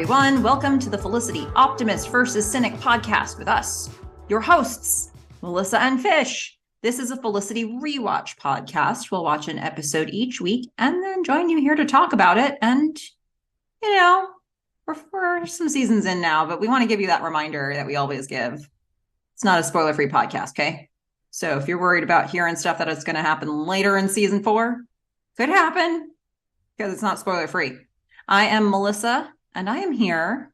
everyone. Welcome to the Felicity, Optimist versus Cynic podcast with us, your hosts, Melissa and Fish. This is a Felicity rewatch podcast. We'll watch an episode each week and then join you here to talk about it. And, you know, we're some seasons in now, but we want to give you that reminder that we always give. It's not a spoiler-free podcast, okay? So if you're worried about hearing stuff that is going to happen later in season 4, could happen because it's not spoiler-free. I am Melissa, and I am here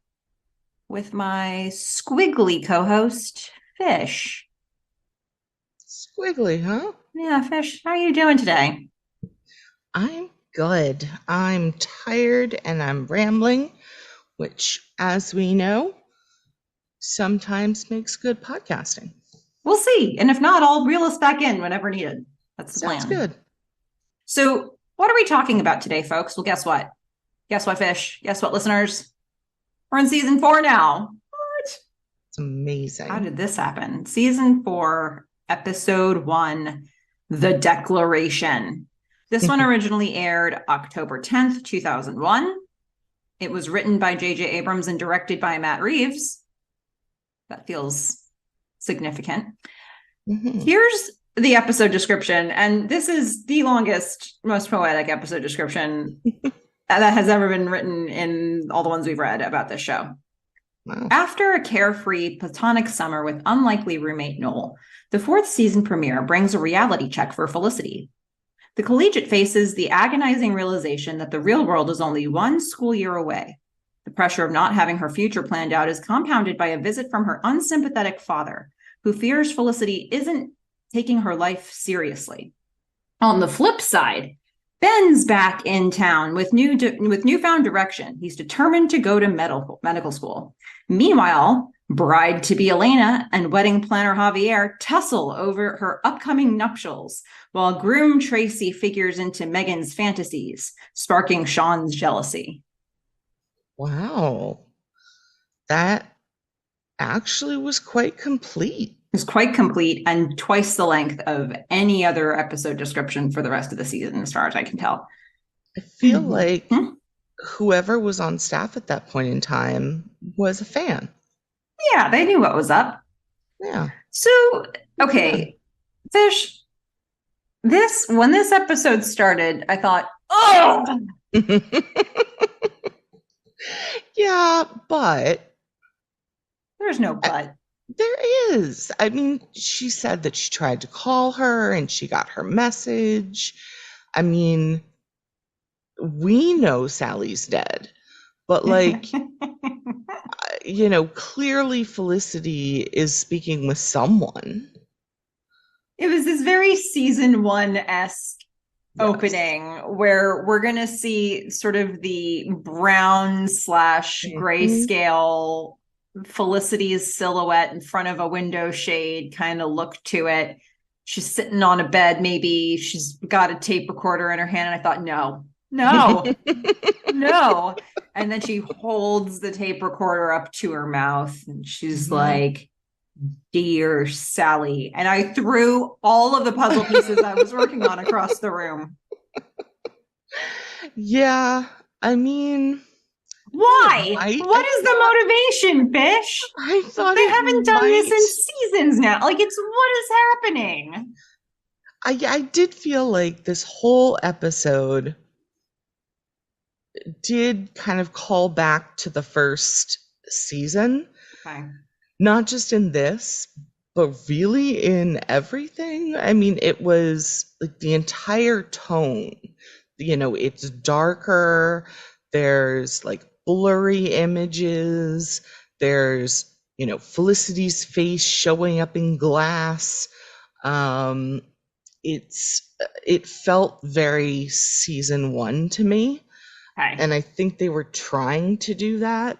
with my squiggly co-host, Fish. Squiggly, huh? Yeah, Fish, how are you doing today? I'm good. I'm tired and I'm rambling, which, as we know, sometimes makes good podcasting. We'll see. And if not, I'll reel us back in whenever needed. That's the plan. Sounds good. So what are we talking about today, folks? Well, guess what? Guess what, Fish? Guess what, listeners? We're in season 4 now. What? It's amazing. How did this happen? Season 4, episode 1, The Declaration. This one originally aired October 10th, 2001. It was written by J.J. Abrams and directed by Matt Reeves. That feels significant. Here's the episode description, and this is the longest, most poetic episode description that has ever been written in all the ones we've read about this show. Wow. After a carefree, platonic summer with unlikely roommate Noel, the 4th season premiere brings a reality check for Felicity. The collegiate faces the agonizing realization that the real world is only one school year away. The pressure of not having her future planned out is compounded by a visit from her unsympathetic father, who fears Felicity isn't taking her life seriously. On the flip side, Ben's back in town with newfound direction. He's determined to go to medical school. Meanwhile, bride-to-be Elena and wedding planner Javier tussle over her upcoming nuptials, while groom Tracy figures into Meghan's fantasies, sparking Sean's jealousy. Wow. That actually was quite complete. It's quite complete and twice the length of any other episode description for the rest of the season, as far as I can tell. I feel like whoever was on staff at that point in time was a fan. Yeah, they knew what was up. Yeah. So, okay, Fish, when this episode started, I thought, oh! Yeah, but... There's no but. There is. I mean, she said that she tried to call her and she got her message. I mean, we know Sally's dead, but like, clearly Felicity is speaking with someone. It was this very season 1-esque opening where we're going to see sort of the brown / grayscale Felicity's silhouette in front of a window shade kind of look to it. She's sitting on a bed, maybe she's got a tape recorder in her hand, and I thought, no. And then she holds the tape recorder up to her mouth and she's like, "Dear Sally." And I threw all of the puzzle pieces I was working on across the room. Yeah, I mean, why? What is the motivation, Fish? I thought they haven't done this in seasons now. Like, what is happening? I did feel like this whole episode did kind of call back to the first season. Okay. Not just in this, but really in everything. I mean, it was like the entire tone. It's darker. There's like blurry images. There's, Felicity's face showing up in glass. It felt very season 1 to me. Okay. And I think they were trying to do that.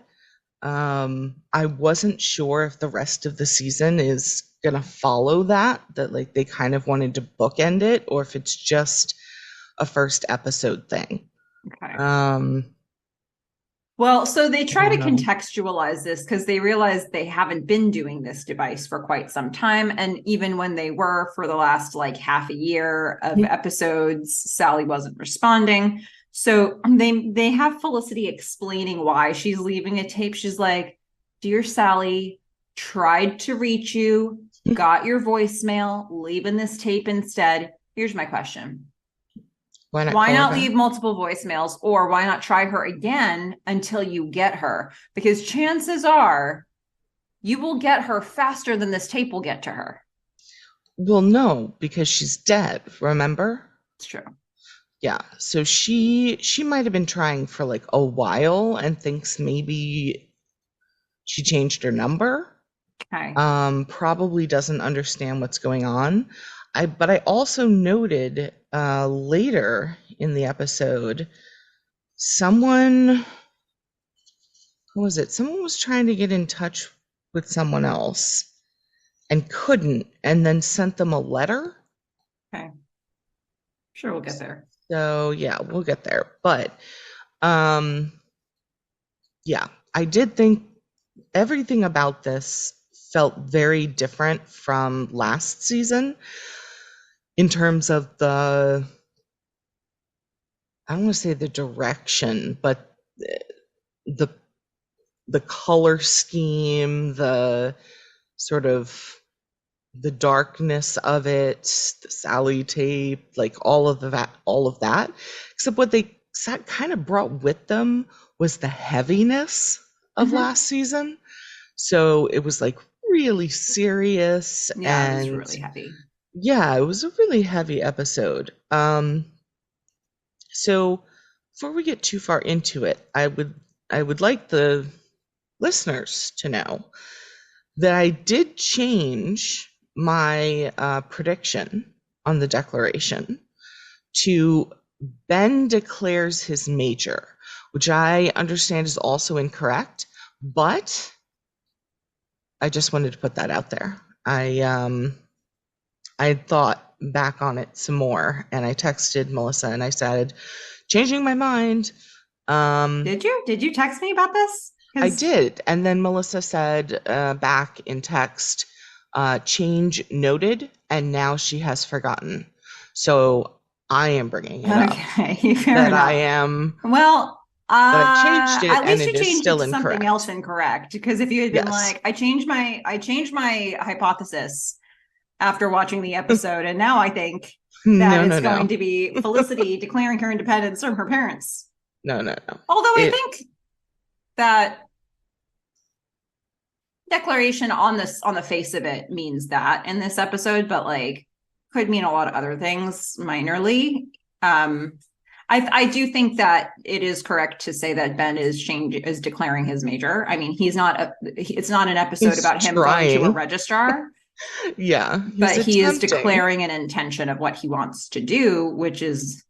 I wasn't sure if the rest of the season is going to follow that like they kind of wanted to bookend it, or if it's just a first episode thing. Okay. Well, so they try to contextualize this because they realize they haven't been doing this device for quite some time. And even when they were for the last like half a year of episodes, Sally wasn't responding. So they have Felicity explaining why she's leaving a tape. She's like, "Dear Sally, tried to reach you, got your voicemail, leaving this tape instead. Here's my question. Why not leave multiple voicemails, or why not try her again until you get her? Because chances are you will get her faster than this tape will get to her." Well, no, because she's dead, remember? It's true. Yeah, so she might have been trying for like a while and thinks maybe she changed her number. Okay. Probably doesn't understand what's going on. But I also noted later in the episode, someone, what was it? Someone was trying to get in touch with someone else and couldn't, and then sent them a letter. Okay. Sure, we'll get there. So yeah, we'll get there. But yeah, I did think everything about this felt very different from last season in terms of I don't want to say the direction, but the color scheme, the sort of the darkness of it, the Sally tape, like all of that. Except what they kind of brought with them was the heaviness of last season. So it was like really serious. Yeah, it was really heavy. Yeah, it was a really heavy episode. So before we get too far into it, I would like the listeners to know that I did change my prediction on the declaration to Ben declares his major, which I understand is also incorrect, but I just wanted to put that out there. I thought back on it some more, and I texted Melissa and I said, changing my mind. Did you? Did you text me about this? I did. And then Melissa said back in text, change noted, and now she has forgotten. So I am bringing it up. Okay, fair enough. I am. Well, I changed it, at least and you it is changed still it to something else incorrect. Because if you had been like, I changed my hypothesis after watching the episode, and now I think that it's going to be Felicity declaring her independence from her parents. No. Although I think that declaration on the face of it means that in this episode, but like could mean a lot of other things minorly. I do think that it is correct to say that Ben is declaring his major. I mean, it's not an episode about him going to a registrar. Yeah, but he is declaring an intention of what he wants to do, which is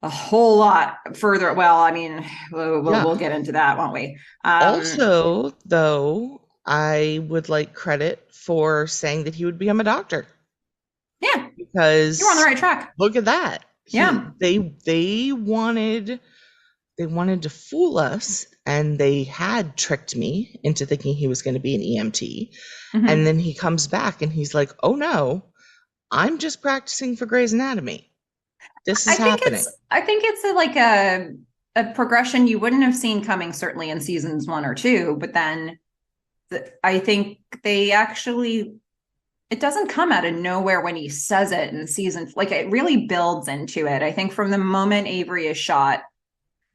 a whole lot further. Well, I mean, we'll get into that, won't we? Also, though, I would like credit for saying that he would become a doctor. Yeah, because you're on the right track. Look at that. Yeah, they wanted to fool us, and they had tricked me into thinking he was going to be an EMT. And then he comes back and he's like, "Oh no, I'm just practicing for Grey's Anatomy. This is happening." I think it's like a progression you wouldn't have seen coming, certainly in seasons 1 or 2. But then I think they actually, it doesn't come out of nowhere when he says it in season. Like it really builds into it. I think from the moment Avery is shot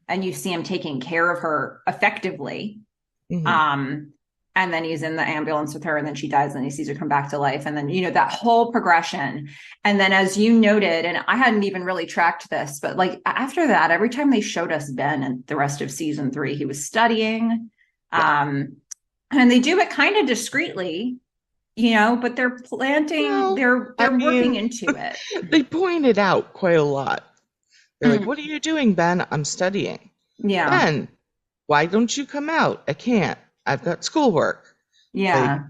and you see him taking care of her effectively, and then he's in the ambulance with her, and then she dies, and he sees her come back to life. And then, that whole progression. And then, as you noted, and I hadn't even really tracked this, but like after that, every time they showed us Ben and the rest of season 3, he was studying. And they do it kind of discreetly, but they're planting, they're working into it. They point it out quite a lot. They're like, "What are you doing, Ben?" "I'm studying." Yeah. "Ben, why don't you come out?" "I can't. I've got schoolwork." Yeah.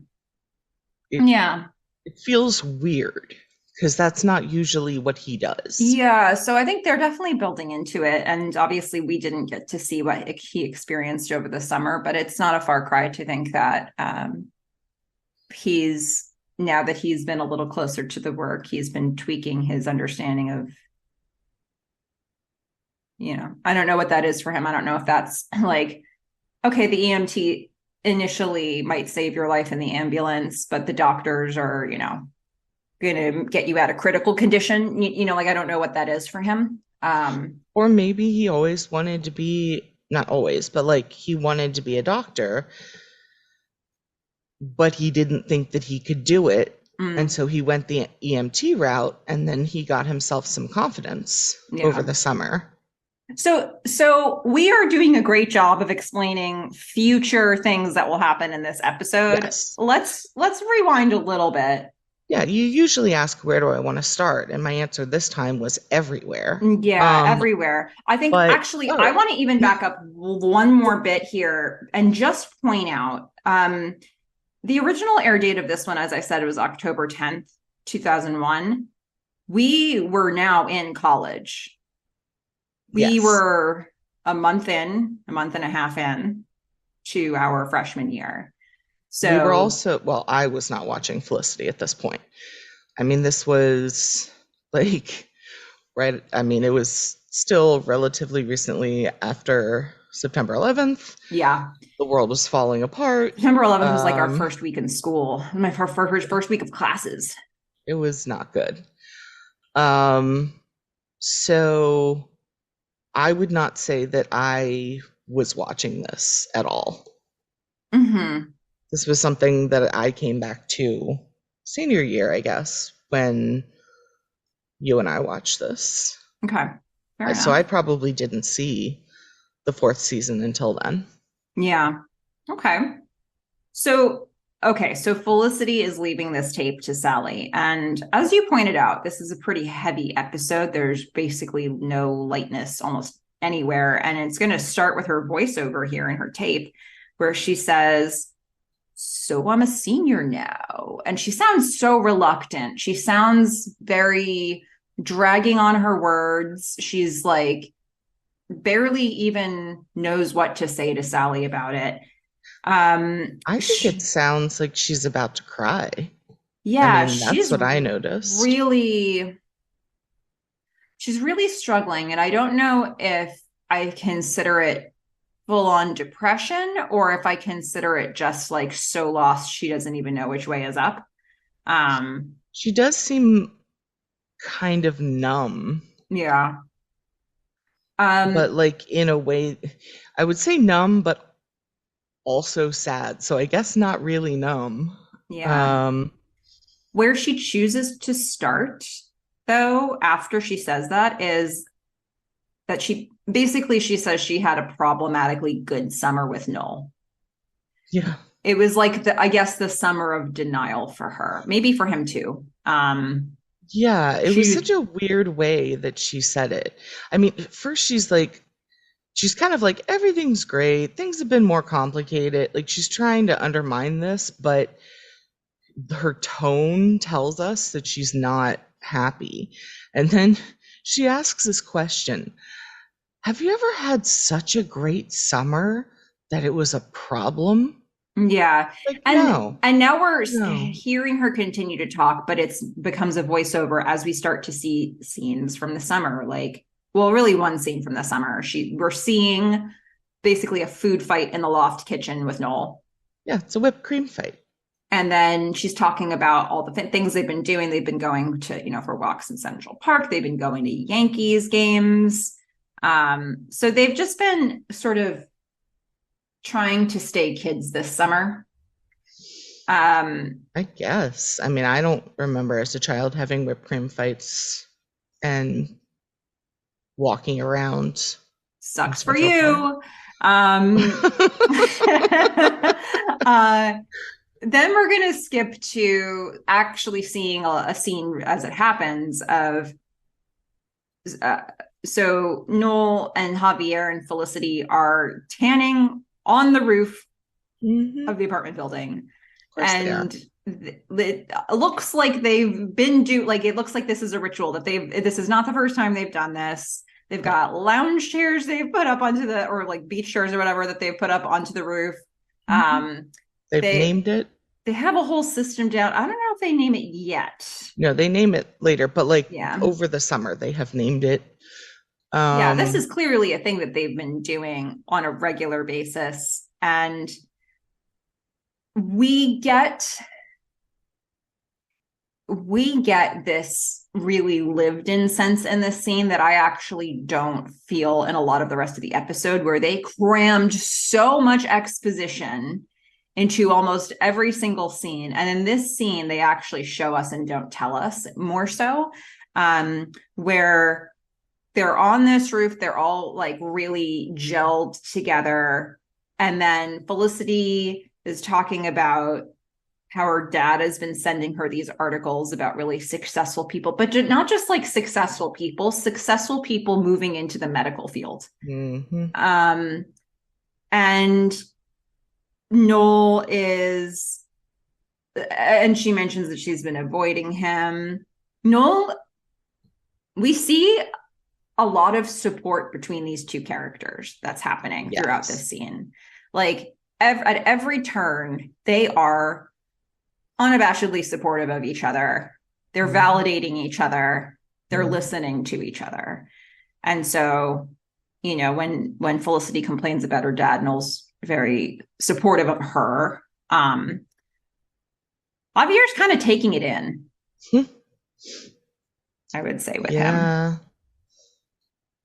It feels weird because that's not usually what he does. Yeah. So I think they're definitely building into it. And obviously we didn't get to see what he experienced over the summer, but it's not a far cry to think that now that he's been a little closer to the work, he's been tweaking his understanding of I don't know what that is for him. I don't know if that's like, okay, the EMT initially might save your life in the ambulance, but the doctors are, going to get you out of critical condition. Like, I don't know what that is for him. Or maybe he always wanted to be, not always, but like he wanted to be a doctor, but he didn't think that he could do it. And so he went the EMT route, and then he got himself some confidence over the summer. So we are doing a great job of explaining future things that will happen in this episode. Yes. Let's rewind a little bit. Yeah, you usually ask, where do I want to start? And my answer this time was everywhere. Yeah, everywhere. I think I want to even back up one more bit here and just point out the original air date of this one, as I said, it was October 10th, 2001. We were now in college. We were a month and a half in to our freshman year. So we were also, I was not watching Felicity at this point. I mean, this was like, right, I mean, it was still relatively recently after September 11th. Yeah. The world was falling apart. September 11th was like our first week in school, my first week of classes. It was not good. So I would not say that I was watching this at all. Mm-hmm. This was something that I came back to senior year, I guess, when you and I watched this. Okay. So I probably didn't see the 4th season until then. Yeah. Okay. So Felicity is leaving this tape to Sally. And as you pointed out, this is a pretty heavy episode. There's basically no lightness almost anywhere. And it's going to start with her voiceover here in her tape, where she says, "So I'm a senior now." And she sounds so reluctant. She sounds very dragging on her words. She's like barely even knows what to say to Sally about it. I think it sounds like she's about to cry. Yeah, I mean, that's what I noticed. She's really struggling. And I don't know if I consider it full-on depression or if I consider it just like so lost she doesn't even know which way is up. She does seem kind of numb. Yeah. But like in a way, I would say numb, but also sad. So I guess not really numb. Yeah. Where she chooses to start, though, after she says that, is that she says she had a problematically good summer with Noel. Yeah. It was like the summer of denial for her, maybe for him too. Yeah, it was such a weird way that she said it. I mean, first she's kind of like, everything's great. Things have been more complicated. Like, she's trying to undermine this, but her tone tells us that she's not happy. And then she asks this question: have you ever had such a great summer that it was a problem? Yeah. Like, and now we're hearing her continue to talk, but it becomes a voiceover as we start to see scenes from the summer. Like, well, really one scene from the summer. We're seeing basically a food fight in the loft kitchen with Noel. Yeah, it's a whipped cream fight. And then she's talking about all the things they've been doing. They've been going to, for walks in Central Park. They've been going to Yankees games. So they've just been sort of trying to stay kids this summer. I guess. I mean, I don't remember as a child having whipped cream fights and walking around. Sucks for you. Then we're going to skip to actually seeing a scene as it happens of so Noel and Javier and Felicity are tanning on the roof of the apartment building. And it looks like they've been it looks like this is a ritual that this is not the first time they've done this. They've got lounge chairs they've put up onto or like beach chairs or whatever that they've put up onto the roof. They've named it. They have a whole system down. I don't know if they name it yet. No, they name it later, but over the summer they have named it. Yeah, this Um, is clearly a thing that they've been doing on a regular basis. And we get this really lived in sense in this scene that I actually don't feel in a lot of the rest of the episode, where they crammed so much exposition into almost every single scene. And in this scene, they actually show us and don't tell us more so, where they're on this roof, they're all like really gelled together. And then Felicity is talking about how her dad has been sending her these articles about really successful people, but not just like successful people moving into the medical field. mhm. And Noel is, and she mentions that she's been avoiding him. Noel, we see a lot of support between these two characters that's happening throughout this scene. Like at every turn, they are unabashedly supportive of each other. They're validating each other. They're listening to each other. And so, you know, when Felicity complains about her dad, Noel's very supportive of her. Javier's kind of taking it in, I would say, with him.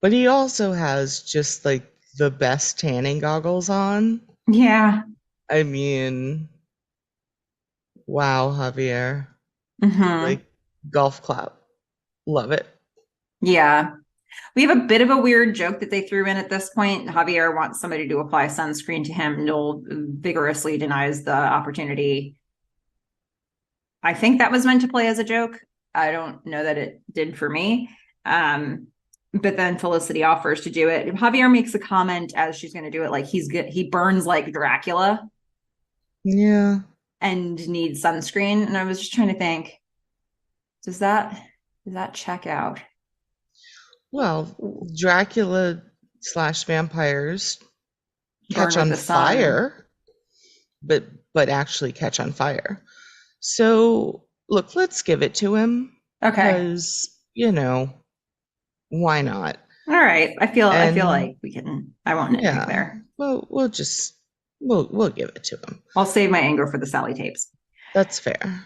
But he also has just like the best tanning goggles on. Yeah. I mean, wow, Javier. Like golf clap. Love it. Yeah. We have a bit of a weird joke that they threw in at this point. Javier wants somebody to apply sunscreen to him. Noel vigorously denies the opportunity. I think that was meant to play as a joke. I don't know that it did for me. But then Felicity offers to do it. Javier makes a comment as she's going to do it, like he's good. He burns like Dracula. Yeah. And needs sunscreen. And I was just trying to think, does that check out? Well, Dracula / vampires catch on fire, but actually catch on fire. So look, let's give it to him. Okay. Because, you know, why not? All right. I feel like we can. I won't nitpick there. Well, we'll give it to him. I'll save my anger for the Sally tapes. That's fair.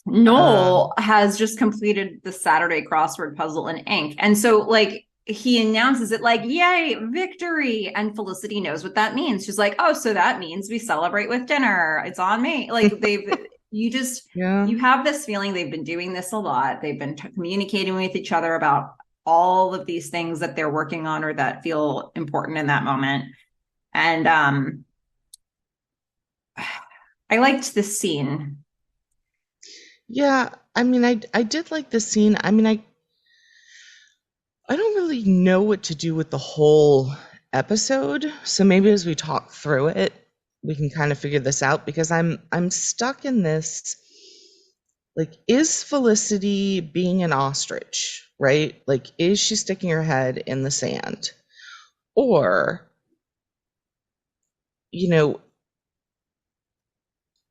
Noel has just completed the Saturday crossword puzzle in ink. And so like he announces it like, yay, victory. And Felicity knows what that means. She's like, oh, so that means we celebrate with dinner. It's on me. Like you have this feeling they've been doing this a lot. They've been communicating with each other about all of these things that they're working on or that feel important in that moment. And I liked this scene. Yeah, I mean, I did like this scene. I mean, I don't really know what to do with the whole episode, so maybe as we talk through it, we can kind of figure this out, because I'm stuck in this. Like, is Felicity being an ostrich, right? Like, is she sticking her head in the sand? Or, you know,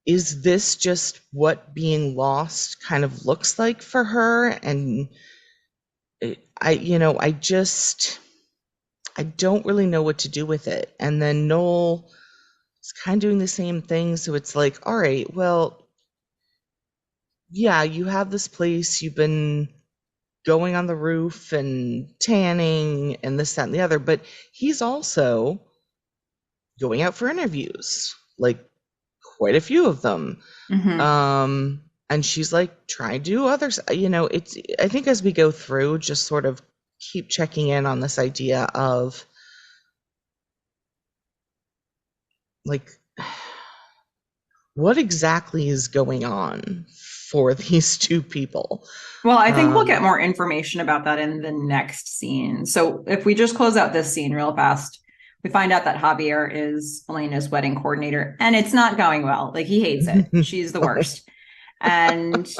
is this just what being lost kind of looks like for her? And I don't really know what to do with it. And then Noel is kind of doing the same thing. So it's like, all right, well, yeah, you have this place, you've been going on the roof and tanning and this, that, and the other, but he's also going out for interviews, like quite a few of them. And she's like trying to do others. You know, I think as we go through, just sort of keep checking in on this idea of like, what exactly is going on for these two people? Well, I think we'll get more information about that in the next scene. So if we just close out this scene real fast, we find out that Javier is Elena's wedding coordinator, and it's not going well. Like, he hates it. She's the worst. And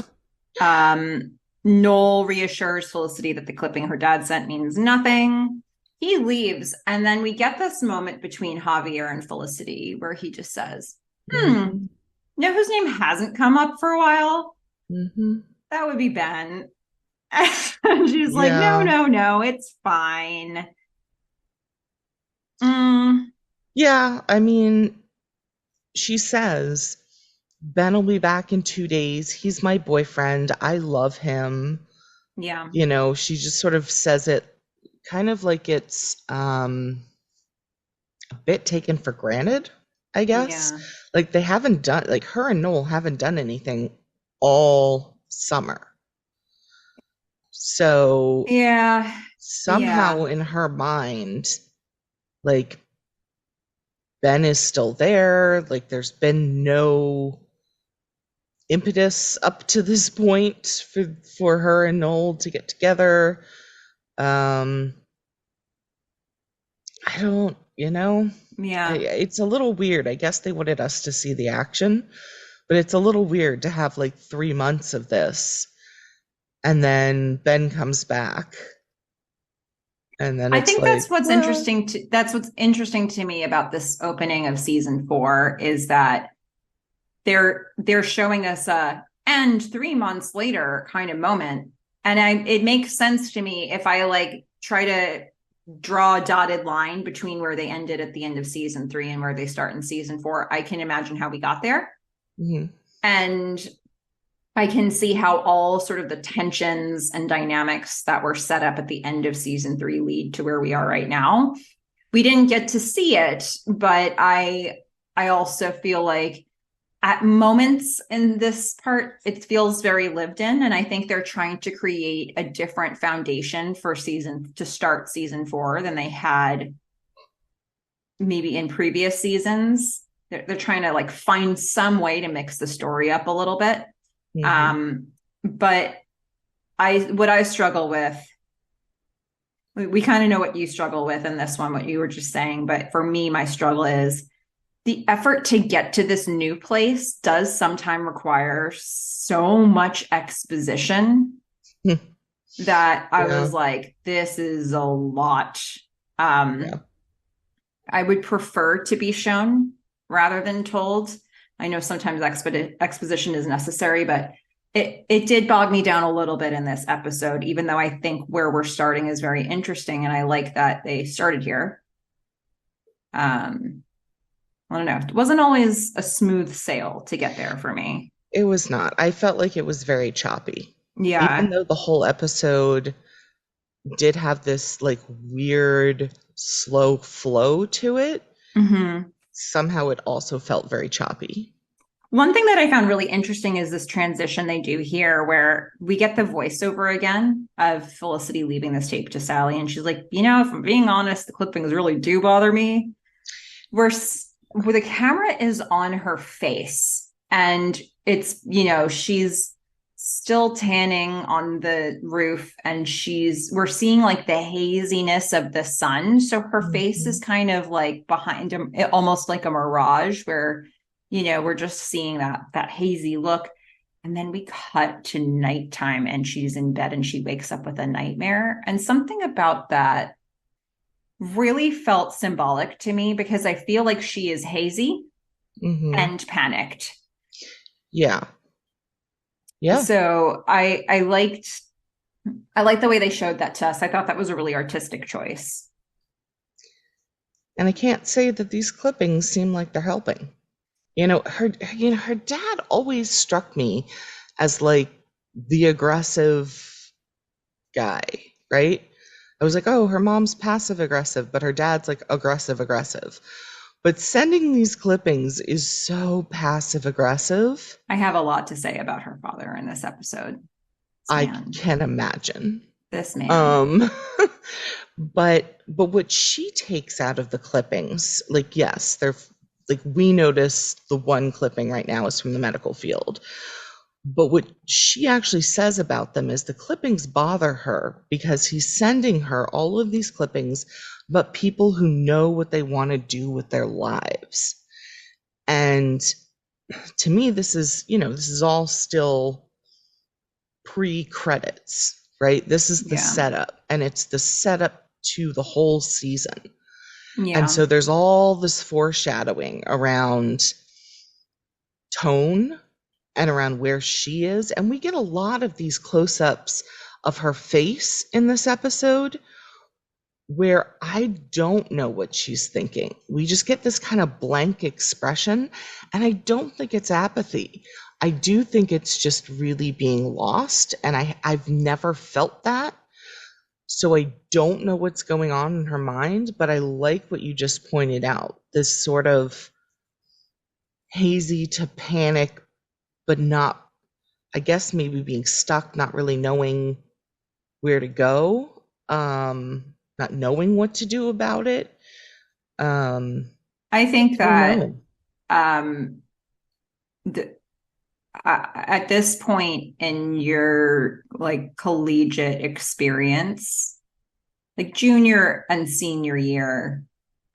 Noel reassures Felicity that the clipping her dad sent means nothing. He leaves, and then we get this moment between Javier and Felicity where he just says, you know whose name hasn't come up for a while? That would be Ben. And she's like, no, Yeah. no, no, it's fine. Mm, Yeah, I mean, she says, Ben will be back in 2 days. He's my boyfriend. I love him. yeah, She just sort of says it kind of like it's a bit taken for granted, I guess. yeah, Like they haven't done, like her and Noel haven't done anything all summer. So yeah, somehow yeah, in her mind, like Ben is still there. Like there's been no impetus up to this point for her and Noel to get together. Um, I don't, yeah. it's a little weird. I guess they wanted us to see the action, but it's a little weird to have like 3 months of this and then Ben comes back and then I it's think like, what? that's what's interesting to me about this opening of season 4 is that they're showing us a and 3 months later kind of moment. And it makes sense to me if I like try to draw a dotted line between where they ended at the end of season 3 and where they start in season 4. I can imagine how we got there. Mhm. And I can see how all sort of the tensions and dynamics that were set up at the end of season 3 lead to where we are right now. We didn't get to see it, but I also feel like at moments in this part it feels very lived in, and I think they're trying to create a different foundation for season to start season 4 than they had maybe in previous seasons. They're trying to like find some way to mix the story up a little bit. Mhm. But what I struggle with, we kind of know what you struggle with in this one, what you were just saying, but for me my struggle is the effort to get to this new place does sometimes require so much exposition that I Yeah. was like, this is a lot. Yeah. I would prefer to be shown rather than told. I know sometimes exposition is necessary, but it did bog me down a little bit in this episode, even though I think where we're starting is very interesting, and I like that they started here. I don't know. It wasn't always a smooth sail to get there for me. It was not. I felt like it was very choppy. Even Yeah. though the whole episode did have this like weird slow flow to it, Mm-hmm. somehow it also felt very choppy. One thing that I found really interesting is this transition they do here where we get the voiceover again of Felicity leaving this tape to Sally. And she's like, if I'm being honest, the clippings really do bother me. Where the camera is on her face and it's, she's still tanning on the roof and we're seeing like the haziness of the sun. So her face is Mhm. kind of like behind him, almost like a mirage where, we're just seeing that hazy look. And then we cut to nighttime and she's in bed and she wakes up with a nightmare. And something about that really felt symbolic to me because I feel like she is hazy Mhm. and panicked. Yeah. Yeah. So I liked the way they showed that to us. I thought that was a really artistic choice. And I can't say that these clippings seem like they're helping. Her dad always struck me as like the aggressive guy, right? I was like, oh, her mom's passive aggressive, but her dad's like aggressive aggressive. But sending these clippings is so passive aggressive. I have a lot to say about her father in this episode. This I man. can imagine. This man. Um but what she takes out of the clippings, like yes, they're like we notice the one clipping right now is from the medical field. But what she actually says about them is the clippings bother her because he's sending her all of these clippings, but people who know what they want to do with their lives. And to me, this is all still pre-credits, right? This is the Yeah. setup, and it's the setup to the whole season. And Yeah. so there's all this foreshadowing around tone and around where she is. And we get a lot of these close ups of her face in this episode where I don't know what she's thinking. We just get this kind of blank expression, and I don't think it's apathy. I do think it's just really being lost, and I've never felt that. So I don't know what's going on in her mind, but I like what you just pointed out. This sort of hazy to panic, but not, I guess maybe being stuck, not really knowing where to go, not knowing what to do about it. I think I don't that know. the, at this point in your like collegiate experience, like junior and senior year,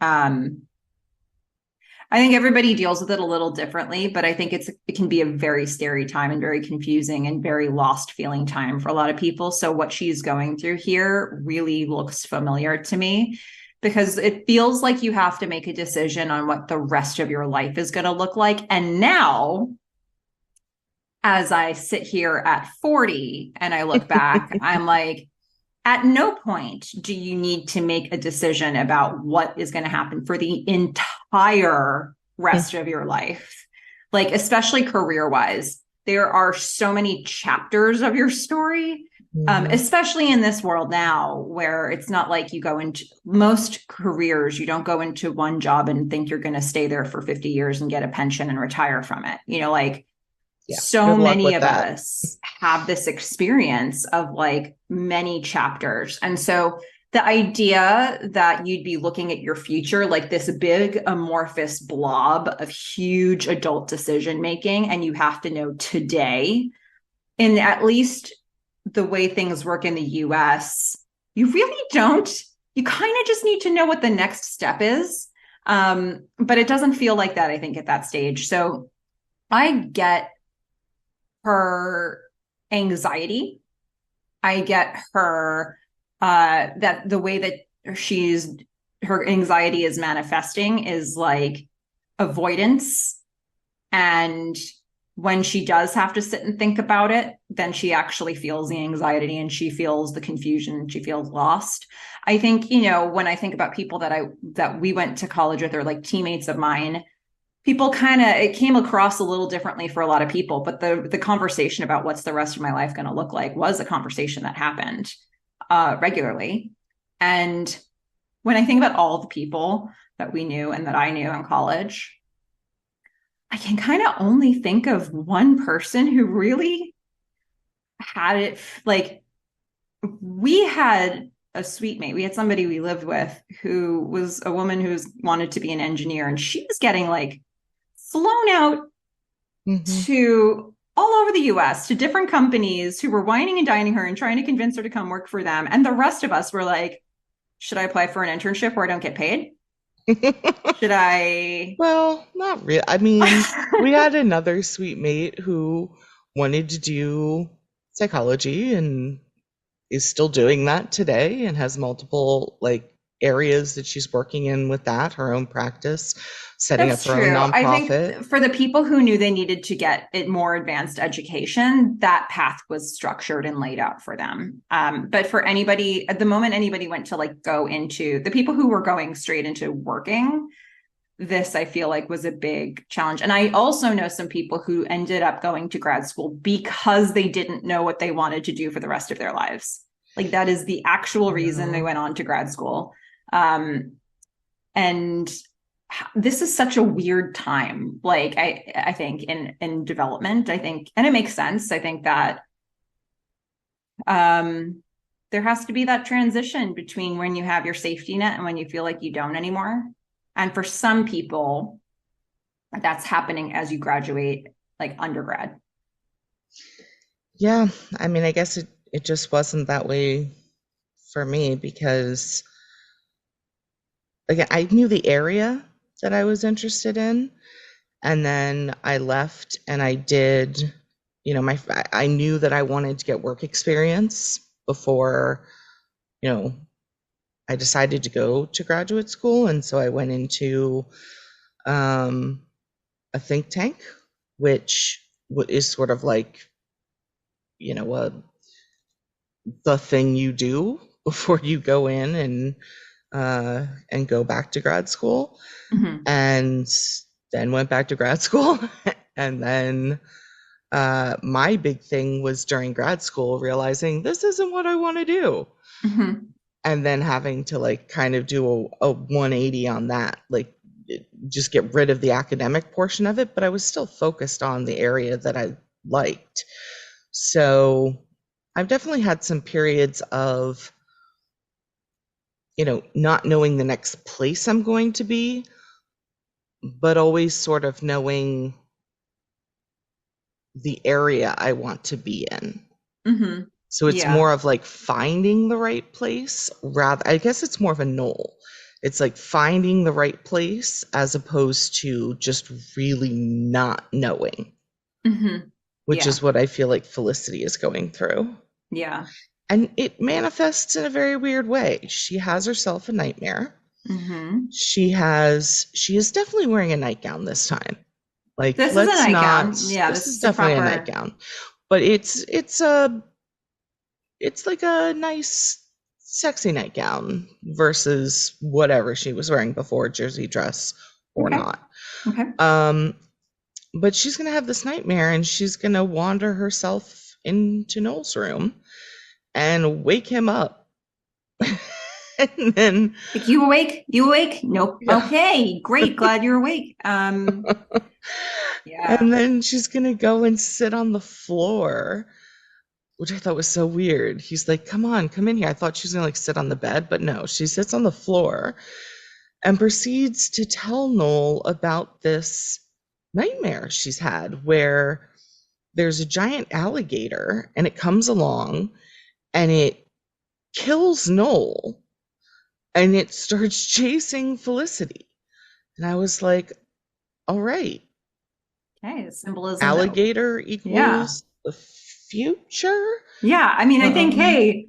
I think everybody deals with it a little differently, but I think it can be a very scary time and very confusing and very lost feeling time for a lot of people. So what she's going through here really looks familiar to me because it feels like you have to make a decision on what the rest of your life is going to look like. And now, as I sit here at 40 and I look back, I'm like, at no point do you need to make a decision about what is going to happen for the entire rest of your life. Like, especially career wise, there are so many chapters of your story, especially in this world now where it's not like you go into most careers, you don't go into one job and think you're going to stay there for 50 years and get a pension and retire from it. You know, like, Yeah, so good luck many with of that. us have this experience of like many chapters. And so the idea that you'd be looking at your future like this big amorphous blob of huge adult decision making, and you have to know today, in at least the way things work in the US, you really don't. You kind of just need to know what the next step is. But it doesn't feel like that, I think, at that stage. So I get her anxiety. I get her that the way that her anxiety is manifesting is like avoidance. And when she does have to sit and think about it, then she actually feels the anxiety and she feels the confusion, she feels lost. I think, you know, when I think about people that we went to college with or like teammates of mine, people kind of, it came across a little differently for a lot of people, but the conversation about what's the rest of my life going to look like was a conversation that happened regularly. And when I think about all the people that we knew and that I knew in college, I can kind of only think of one person who really had it. Like, we had a suite mate, we had somebody we lived with who was a woman who wanted to be an engineer, and she was getting like flown out to all over the US to different companies who were whining and dining her and trying to convince her to come work for them. And the rest of us were like, should I apply for an internship where I don't get paid? Should I? Well, not really. I mean, we had another sweet mate who wanted to do psychology and is still doing that today and has multiple like areas that she's working in with that, her own practice, setting up That's her own true. I nonprofit. think for the people who knew they needed to get it more advanced education, that path was structured and laid out for them. But for anybody, at the moment anybody went to like go into the people who were going straight into working, this I feel like was a big challenge. And I also know some people who ended up going to grad school because they didn't know what they wanted to do for the rest of their lives. Like, that is the actual reason they went on to grad school. And this is such a weird time. Like, I think in development, I think, and it makes sense. I think that there has to be that transition between when you have your safety net and when you feel like you don't anymore. And for some people, that's happening as you graduate, like undergrad. Yeah, I mean, I guess it just wasn't that way for me because again, I knew the area that I was interested in, and then I left and I did, you know, I knew that I wanted to get work experience before, you know, I decided to go to graduate school, and so I went into a think tank, which is sort of like, you know, the thing you do before you go in and go back to grad school. Mm-hmm. And then went back to grad school. And then my big thing was during grad school realizing this isn't what I want to do. Mm-hmm. And then having to like kind of do a 180 on that, like just get rid of the academic portion of it, but I was still focused on the area that I liked. So I've definitely had some periods of, not knowing the next place I'm going to be, but always sort of knowing the area I want to be in. Mm-hmm. So it's Yeah. more of like finding the right place rather, I guess it's more of a Noel. It's like finding the right place as opposed to just really not knowing, Mm-hmm. which Yeah. is what I feel like Felicity is going through. Yeah. And it manifests in a very weird way. She has herself a nightmare. Mm-hmm. She is definitely wearing a nightgown this time. Like, This is a let's not, nightgown. Yeah, this this is is a definitely a proper. nightgown. But it's like a nice sexy nightgown versus whatever she was wearing before, jersey dress or Okay. not. Okay. But she's gonna have this nightmare and she's gonna wander herself into Noel's room and wake him up. And then Like, you awake? You awake? Nope. yeah. Okay, great. Glad you're awake. Yeah. And then she's gonna go and sit on the floor, which I thought was so weird. He's like, come on, come in here. I thought she was gonna like sit on the bed, but no, she sits on the floor and proceeds to tell Noel about this nightmare she's had where there's a giant alligator and it comes along and it kills Noel and it starts chasing Felicity. And I was like, all right, Okay, symbolism that. alligator Yeah. equals the future. Yeah. I mean, I think, Um, hey,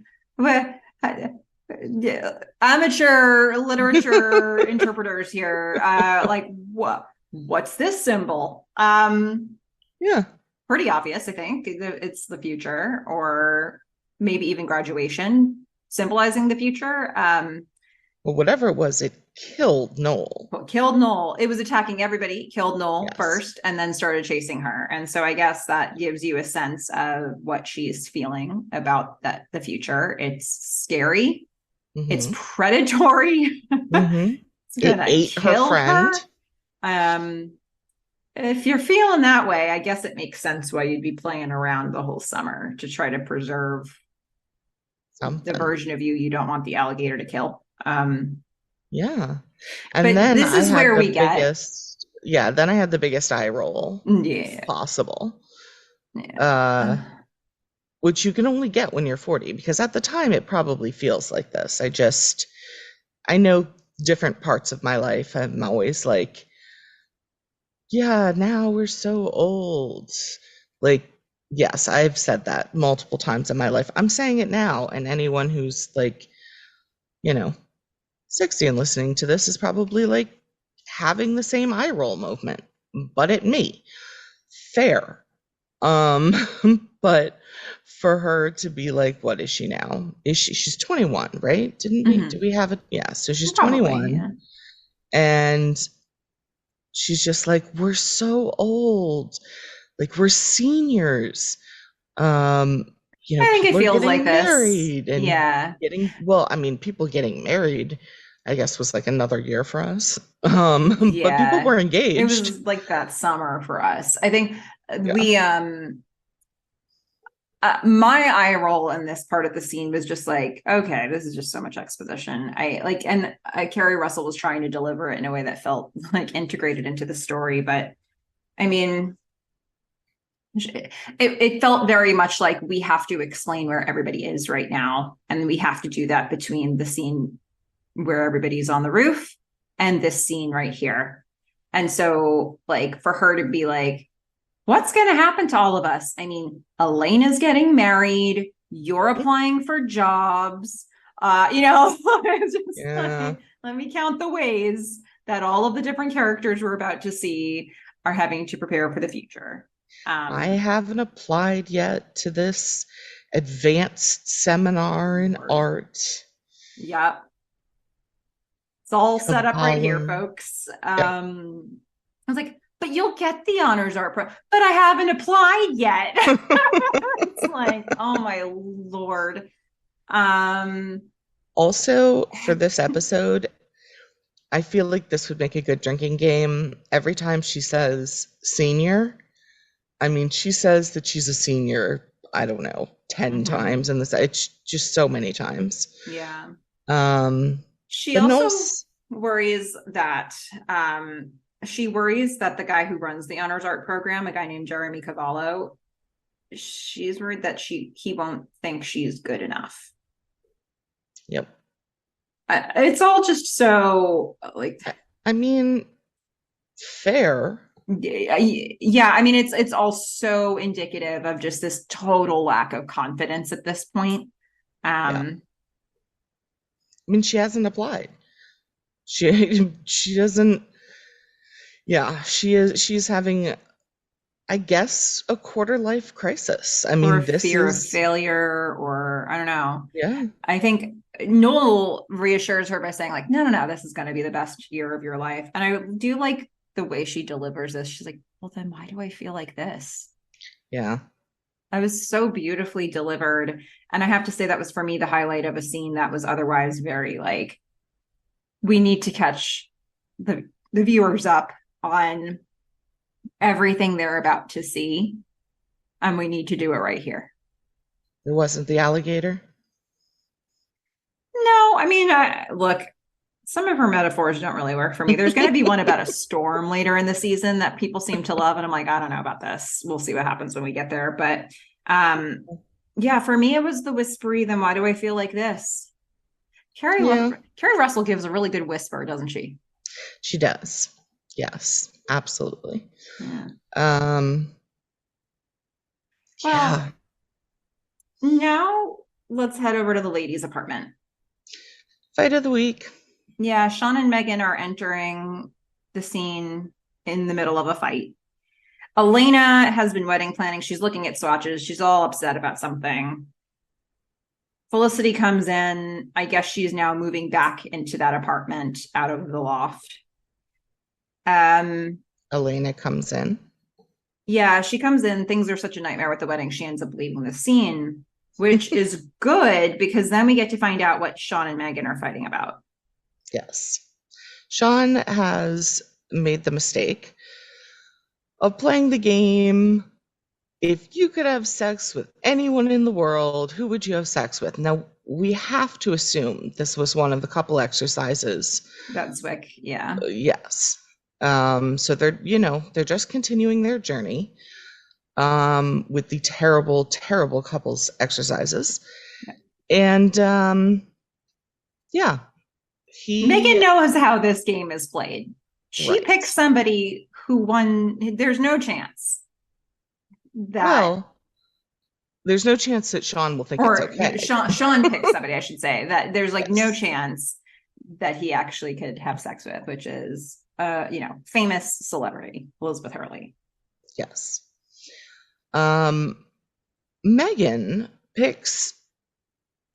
yeah, amateur literature interpreters here. Like, what's this symbol? yeah. Pretty obvious, I think. It's the future, or maybe even graduation symbolizing the future. Well, whatever it was, it killed Noel. Killed Noel. It was attacking everybody, killed Noel Yes. first, and then started chasing her. And so I guess that gives you a sense of what she's feeling about the future. It's scary. It's Mm-hmm. predatory. Mm-hmm. It's It gonna ate her kill friend. her. If you're feeling that way, I guess it makes sense why you'd be playing around the whole summer to try to preserve the Something. version of you don't want the alligator to kill. Yeah. And But then this I is had where the we get. biggest, yeah, then I had the biggest eye roll Yeah. possible. Yeah. Which you can only get when you're 40, because at the time it probably feels like this. I know different parts of my life. I'm always like, yeah, now we're so old. Like, yes, I've said that multiple times in my life. I'm saying it now, and anyone who's like, you know, 60 and listening to this is probably like having the same eye roll movement, but at me. Fair. Um, but for her to be like, what is she now? She's 21, right? Do we have it? Yeah, so she's Probably, 21 yeah. and she's just like, we're so old. Like we're seniors. Um, I think it people are feels like getting this. married and Yeah. people getting married, I guess was like another year for us. But people Yeah. were It engaged. was like that summer for us. I think Yeah. we my eye roll in this part of the scene was just like, okay, this is just so much exposition. Carrie Russell was trying to deliver it in a way that felt like integrated into the story, but I mean, it felt very much like we have to explain where everybody is right now, and we have to do that between the scene where everybody's on the roof and this scene right here. And so, like, for her to be like, what's going to happen to all of us? I mean, Elena's getting married. You're applying for jobs. Just Yeah. let me count the ways that all of the different characters we're about to see are having to prepare for the future. I haven't applied yet to this advanced seminar in art. Yep. It's all set up right here, Kabbalah. folks. Yeah. I was like, but you'll get the honors art pro, but I haven't applied yet. It's like, oh my Lord. Also, for this episode, I feel like this would make a good drinking game. Every time she says senior, I mean, she says that she's a senior, I don't know, 10 times in this. It's just so many times. Yeah. She But also worries that the guy who runs the honors art program, a guy named Jeremy Cavallo, she's worried that he won't think she's good enough. Yep. It's all just so like, I mean, fair. yeah, I mean, it's all so indicative of just this total lack of confidence at this point. Yeah. I mean, she hasn't applied. She doesn't. Yeah, she's having, I guess, a quarter life crisis. I mean, or this fear of is, failure, or I don't know. yeah. I think Noel reassures her by saying, like, no, this is going to be the best year of your life. And I do like the way she delivers this. She's like, well, then why do I feel like this? Yeah. I was so beautifully delivered. And I have to say that was for me the highlight of a scene that was otherwise very like, we need to catch the viewers up on everything they're about to see. And we need to do it right here. It wasn't the alligator. No, I mean, look, some of her metaphors don't really work for me. There's going to be one about a storm later in the season that people seem to love. And I'm like, I don't know about this. We'll see what happens when we get there. But yeah, for me, it was the whispery, then why do I feel like this? Carrie Russell gives a really good whisper, doesn't she? She does. Yes, absolutely. Yeah. Yeah. Well, now let's head over to the ladies' apartment. Fight of the week. Yeah, Sean and Meghan are entering the scene in the middle of a fight. Elena has been wedding planning. She's looking at swatches. She's all upset about something. Felicity comes in. I guess she's now moving back into that apartment out of the loft. Elena comes in. Yeah, she comes in. Things are such a nightmare with the wedding. She ends up leaving the scene, which is good because then we get to find out what Sean and Meghan are fighting about. Yes. Sean has made the mistake of playing the game. If you could have sex with anyone in the world, who would you have sex with? Now, we have to assume this was one of the couple exercises. That's Zwick, yeah. Yes. So they're just continuing their journey with the terrible, terrible couples exercises. Yeah. And yeah. Meghan knows how this game is played. She Right. picks somebody who won. There's no chance there's no chance that Sean will think it's okay. Sean picks somebody, I should say, that there's like no chance that he actually could have sex with, which is famous celebrity Elizabeth Hurley. Yes. Meghan picks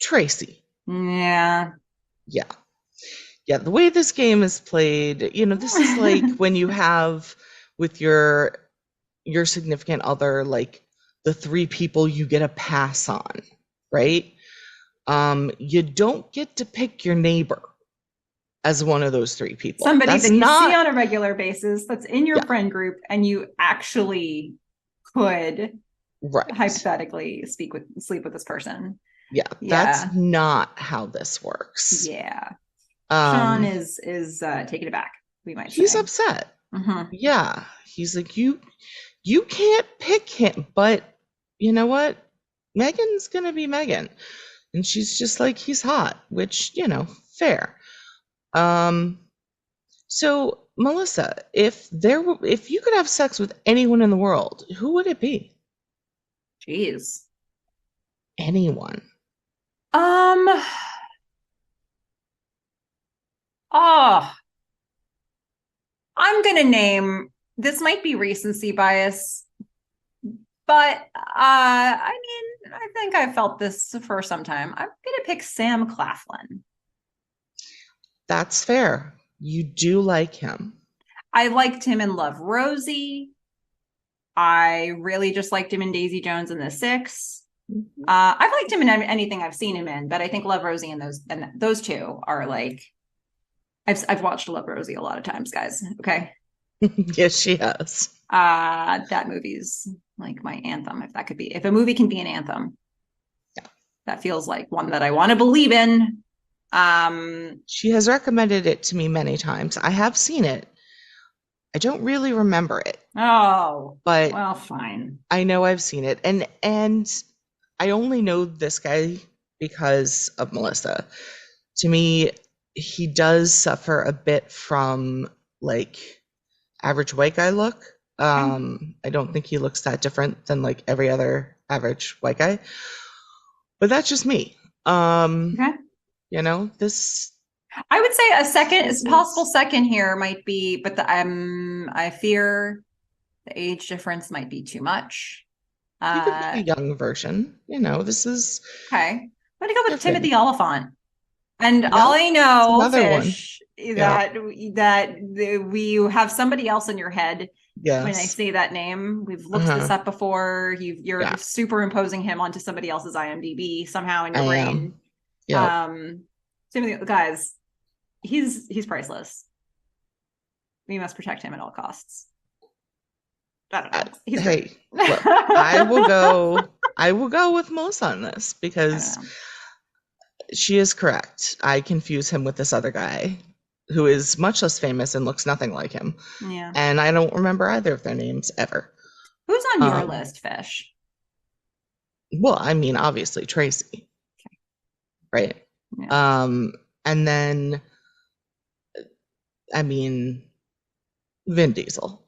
Tracy. Yeah. The way this game is played, this is like when you have with your significant other, like the 3 people you get a pass on, right? You don't get to pick your neighbor as one of those 3 people. Somebody that you see on a regular basis that's in your friend group and you actually could hypothetically sleep with this person. Yeah, that's not how this works. Yeah. Sean is taken aback, we might say. He's upset. Mm-hmm. Yeah. He's like, you can't pick him, but you know what? Meghan's gonna be Meghan. And she's just like, he's hot, which, fair. So Melissa, if you could have sex with anyone in the world, who would it be? Jeez. Anyone. I'm gonna name, this might be recency bias, But I mean, I think I felt this for some time. I'm gonna pick Sam Claflin. That's fair. You do like him. I liked him in Love Rosie. I really just liked him in Daisy Jones and the Six. I've liked him in anything I've seen him in, but I think Love Rosie and those two are like I've watched Love Rosie a lot of times, guys. Okay. Yes, she has. That movie's like my anthem, if a movie can be an anthem. Yeah. That feels like one that I want to believe in. She has recommended it to me many times. I have seen it. I don't really remember it. Oh, but well, fine. I know I've seen it, and I only know this guy because of Melissa. To me, he does suffer a bit from like average white guy look. I don't think he looks that different than like every other average white guy, but that's just me. Okay. You know, this. I would say a possible second here might be, but I fear the age difference might be too much. You could be a young version. You know, this is okay. I'm gonna go with Timothy Oliphant. And yeah, all I know, Fish, that we have somebody else in your head. Yes. When I say that name, we've looked this up before. You're superimposing him onto somebody else's IMDb somehow in your brain. Yeah. Timothy, guys, he's priceless. We must protect him at all costs. I don't know. Hey, look, I will go with Melissa on this because she is correct. I confuse him with this other guy who is much less famous and looks nothing like him. Yeah. And I don't remember either of their names ever. Who's on your list, Fish? Well, I mean, obviously Tracy. Okay. Right. Yeah. And then I mean Vin Diesel.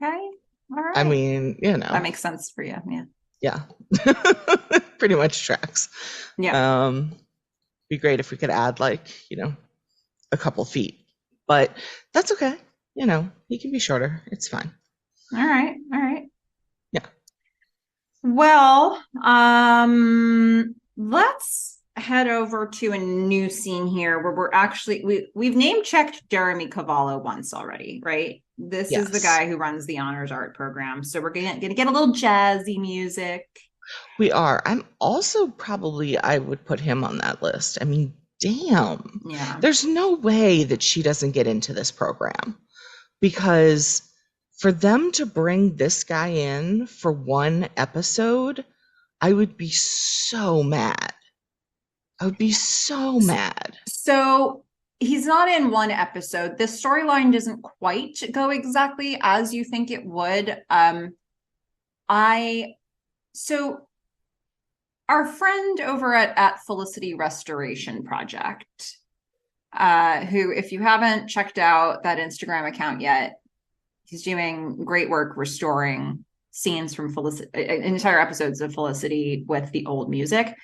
Okay. All right. I mean, you know. That makes sense for you. Yeah. Yeah. Pretty much tracks. Yeah. Be great if we could add like, you know, a couple feet. But that's okay. You know, he can be shorter. It's fine. All right. All right. Yeah. Well, let's head over to a new scene here where we're actually we've name checked Jeremy Cavallo once already, right? This is the guy who runs the honors art program. So we're gonna get a little jazzy music. We are. I'm also probably I would put him on that list. I mean, damn. Yeah. There's no way that she doesn't get into this program because for them to bring this guy in for one episode, I would be so mad. I would be so mad. So he's not in one episode. This storyline doesn't quite go exactly as you think it would. So our friend over at Felicity Restoration Project, who, if you haven't checked out that Instagram account yet, he's doing great work restoring scenes from Felicity, entire episodes of Felicity with the old music,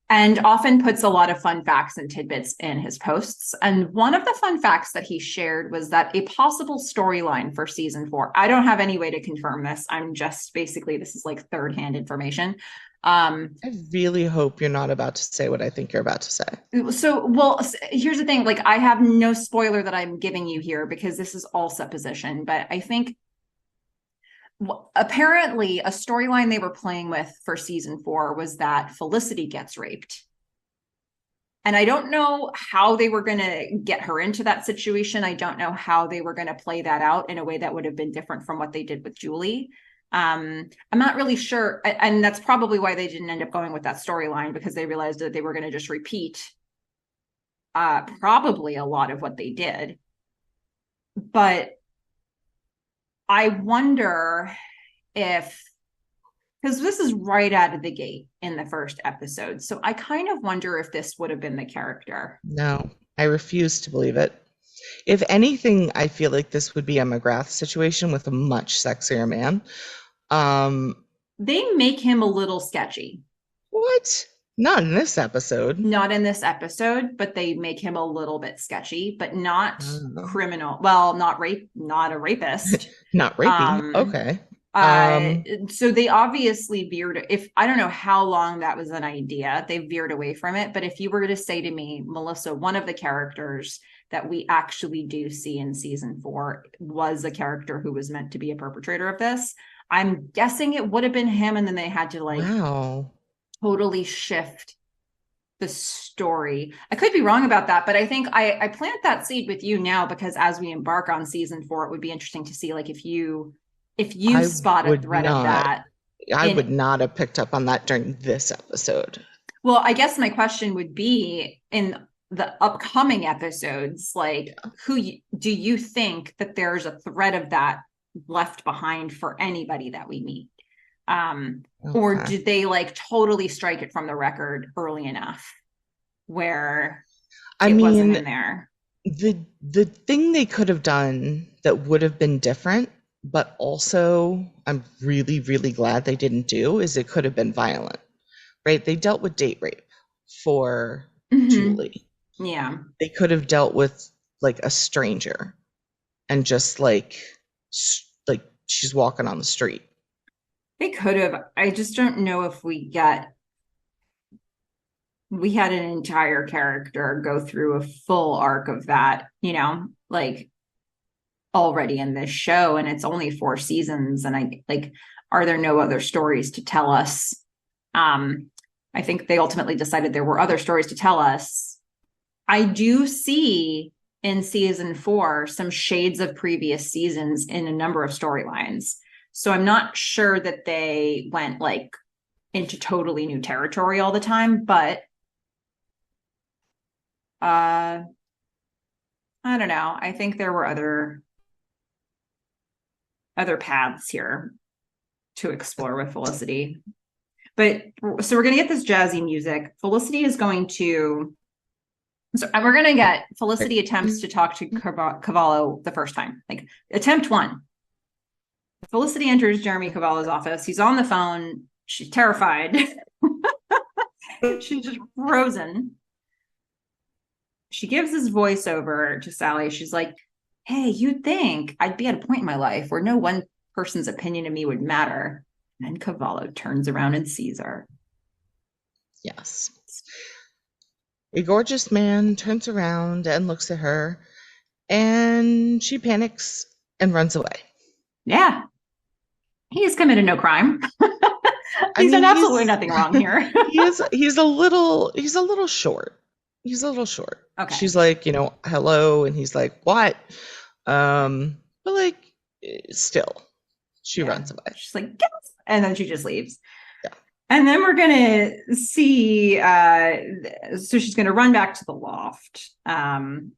and often puts a lot of fun facts and tidbits in his posts. And one of the fun facts that he shared was that a possible storyline for season 4, I don't have any way to confirm this. I'm just basically, this is like third-hand information. I really hope you're not about to say what I think you're about to say. So, well, here's the thing. Like, I have no spoiler that I'm giving you here because this is all supposition. But I think apparently a storyline they were playing with for season 4 was that Felicity gets raped. And I don't know how they were going to get her into that situation. I don't know how they were going to play that out in a way that would have been different from what they did with Julie. I'm not really sure. And that's probably why they didn't end up going with that storyline, because they realized that they were going to just repeat probably a lot of what they did. But I wonder if, because this is right out of the gate in the first episode. So I kind of wonder if this would have been the character. No, I refuse to believe it. If anything, I feel like this would be a McGrath situation with a much sexier man. They make him a little sketchy. What? Not in this episode. Not in this episode, but they make him a little bit sketchy, but not criminal. Well, not a rapist. Not raping. Okay. So they obviously veered. If I don't know how long that was an idea, they veered away from it. But if you were to say to me, Melissa, one of the characters that we actually do see in season 4 was a character who was meant to be a perpetrator of this, I'm guessing it would have been him. And then they had to like totally shift the story. I could be wrong about that, but I think I plant that seed with you now, because as we embark on season 4, it would be interesting to see like if you spot a thread of that. I would not have picked up on that during this episode. Well, I guess my question would be, in the upcoming episodes, like do you think that there's a thread of that left behind for anybody that we meet? Or did they like totally strike it from the record early enough where wasn't in there? The thing they could have done that would have been different, but also I'm really, really glad they didn't do, is it could have been violent, right? They dealt with date rape for Julie. Yeah. They could have dealt with like a stranger and just like she's walking on the street. They could have. I just don't know if we had an entire character go through a full arc of that, like already in this show, and it's only 4 seasons. And are there no other stories to tell us? I think they ultimately decided there were other stories to tell us. I do see in season 4 some shades of previous seasons in a number of storylines. So I'm not sure that they went like into totally new territory all the time, but I don't know. I think there were other paths here to explore with Felicity. But so we're going to get this jazzy music. Felicity is going to, we're going to get Felicity attempts to talk to Cavallo the first time, like attempt 1. Felicity enters Jeremy Cavallo's office. He's on the phone. She's terrified. She's just frozen. She gives his voiceover to Sally. She's like, hey, you'd think I'd be at a point in my life where no one person's opinion of me would matter. And then Cavallo turns around and sees her. Yes. A gorgeous man turns around and looks at her, and she panics and runs away. Yeah. He's committed no crime. He's done absolutely nothing wrong here. he's a little short. He's a little short. Okay. She's like, hello, and he's like, what? But like, still, she runs away. She's like, yes, and then she just leaves. Yeah. And then we're gonna see. So she's gonna run back to the loft, and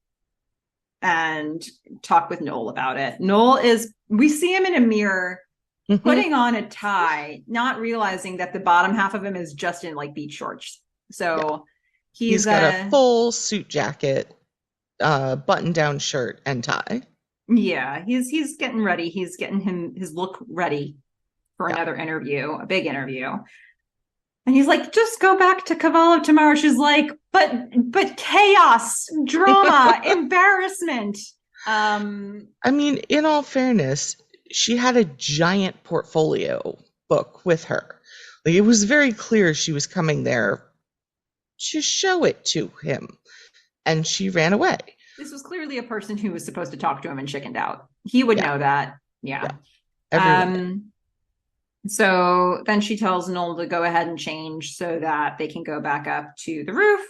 talk with Noel about it. We see him in a mirror, putting on a tie, not realizing that the bottom half of him is just in like beach shorts. So he's got a full suit jacket, button-down shirt and tie. Yeah, he's getting ready. He's getting his look ready for another interview, a big interview. And he's like, just go back to Cavallo tomorrow. She's like, but chaos, drama, embarrassment. I mean, in all fairness, she had a giant portfolio book with her. Like, it was very clear she was coming there to show it to him, and she ran away. This was clearly a person who was supposed to talk to him and chickened out. He would know that. Yeah. So then she tells Noel to go ahead and change so that they can go back up to the roof,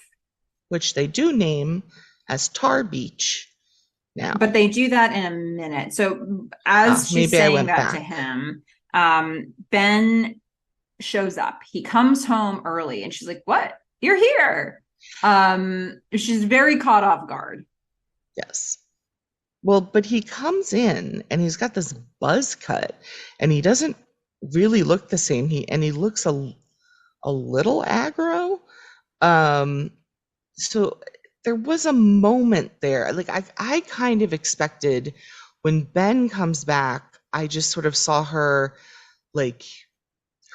which they do name as Tar Beach now. But they do that in a minute. So as she's saying that to him, Ben shows up. He comes home early, and she's like, what? You're here. She's very caught off guard. Yes. Well, but he comes in and he's got this buzz cut, and he doesn't really look the same. He looks a little aggro. So there was a moment there. Like I kind of expected when Ben comes back, I just sort of saw her, like,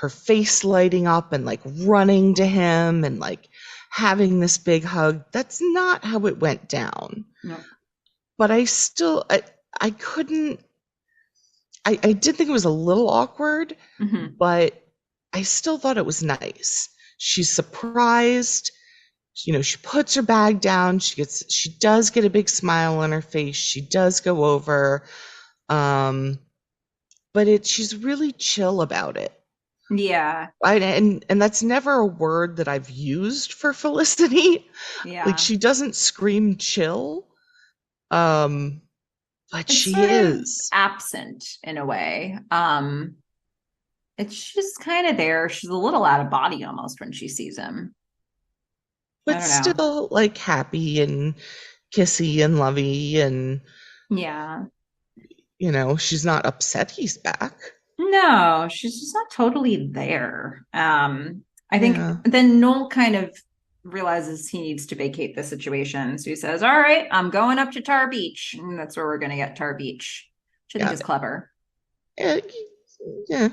her face lighting up and like running to him and like having this big hug. That's not how it went down. No. But I I did think it was a little awkward, Mm-hmm. but I still thought it was nice. She's surprised. She puts her bag down. She does get a big smile on her face. She does go over. Um, but she's really chill about it. Yeah. And that's never a word that I've used for Felicity. Like, Yeah. she doesn't scream chill, um, but It's she sort of is. absent in a way. It's just kind of there. She's a little out of body almost when she sees him. I But don't know. still, like, happy and kissy and lovey, and Yeah. she's not upset he's back. No, she's just not totally there. I think Yeah. then Noel kind of realizes he needs to vacate the situation. So he says, "All right, I'm going up to Tar Beach." And that's where we're going to get Tar Beach, which I think Yeah. is clever. Yeah. Yeah.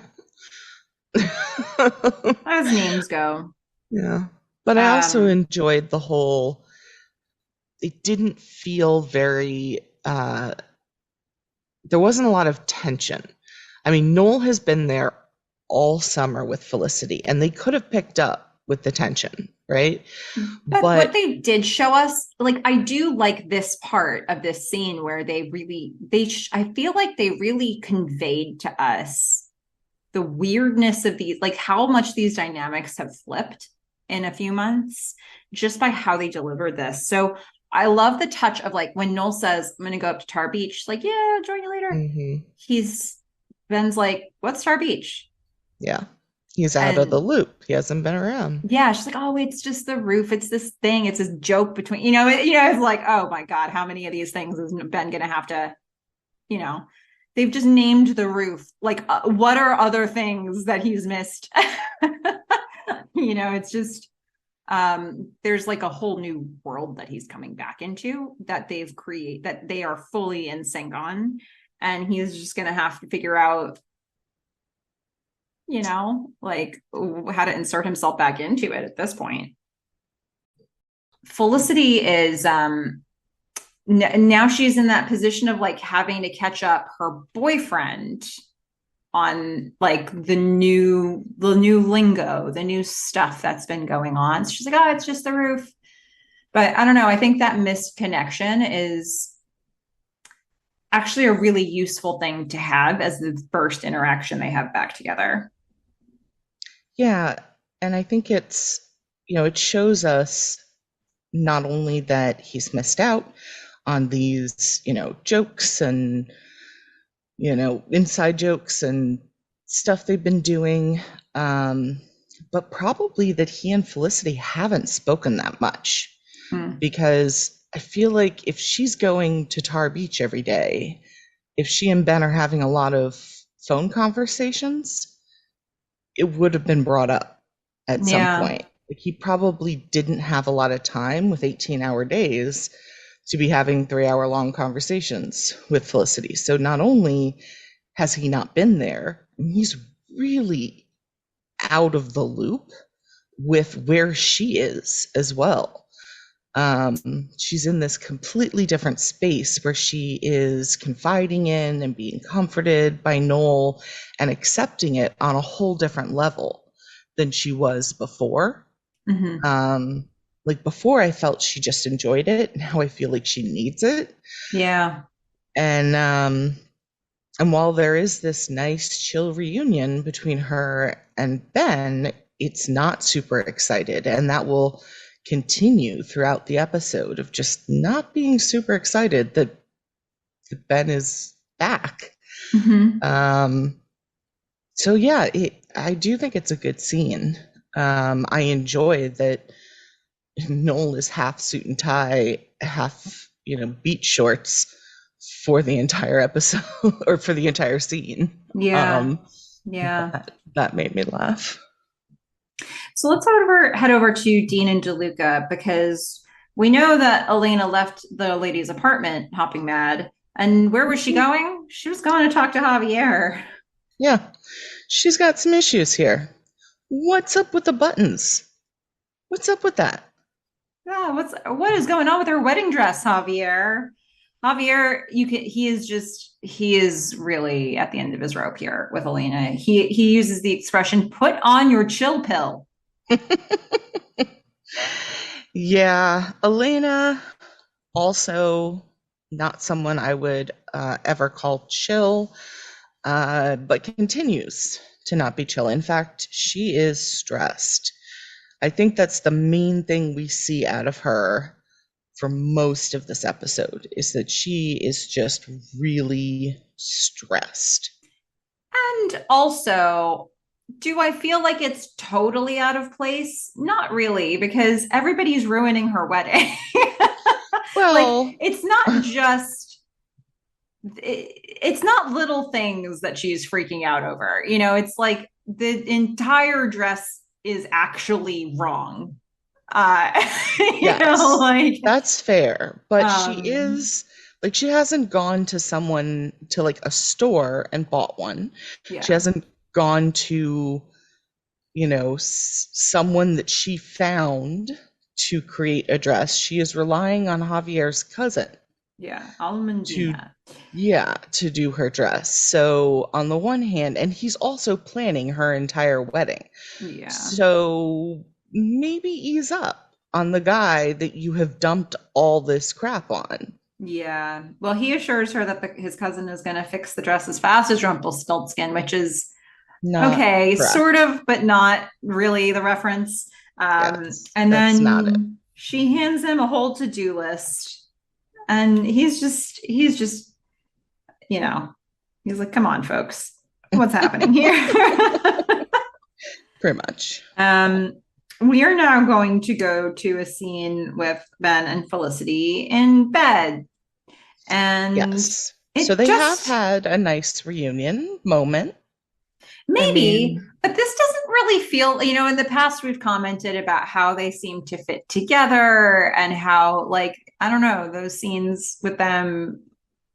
As names go. Yeah. But I also Um, enjoyed the whole, it didn't feel very, there wasn't a lot of tension. I mean, Noel has been there all summer with Felicity, and they could have picked up with the tension, right? but what But they did show us, like, I do like this part of this scene where I feel like they really conveyed to us the weirdness of these, like how much these dynamics have flipped in a few months just by how they delivered this. So I love the touch of like when Noel says, "I'm going to go up to Tar Beach." She's like, "Yeah, I'll join you later." mhm, He's Ben's like, "What's Tar Beach?" yeah, he's out of the And loop. He hasn't been around. yeah, she's like, "Oh, it's just the roof. It's this thing. It's this joke between, it's like, oh my God, how many of these things is Ben going to have to, you know, they've just named the roof. Like, what are other things that he's missed? It's just, there's like a whole new world that he's coming back into that that they are fully in sync on. And he's just going to have to figure out, like how to insert himself back into it at this point. Felicity is, now she's in that position of like having to catch up her boyfriend on like the new lingo, the new stuff that's been going on. So she's like, "Oh, it's just the roof." But I don't know. I think that missed connection is actually a really useful thing to have as the first interaction they have back together. Yeah, and I think it shows us not only that he's missed out on these, jokes and, inside jokes and stuff they've been doing, but probably that he and Felicity haven't spoken that much, Mm. because I feel like if she's going to Tar Beach every day, if she and Ben are having a lot of phone conversations, it would have been brought up at some Yeah. point. Like, he probably didn't have a lot of time with 18-hour days to be having 3-hour long conversations with Felicity. So not only has he not been there, he's really out of the loop with where she is as well. She's in this completely different space where she is confiding in and being comforted by Noel and accepting it on a whole different level than she was before. Mm-hmm. Like, before, I felt she just enjoyed it. Now I feel like she needs it. Yeah. And while there is this nice chill reunion between her and Ben, it's not super excited, and that will continue throughout the episode of just not being super excited that Ben is back. Mm-hmm. So yeah, I do think it's a good scene. I enjoy that Noel is half suit and tie, half, beach shorts for the entire episode or for the entire scene. Yeah. Um, Yeah. that made me laugh. So let's head over to Dean and DeLuca because we know that Elena left the lady's apartment hopping mad. And where was she going? She was going to talk to Javier. Yeah, she's got some issues here. What's up with the buttons? What's up with that? Yeah, what is going on with her wedding dress, Javier? Javier, he is really at the end of his rope here with Elena. He uses the expression "put on your chill pill." Yeah, Elena, also not someone I would ever call chill, but continues to not be chill. In fact, she is stressed. I think that's the main thing we see out of her for most of this episode, is that she is just really stressed. And also, do I feel like it's totally out of place? Not really, because everybody's ruining her wedding. Like, Well, it's not little things that she's freaking out over. It's like the entire dress is actually wrong. Uh, yes, like, that's fair. But she um, is like, she hasn't gone to someone, to like a store and bought one. She yeah, hasn't gone to, someone that she found to create a dress. She is relying on Javier's cousin yeah, to, Almondina. yeah, to do her dress. So on the one hand, and he's also planning her entire wedding. Yeah. So maybe ease up on the guy that you have dumped all this crap on. Yeah. Well, he assures her that his cousin is going to fix the dress as fast as Rumpelstiltskin, which is Not okay, correct. sort of, but not really the reference. Yes, And that's not it. then she hands him a whole to-do list, and he's just, you know, he's like, "Come on, folks, what's happening here?" Pretty much. We are now going to go to a scene with Ben and Felicity in bed, and Yes. So it they have just had a nice reunion moment. I maybe, mean, but this doesn't really feel, in the past we've commented about how they seem to fit together and how, like, I don't know, those scenes with them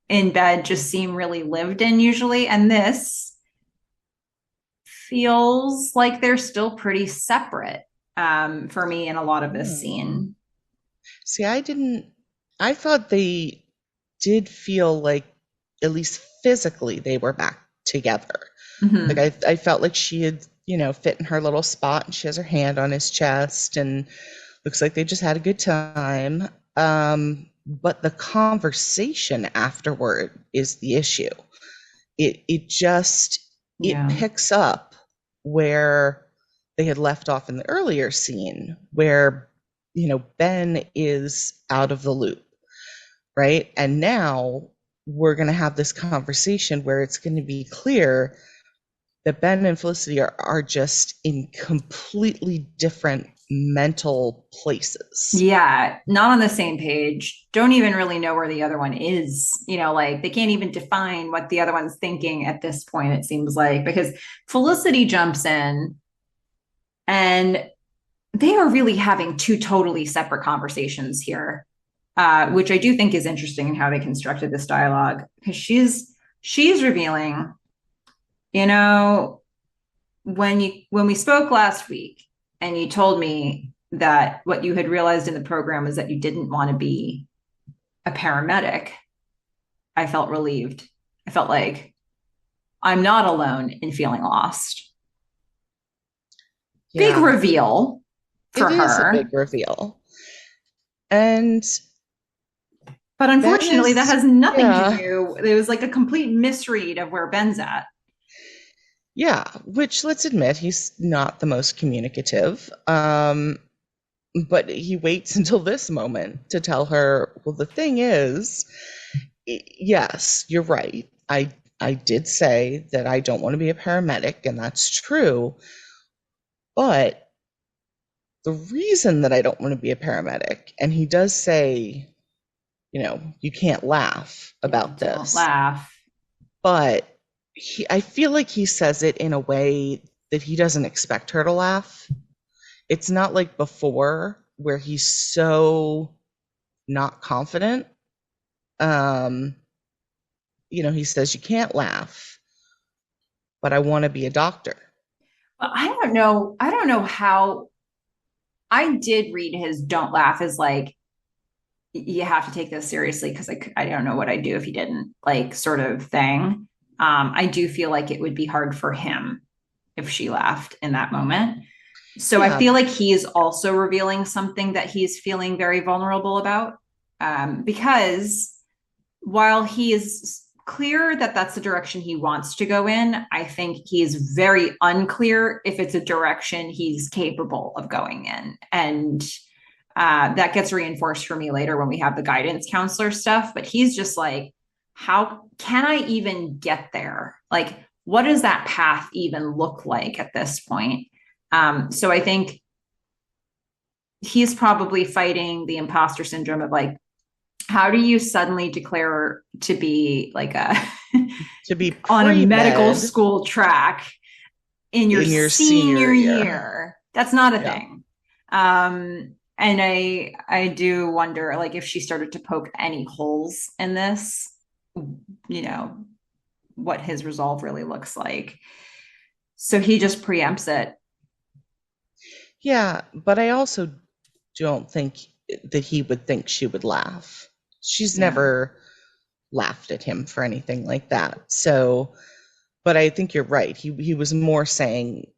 in bed just seem really lived in usually. And this feels like they're still pretty separate for me in a lot of this hmm. scene. See, I thought they did feel like, at least physically, they were back together. Like, Mm-hmm. I felt like she had, fit in her little spot, and she has her hand on his chest, and looks like they just had a good time. But the conversation afterward is the issue. It just, it Yeah. picks up where they had left off in the earlier scene, where, Ben is out of the loop, right? And now we're going to have this conversation where it's going to be clear that Ben and Felicity are just in completely different mental places. Yeah, not on the same page. Don't even really know where the other one is. Like they can't even define what the other one's thinking at this point, it seems like, because Felicity jumps in and they are really having two totally separate conversations here, which I do think is interesting in how they constructed this dialogue because she's revealing, you know, when we spoke last week and you told me that what you had realized in the program was that you didn't want to be a paramedic, I felt relieved. I felt like I'm not alone in feeling lost. Big Yeah, reveal it for is a big her. reveal. And But Ben unfortunately, that is, has nothing to yeah, do. It was like a complete misread of where Ben's at. yeah, which, let's admit, he's not the most communicative. But he waits until this moment to tell her, well, the thing is, yes, you're right. I did say that I don't want to be a paramedic, and that's true. But the reason that I don't want to be a paramedic, and he does say, you can't laugh Yeah, about don't this, laugh. but I feel like he says it in a way that he doesn't expect her to laugh. It's not like before where he's so not confident. Um, he says, you can't laugh, but I want to be a doctor. But I don't know. I don't know how I did read his don't laugh as like you have to take this seriously because I don't know what I'd do if he didn't, like, sort of thing. I do feel like it would be hard for him if she left in that moment. So I Yeah. feel like he is also revealing something that he's feeling very vulnerable about. Because while he is clear that that's the direction he wants to go in, I think he is very unclear if it's a direction he's capable of going in. And that gets reinforced for me later when we have the guidance counselor stuff. But he's just like, how can I even get there? Like, what does that path even look like at this point? So I think he's probably fighting the imposter syndrome of like, how do you suddenly declare to be like a To be on a medical pre-med school track in your in your senior senior year. year? That's not a Yeah. thing. And I do wonder, like, if she started to poke any holes in this, you know, what his resolve really looks like. So he just preempts it. Yeah, but I also don't think that he would think she would laugh. She's Yeah. never laughed at him for anything like that. So, but I think you're right. He was more saying,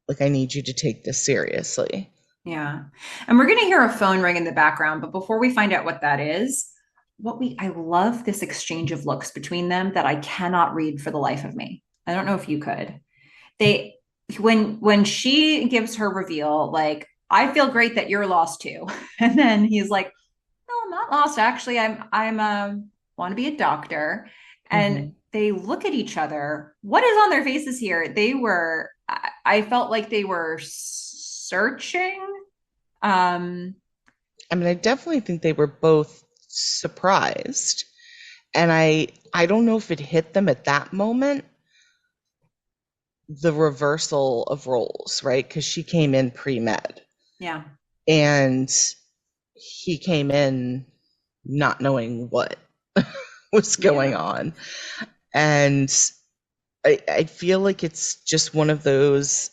like, I need you to take this seriously. Yeah. And we're going to hear a phone ring in the background, but before we find out what that is, I love this exchange of looks between them that I cannot read for the life of me. I don't know if you could. They when she gives her reveal, like, I feel great that you're lost too. And then he's like, no, I'm not lost. Actually, I'm want to be a doctor. And Hmm. they look at each other. What is on their faces here? I felt like they were searching. Um, I mean, I definitely think they were both surprised. And I don't know if it hit them at that moment, the reversal of roles, right? Because she came in pre-med yeah. and he came in not knowing what was going Yeah. on. And I feel like it's just one of those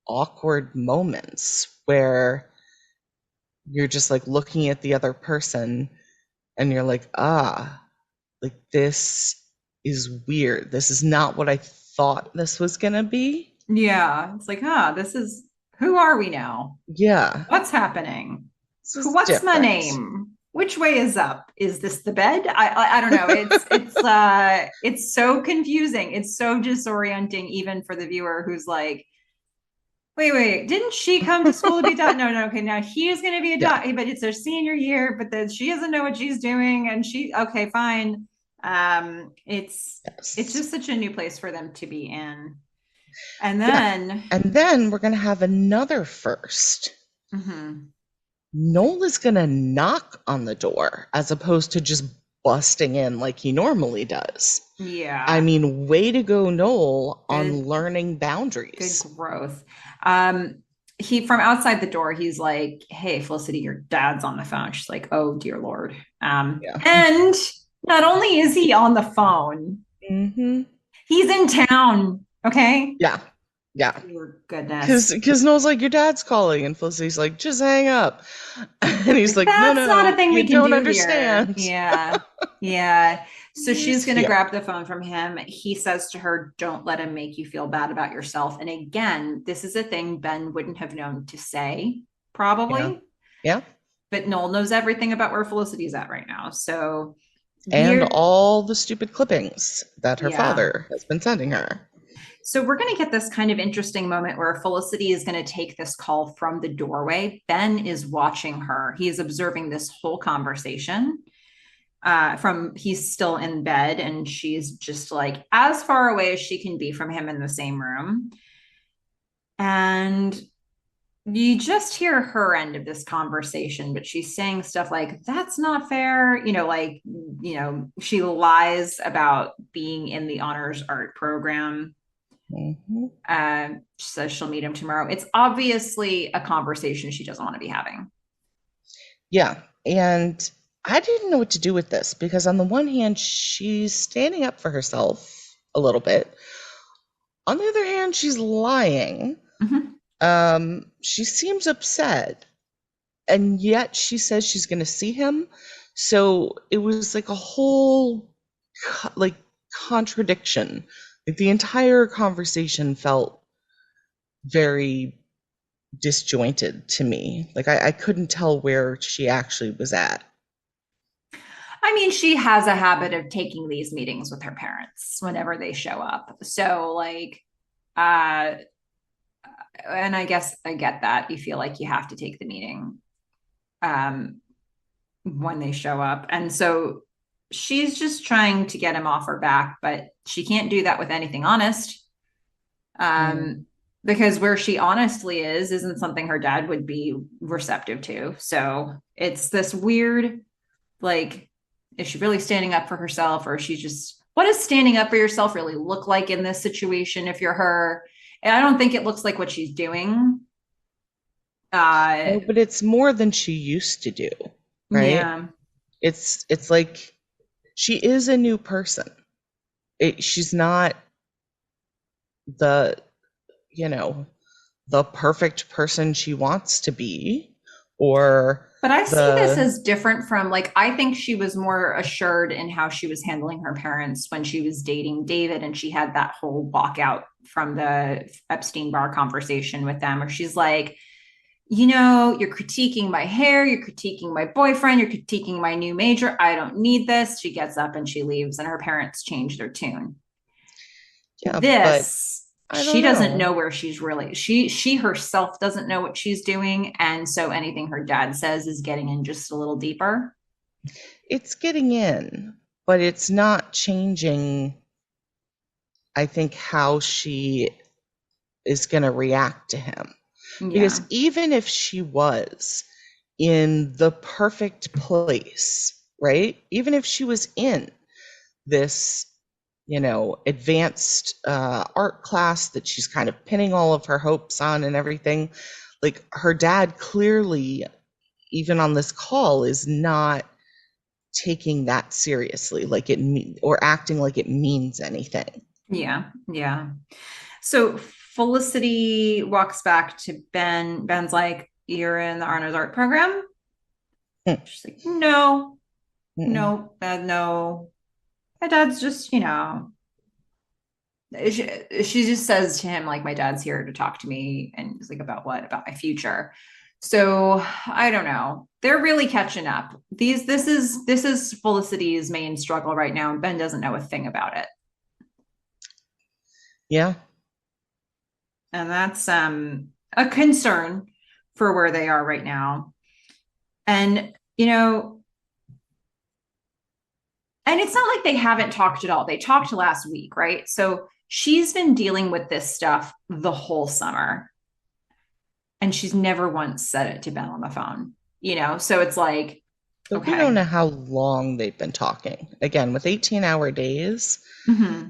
awkward moments where you're just like looking at the other person and you're like, like this is weird. This is not what I thought this was going to be. Yeah. It's like, this is who are we now? Yeah, What's happening? this is What's my different. name? Which way is up? Is this the bed? I don't know. It's so confusing. It's so disorienting even for the viewer who's like, wait, didn't she come to school to be a doctor? No, okay, now he is going to be a Yeah. doctor, but it's her senior year, but then she doesn't know what she's doing, and okay, fine. It's Yes. just such a new place for them to be in. And Yeah. then, And then we're going to have another first. mhm, Noel is going to knock on the door as opposed to just busting in like he normally does. I yeah, mean, way to go, Noel, on good, learning good boundaries. growth. Um, he from outside the door, he's like, "Hey, Felicity, your dad's on the phone." She's like, "Oh dear Lord." Yeah. And not only is he on the phone, Hmm. he's in town. Okay. Yeah. Yeah. Dear goodness. Because Noel's like, your dad's calling. And Felicity's like, just hang up. And he's Like, like, no, that's not a no, thing you we can don't do here. understand. Yeah. Yeah. So she's going to Yeah. grab the phone from him. He says to her, don't let him make you feel bad about yourself. And again, this is a thing Ben wouldn't have known to say, Yeah. probably. Yeah. But Noel knows everything about where Felicity's at right now. So And we're, all the stupid clippings that her yeah. father has been sending her. So we're going to get this kind of interesting moment where Felicity is going to take this call from the doorway. Ben is watching her. He is observing this whole conversation. From he's still in bed and she's just like as far away as she can be from him in the same room. And you just hear her end of this conversation, but she's saying stuff like, that's not fair. Like, she lies about being in the honors art program. Hmm. She says she'll meet him tomorrow. It's obviously a conversation she doesn't want to be having. Yeah. And I didn't know what to do with this because, on the one hand, she's standing up for herself a little bit. On the other hand, she's lying. Mm-hmm. She seems upset. and yet she says she's going to see him. So it was like a whole like contradiction. Like the entire conversation felt very disjointed to me. Like I couldn't tell where she actually was at. I mean, she has a habit of taking these meetings with her parents whenever they show up. So, like, uh, and I guess I get that. You feel like you have to take the meeting um, when they show up. And so she's just trying to get him off her back, but she can't do that with anything honest. Mm. Because where she honestly is isn't something her dad would be receptive to. So it's this weird, like, is she really standing up for herself, or is she just, what does standing up for yourself really look like in this situation if you're her? And I don't think it looks like what she's doing. No, but it's more than she used to do, right? Yeah. It's like she is a new person. She's not the, you know, the perfect person she wants to be, or But I see this the as different from, like, I think she was more assured in how she was handling her parents when she was dating David, and she had that whole walkout from the Epstein bar conversation with them, where she's like, you know, you're critiquing my hair, you're critiquing my boyfriend, you're critiquing my new major. I don't need this. She gets up and she leaves, and her parents change their tune. yeah, but This, I she don't doesn't know. know where she's really, she herself doesn't know what she's doing, and so anything her dad says is getting in just a little deeper. It's getting in, but it's not changing, I think, how she is going to react to him. Because Yeah. even if she was in the perfect place, right? Even if she was in this, advanced art class that she's kind of pinning all of her hopes on and everything, like her dad clearly, even on this call, is not taking that seriously, like or acting like it means anything. Yeah. Yeah. So Felicity walks back to Ben. Ben's like, you're in the Arno's art program? Mm, She's like, no, mm, no, no. My dad's just, she just says to him, like, my dad's here to talk to me. And he's like, about what? About my future. So I don't know. They're really catching up. This is Felicity's main struggle right now, and Ben doesn't know a thing about it. yeah. And that's a concern for where they are right now. And and it's not like they haven't talked at all. They talked last week, right? So she's been dealing with this stuff the whole summer, and she's never once said it to Ben on the phone, So it's like, But we don't okay. know how long they've been talking. Again, with 18-hour days, Mm-hmm.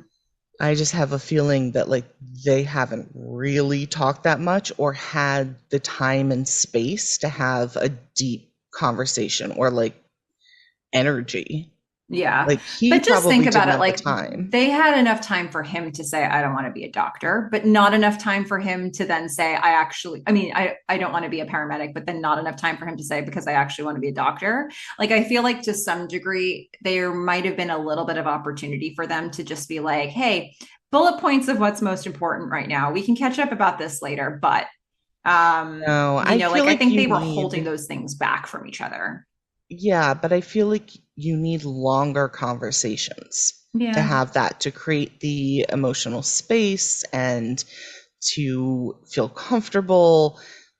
I just have a feeling that like they haven't really talked that much or had the time and space to have a deep conversation or like energy. Yeah. Like he But just think probably about didn't it. have the Like, time. they had enough time for him to say, I don't want to be a doctor, but not enough time for him to then say, I don't want to be a paramedic, but then not enough time for him to say, because I actually want to be a doctor. Like, I feel like to some degree, there might have been a little bit of opportunity for them to just be like, hey, bullet points of what's most important right now. We can catch up about this later, but, No, I feel like, I like think you they were holding need, those things back from each other. yeah, but I feel like you need longer conversations to Yeah. have that, to create the emotional space and to feel comfortable.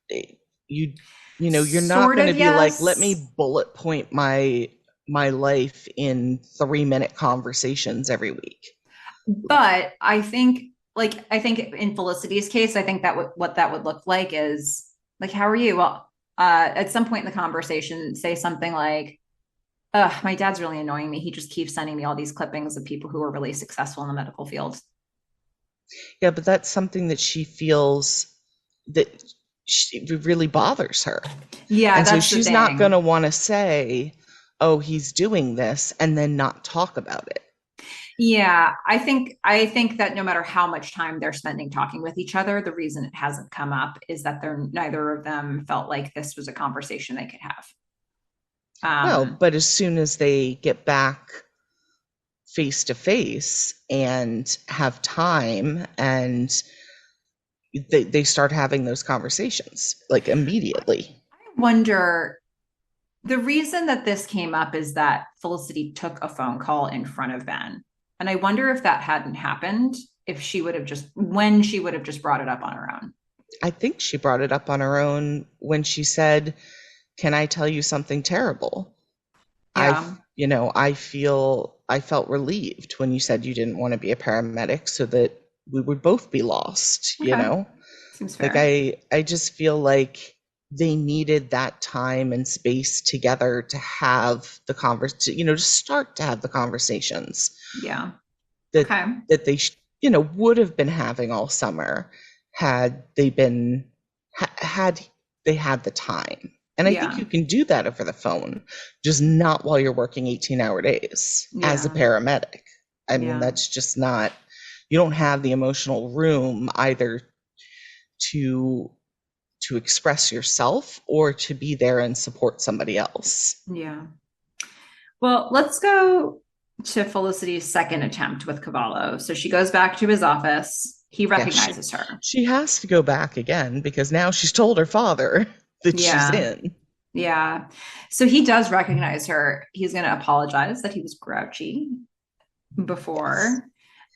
Eh, You you're not Sort going to of, be like, let me yes. bullet point my life in 3-minute conversations every week. But I think in Felicity's case, I think that what that would look like is, like, how are you? Well, at some point in the conversation, say something like, my dad's really annoying me. He just keeps sending me all these clippings of people who are really successful in the medical field. Yeah, but that's something that she feels that really bothers her. Yeah, And so that's the she's not going thing. to want to say, oh, he's doing this, and then not talk about it. Yeah, I think that no matter how much time they're spending talking with each other, the reason it hasn't come up is that they're neither of them felt like this was a conversation they could have. Well, Um, but as soon as they get back face to face and have time and they start having those conversations like immediately. I wonder the reason that this came up is that Felicity took a phone call in front of Ben. And I wonder if that hadn't happened, if she would have just, when she would have just brought it up on her own. I think she brought it up on her own when she said, "Can I tell you something terrible? I, Yeah. I felt relieved when you said you didn't want to be a paramedic so that we would both be lost, you Okay. know? Seems Like fair. I just feel like they needed that time and space together to have the to start to have the conversations Yeah. that Okay. they would have been having all summer had they been had they had the time. And I think Yeah. you can do that over the phone, just not while you're working 18-hour days as a Yeah. paramedic. I mean, Yeah. that's just not, you don't have the emotional room either to express yourself or to be there and support somebody else. Yeah. Well, let's go to Felicity's second attempt with Cavallo. So she goes back to his office. He Yeah, recognizes her. she has to go back again because now she's told her father that she's Yeah. in. Yeah. So he does recognize her. He's going to apologize that he was grouchy Yes. before.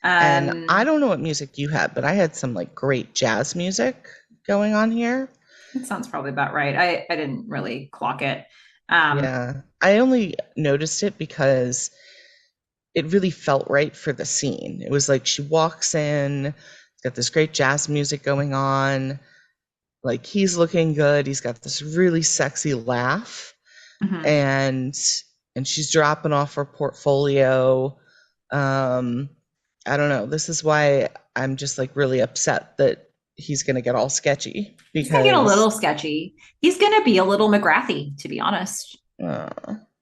And I Um, don't know what music you had, but I had some like great jazz music going on here. that sounds probably about right. I didn't really clock it. Um, Yeah. I only noticed it because it really felt right for the scene. It was like she walks in, got this great jazz music going on. Like he's looking good. He's got this really sexy laugh, mhm. and she's dropping off her portfolio. Um, I don't know. This is why I'm just like really upset that he's gonna get all sketchy He's going to get a because little sketchy. He's going to be a little McGrathy, to be honest. uh,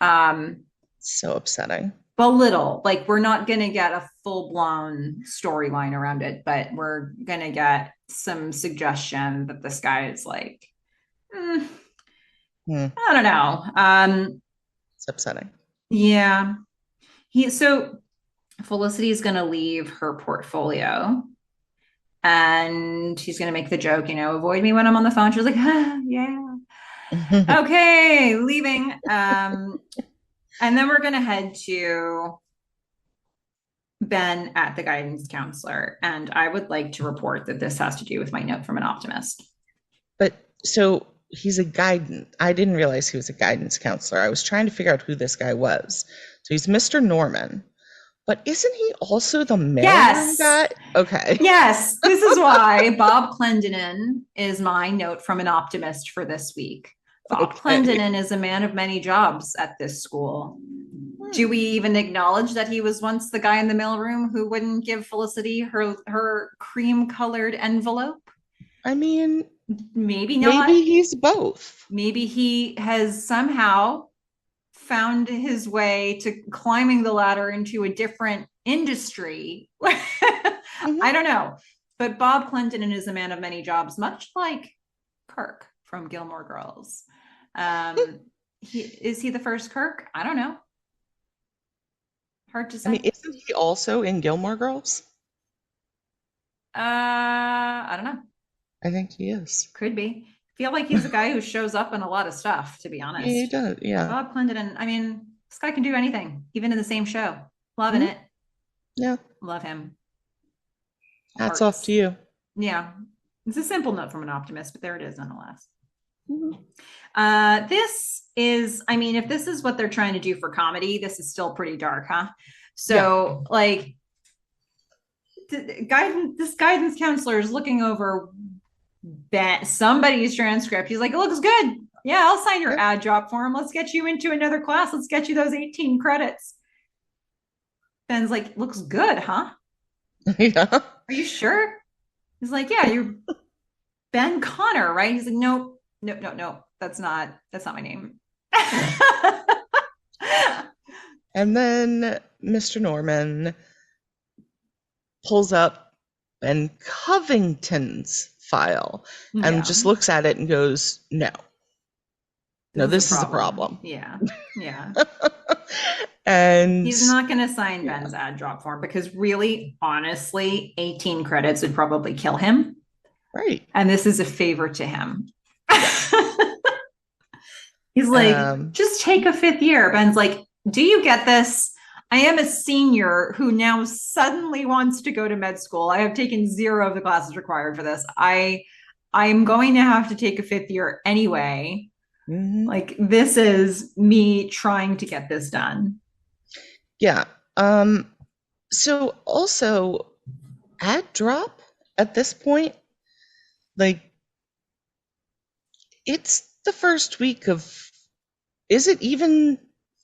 Um, so upsetting. but little, like we're not going to get a full blown storyline around it, but we're going to get some suggestion that this guy is like, mm, Hmm, I don't know. it's upsetting. Yeah. So Felicity is going to leave her portfolio and she's going to make the joke, avoid me when I'm on the phone. She's like, ah, yeah, okay, leaving. And then we're going to head to Ben at the guidance counselor. And I would like to report that this has to do with my note from an optimist. But so he's a guidance. I didn't realize he was a guidance counselor. I was trying to figure out who this guy was. So he's Mr. Norman. But isn't he also the mailroom Yes. guy? Okay. Yes. This is why Bob Clendenin is my note from an optimist for this week. Bob Okay. Clendenin is a man of many jobs at this school. Do we even acknowledge that he was once the guy in the mailroom who wouldn't give Felicity her cream colored envelope? I mean, Maybe not. maybe he's both. Maybe he has somehow found his way to climbing the ladder into a different industry. Mhm. I don't know. But Bob Clinton is a man of many jobs, much like Kirk from Gilmore Girls. Is he the first Kirk? I don't know. Hard to I mean, say. isn't he also in Gilmore Girls? I don't know. I think he is. Could be. Feel like he's a guy who shows up in a lot of stuff, to be Yeah, he honest. does. Yeah. Bob Clinton, I mean, this guy can do anything, even in the same show. Loving Mhm. it. Yeah. Love him. Hats off to Hearts. you. Yeah. It's a simple note from an optimist, but there it is nonetheless. Mhm. This is, I mean, if this is what they're trying to do for comedy, this is still pretty dark, huh? Yeah. So, like, this guidance counselor is looking over somebody's transcript. He's like, it looks good. Yeah, I'll sign your Yeah. ad drop form. Let's get you into another class. Let's get you those 18 credits. Ben's like, looks good, huh? Yeah. Are you sure? He's like, yeah, you're Ben Connor, right? He's like, nope, no, no, no, that's not my name. And then Mr. Norman pulls up Ben Covington's file and just looks at it and goes, no, this is a problem. Yeah. And he's not going to sign Ben's ad drop form because really, honestly, 18 credits would probably kill him. Right. And this is a favor to him. He's like, just take a 5th year. Ben's like, do you get this? I am a senior who now suddenly wants to go to med school. I have taken 0 of the classes required for this. I'm going to have to take a 5th year anyway. Mm-hmm. Like, this is me trying to get this done. Yeah. So also, ad drop at this point, like, it's the first week of, is it even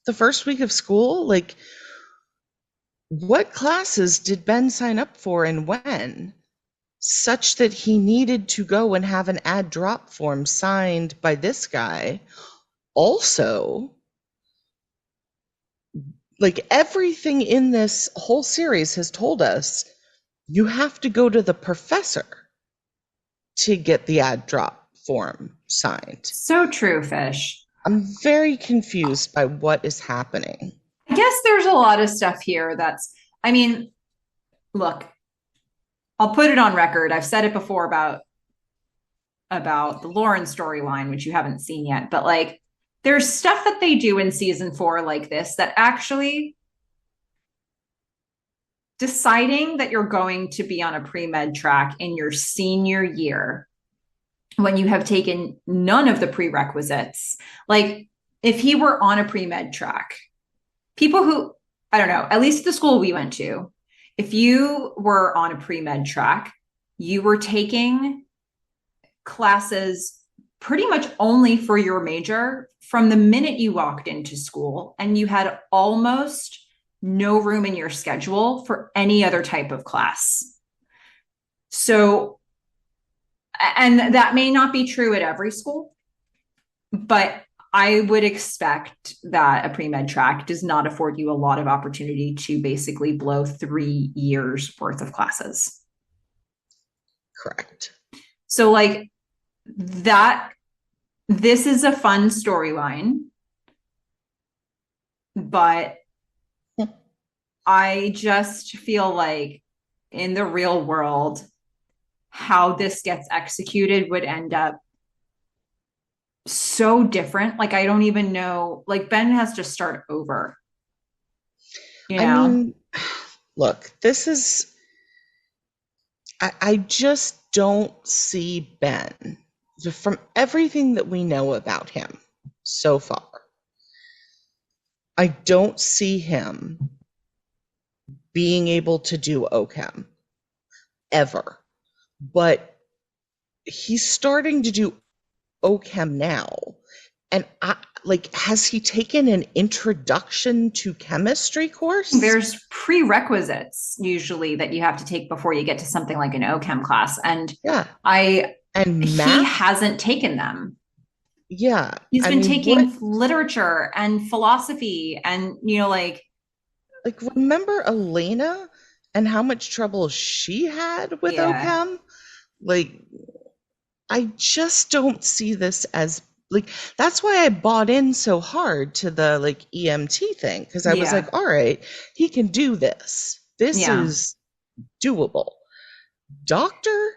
the first week of school? Like, what classes did Ben sign up for and when, such that he needed to go and have an ad drop form signed by this guy? Also, like, everything in this whole series has told us you have to go to the professor to get the ad drop form signed. So true, Fish. I'm very confused by what is happening. I guess there's a lot of stuff here that's, I mean, look, I'll put it on record. I've said it before about the Lauren storyline, which you haven't seen yet, but like, there's stuff that they do in season 4 like this that actually, deciding that you're going to be on a pre-med track in your senior year when you have taken none of the prerequisites. Like, if he were on a pre-med track, people who, I don't know, at least at the school we went to, if you were on a pre-med track, you were taking classes pretty much only for your major from the minute you walked into school, and you had almost no room in your schedule for any other type of class. So, and that may not be true at every school, but I would expect that a pre-med track does not afford you a lot of opportunity to basically blow 3 years worth of classes. Correct. So like that, this is a fun storyline, but I just feel like in the real world, how this gets executed would end up so different. Like, I don't even know, like, Ben has to start over. You know? I mean, look, this is, I just don't see Ben, from everything that we know about him so far, I don't see him being able to do OChem ever. But he's starting to do OChem now. And has he taken an introduction to chemistry course? There's prerequisites usually that you have to take before you get to something like an OChem class. And he hasn't taken them. Yeah. He's been taking literature and philosophy and, like remember Elena and how much trouble she had with OChem? Like, I just don't see this as, like, that's why I bought in so hard to the EMT thing, because I was like, all right, he can do this. This is doable. Doctor,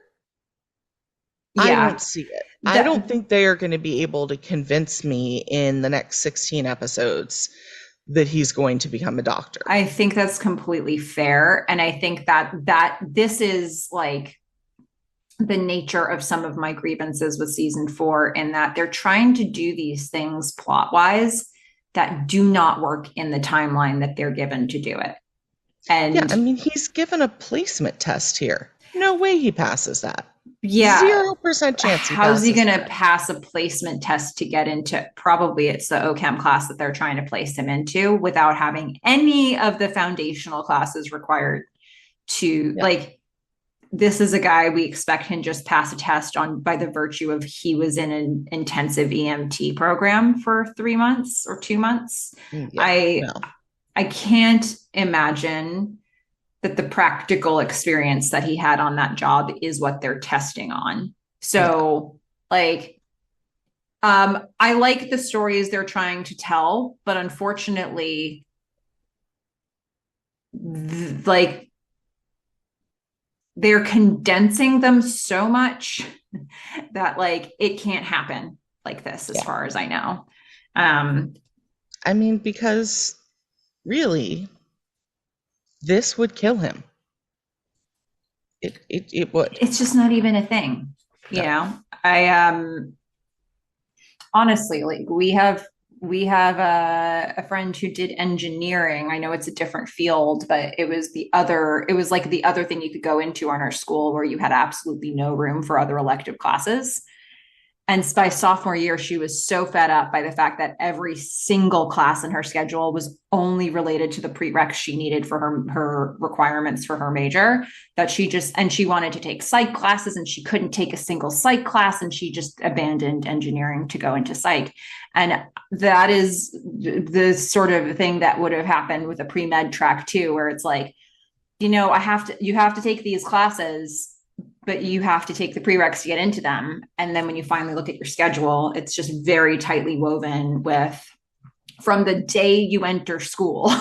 I don't see it. I don't think they are going to be able to convince me in the next 16 episodes that he's going to become a doctor. I think that's completely fair. And I think that this is like the nature of some of my grievances with season 4, in that they're trying to do these things plot wise that do not work in the timeline that they're given to do it. And I mean, he's given a placement test here. No way he passes that. 0% chance. How's he going to pass a placement test to get into, probably it's the OChem class that they're trying to place him into, without having any of the foundational classes required to this is a guy we expect can just pass a test on by the virtue of he was in an intensive EMT program for 3 months or 2 months. I can't imagine that the practical experience that he had on that job is what they're testing on. So like, I like the stories they're trying to tell, but unfortunately, like they're condensing them so much that like it can't happen like this, as far as I know. I mean, because really, this would kill him. It would. It's just not even a thing, you know. I honestly, like we have a friend who did engineering. I know it's a different field, but it was like the other thing you could go into on our school where you had absolutely no room for other elective classes. And by sophomore year, she was so fed up by the fact that every single class in her schedule was only related to the prereqs she needed for her requirements for her major, that she wanted to take psych classes and she couldn't take a single psych class, and she just abandoned engineering to go into psych. And that is the sort of thing that would have happened with a pre-med track too, where it's like, you have to take these classes, but you have to take the prereqs to get into them. And then when you finally look at your schedule, it's just very tightly woven with, from the day you enter school,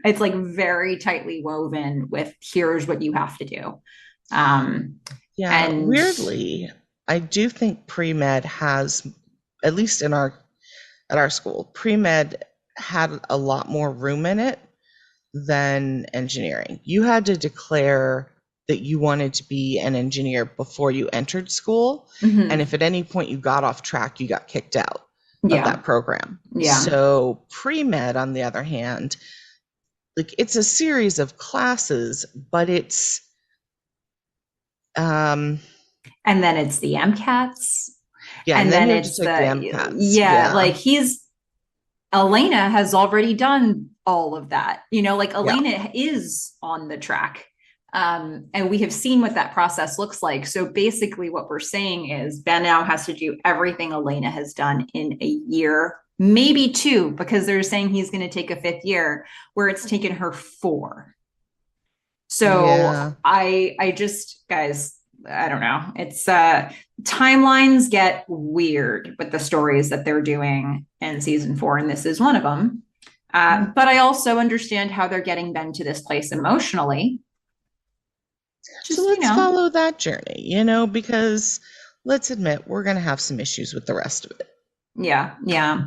it's like very tightly woven with, here's what you have to do. And weirdly, I do think pre-med has, at least at our school, pre-med had a lot more room in it than engineering. You had to declare that you wanted to be an engineer before you entered school. Mm-hmm. And if at any point you got off track, you got kicked out of that program. Yeah. So pre-med, on the other hand, like it's a series of classes, but it's and then it's the MCATs. Yeah, and then it's the MCATs. Like Elena has already done all of that. You know, like Elena is on the track. And we have seen what that process looks like. So basically what we're saying is Ben now has to do everything Elena has done in a year, maybe 2, because they're saying he's going to take a 5th year, where it's taken her 4. So I just, guys, I don't know. It's timelines get weird with the stories that they're doing in season 4, and this is one of them. But I also understand how they're getting Ben to this place emotionally. So let's follow that journey, because let's admit we're going to have some issues with the rest of it. Yeah.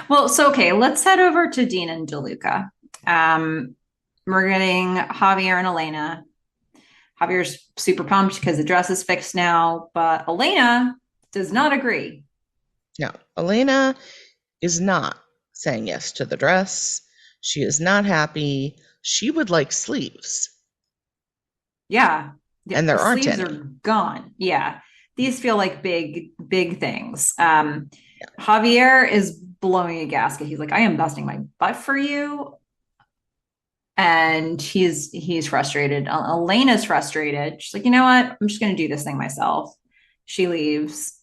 Well, so, okay, let's head over to Dean and DeLuca. We're getting Javier and Elena. Javier's super pumped because the dress is fixed now, but Elena does not agree. No, Elena is not saying yes to the dress. She is not happy. She would like sleeves. Yeah. And there aren't sleeves any. Are gone. Yeah. These feel like big things. Javier is blowing a gasket. He's like, I am busting my butt for you. And he's frustrated. Elena's frustrated. She's like, you know what? I'm just going to do this thing myself. She leaves.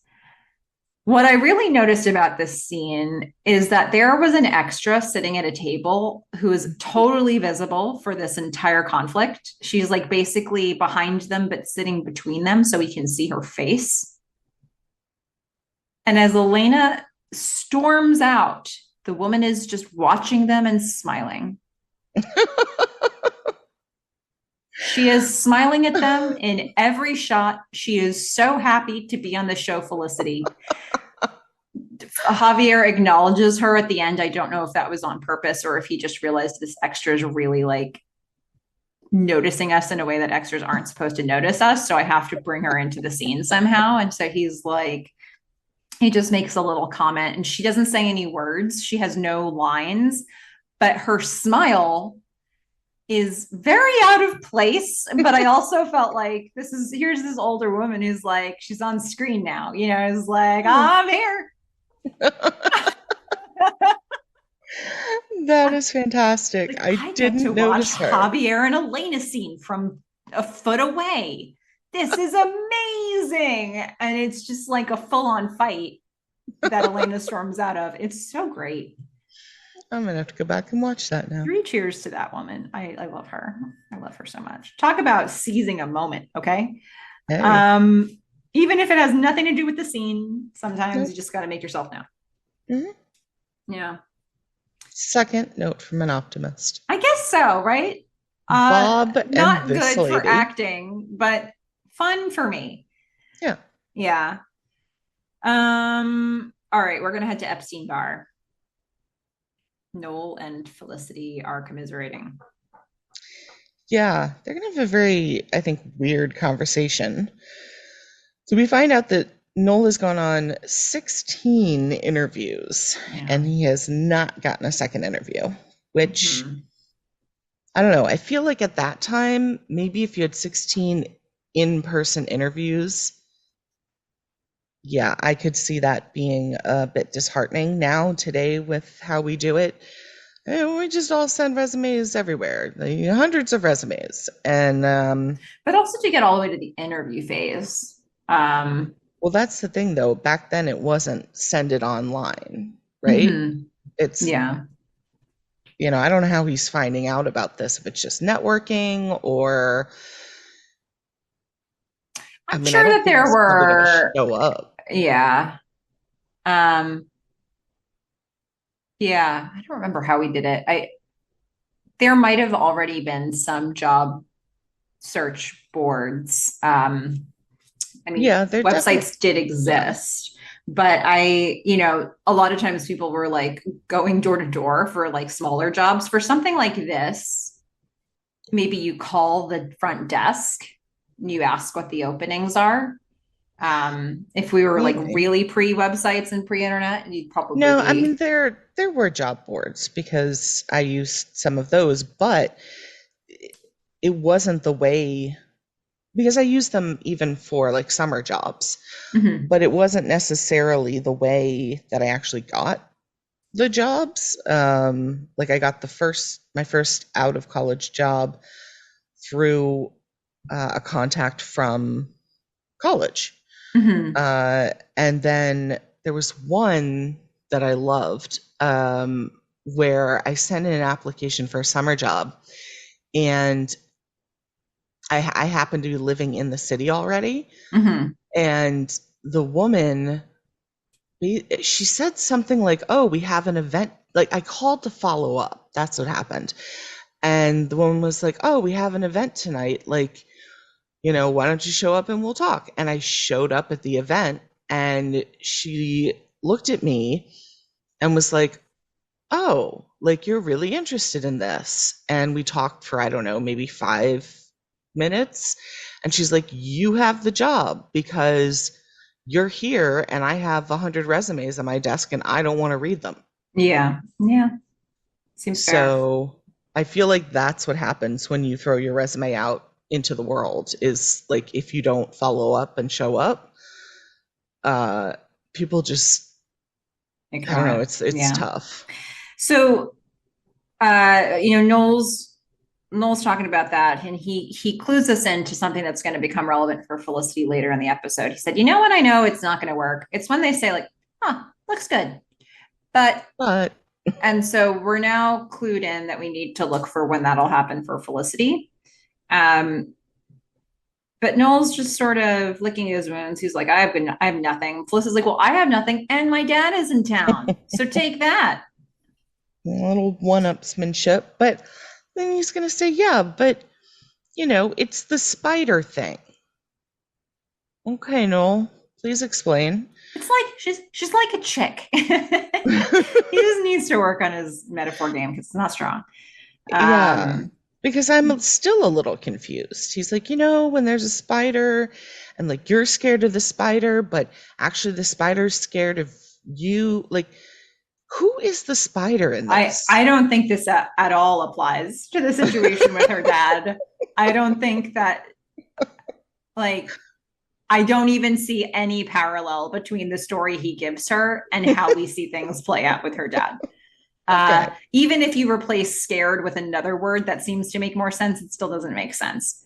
What I really noticed about this scene is that there was an extra sitting at a table who is totally visible for this entire conflict. She's like basically behind them, but sitting between them so we can see her face. And as Elena storms out, the woman is just watching them and smiling. She is smiling at them in every shot. She is so happy to be on the show, Felicity. Javier acknowledges her at the end. I don't know if that was on purpose or if he just realized this extra is really like noticing us in a way that extras aren't supposed to notice us. So I have to bring her into the scene somehow. And so he just makes a little comment, and she doesn't say any words. She has no lines, but her smile is very out of place. But I also felt like here's this older woman who's like, she's on screen now, is like, I'm here. That is fantastic. Like, I didn't notice her. Javier and Elena scene from a foot away. This is amazing. And it's just like a full-on fight that Elena storms out of. It's so great. I'm going to have to go back and watch that now. 3 cheers to that woman. I love her. I love her so much. Talk about seizing a moment, okay? Hey. Even if it has nothing to do with the scene, sometimes Nope. you just got to make yourself known. Yeah. Second note from an optimist. I guess so, right? Bob and Not this good for lady. acting, but fun for me. Yeah. Yeah. All right, we're gonna head to Epstein Bar. Noel and Felicity are commiserating. Yeah. They're going to have a very, I think, weird conversation. So we find out that Noel has gone on 16 interviews and he has not gotten a second interview, which I don't know. I feel like at that time, maybe if you had 16 in-person interviews, yeah, I could see that being a bit disheartening. Now, today, with how we do it, we just all send resumes everywhere, hundreds of resumes. And but also to get all the way to the interview phase. well, that's the thing, though. Back then, it wasn't send it online, right? It's, yeah. I don't know how he's finding out about this, if it's just networking or. I'm I sure don't that think there he's probably going to were, show up. yeah. Yeah, I don't remember how we did it. There might have already been some job search boards. I mean, Yeah, they're definitely, websites did yeah. exist, but a lot of times people were like going door to door for like smaller jobs. For something like this, maybe you call the front desk and you ask what the openings are. If we were like Maybe. really pre-websites and pre-internet, you'd probably No, I mean be. there were job boards because I used some of those, but it wasn't the way because I used them even for like summer jobs, Mhm. but it wasn't necessarily the way that I actually got the jobs. Like I got my first out of college job through a contact from college. Mhm. And then there was one that I loved where I sent in an application for a summer job, and I happened to be living in the city already. Mhm. And the woman, she said something like, "Oh, we have an event." Like I called to follow up. That's what happened. And the woman was like, "Oh, we have an event tonight. Like, why don't you show up and we'll talk?" And I showed up at the event and she looked at me and was like, "Oh, like you're really interested in this." And we talked for, I don't know, maybe 5 minutes. And she's like, "You have the job because you're here and I have 100 resumes on my desk and I don't want to read them." Yeah. Yeah. Seems fair. So I feel like that's what happens when you throw your resume out into the world is like if you don't follow up and show up, uh, people just I don't Ignore know, it. it's Yeah. tough. So, Noel's talking about that, and he clues us into something that's going to become relevant for Felicity later in the episode. He said, "You know when I know it's not going to work? It's when they say like, huh, looks good." But But and so we're now clued in that we need to look for when that'll happen for Felicity. Um, but Noel's just sort of licking his wounds. He's like, I have nothing. Felicity's like, well, I have nothing, and my dad is in town, so take that. a little one-upsmanship, but then he's going to say, "Yeah, but it's the spider thing." Okay, Noel, please explain. It's like she's like a chick. He just needs to work on his metaphor game because it's not strong. Yeah, Um, because I'm still a little confused. He's like, when there's a spider and like you're scared of the spider, but actually the spider's scared of you. Like, who is the spider in I this? don't think this at all applies to the situation with her dad. I don't think that like I don't even see any parallel between the story he gives her and how we see things play out with her dad. Okay. Even if you replace scared with another word that seems to make more sense, it still doesn't make sense.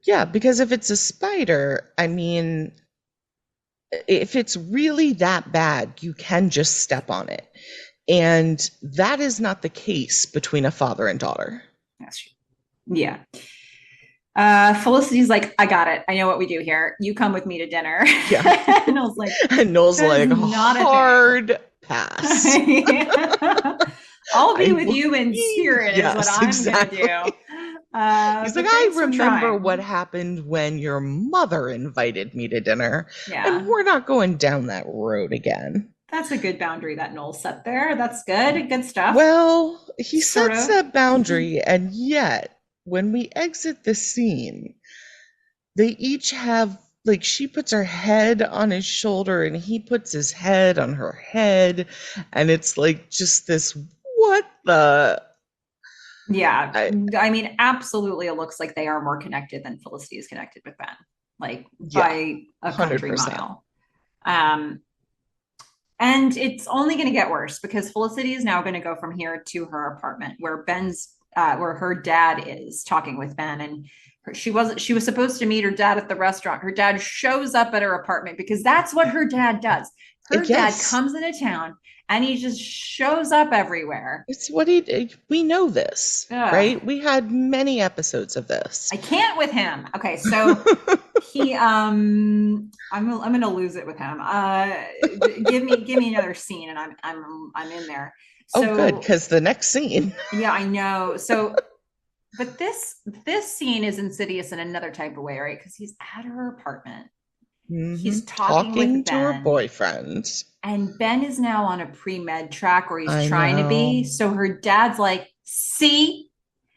Yeah, because if it's a spider, I mean, if it's really that bad, you can just step on it. And that is not the case between a father and daughter. That's true. Yeah. Felicity's like, I got it. I know what we do here. You come with me to dinner. Yeah. And I was like, And Noel's like, not hard pass. I'll be with you in spirit, is what I'm exactly. going to do. He's like, I remember what happened when your mother invited me to dinner. Yeah. And we're not going down that road again. That's a good boundary that Noel set there. That's good. Good stuff. Well, he sets that boundary, and yet when we exit the scene, they each have, like, she puts her head on his shoulder and he puts his head on her head, and it's like just this, what the? Yeah. I mean, absolutely, it looks like they are more connected than Felicity is connected with Ben, like by a country 100%. Mile. And it's only going to get worse because Felicity is now going to go from here to her apartment where where her dad is talking with Ben. And she was supposed to meet her dad at the restaurant. Her dad shows up at her apartment because that's what her dad does. Her dad comes into town and he just shows up everywhere. It's what we know this, right? We had many episodes of this. I can't with him. Okay, so he I'm gonna lose it with him. Give me another scene and I'm in there. So, good, because the next scene. Yeah, I know. So but this scene is insidious in another type of way, right? Because he's at her apartment. Mm-hmm. He's talking to her boyfriend. And Ben is now on a pre-med track where he's trying to be. So her dad's like, see?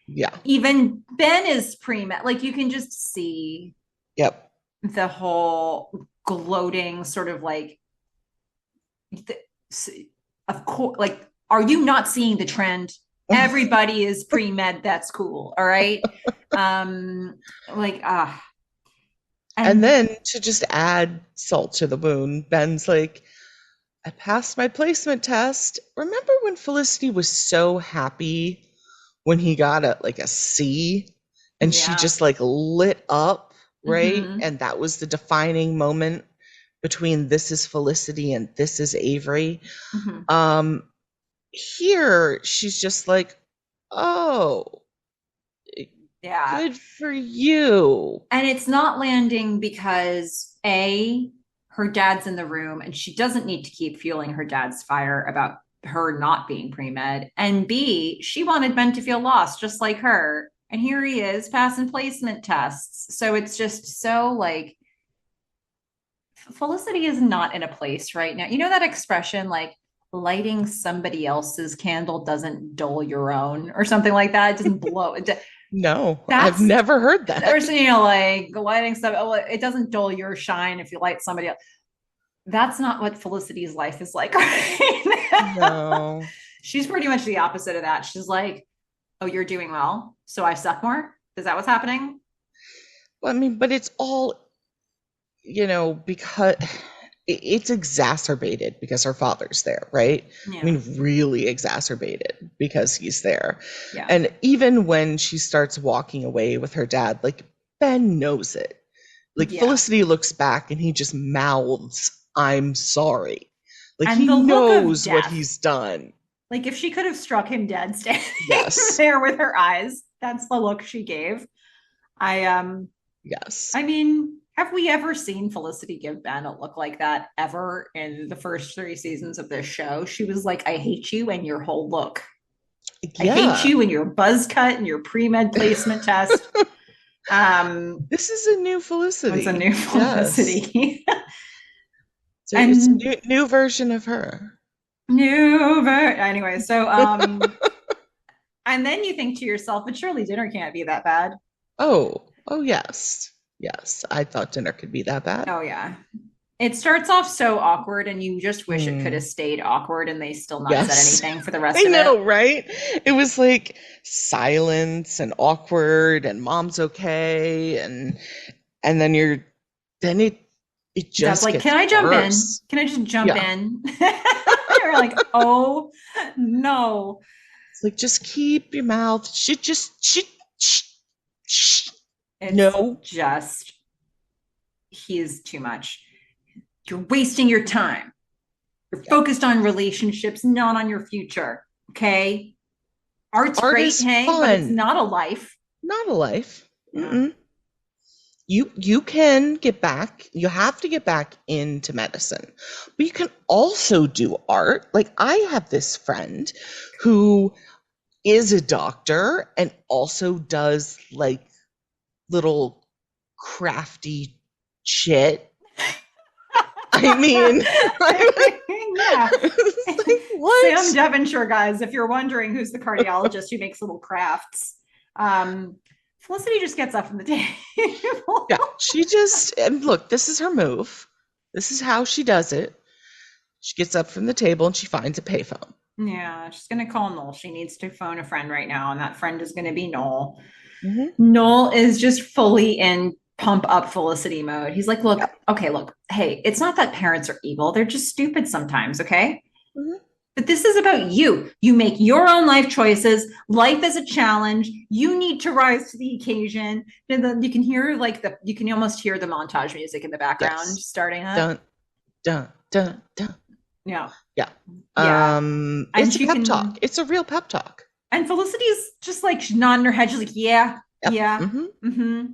Yeah. Even Ben is pre-med. Like, you can just see the whole gloating sort of like, of course, like, are you not seeing the trend? Everybody is pre-med. That's cool. All right. And then to just add salt to the wound, Ben's like, I passed my placement test. Remember when Felicity was so happy when he got a C and she just like lit up, right? Mm-hmm. And that was the defining moment between this is Felicity and this is Avery. Mm-hmm. Here she's just like, oh, yeah, good for you. And it's not landing because her dad's in the room and she doesn't need to keep fueling her dad's fire about her not being pre-med. And B, she wanted Ben to feel lost just like her. And here he is passing placement tests. So it's just so like, Felicity is not in a place right now. You know that expression, like, lighting somebody else's candle doesn't dull your own or something like that? It doesn't blow. No, I've never heard that. There's, like lighting stuff. Oh, it doesn't dull your shine if you light somebody else. That's not what Felicity's life is like right now. No. She's pretty much the opposite of that. She's like, oh, you're doing well, so I suck more? Is that what's happening? Well, I mean, but it's all, because it's exacerbated because her father's there, right? Yeah. I mean, really exacerbated because he's there. Yeah. And even when she starts walking away with her dad, like, Ben knows it. Like, Felicity looks back and he just mouths, I'm sorry. Like, and he knows what he's done. Like, if she could have struck him dead standing there with her eyes, that's the look she gave. Yes. I mean, have we ever seen Felicity give Ben a look like that ever in the first 3 seasons of this show? She was like, I hate you and your whole look. Yeah. I hate you and your buzz cut and your pre-med placement test. This is a new Felicity. It's a new Felicity. Yes. So it's a new version of her. Anyway, so and then you think to yourself, but surely dinner can't be that bad. Oh yes. Yes, I thought dinner could be that bad. Oh, yeah. It starts off so awkward, and you just wish it could have stayed awkward, and they still not said anything for the rest of it. I know, right? It was like silence and awkward, and mom's okay, and then it just like, can I jump in? Can I just jump in? You're like, oh no! It's like, just keep your mouth. He's too much. You're wasting your time. You're focused on relationships, not on your future. Okay. Art's Art great, is hey, but it's fun. not a life. Not a life. Yeah. You can get back, you have to get back into medicine, but you can also do art. Like I have this friend who is a doctor and also does like little crafty shit. I mean, Yeah. like, Sam what? Devonshire, guys, if you're wondering who's the cardiologist who makes little crafts. Felicity just gets up from the table. Yeah, she just, and look, this is her move. This is how she does it. She gets up from the table and she finds a payphone. Yeah, she's going to call Noel. She needs to phone a friend right now, and that friend is going to be Noel. Mm-hmm. Noel is just fully in pump up Felicity mode. He's like, look, Yep. okay, look, hey, it's not that parents are evil. They're just stupid sometimes, okay? Mm-hmm. But this is about you. You make your own life choices. Life is a challenge. You need to rise to the occasion. And then you can hear you can almost hear the montage music in the background Yes. starting up. Dun, dun, dun, dun. Yeah. Yeah. Yeah. And It's a she pep can, talk. It's a real pep talk. and Felicity's just like nodding her head. She's like, yeah, Yep. yeah. Mm-hmm. Mm-hmm.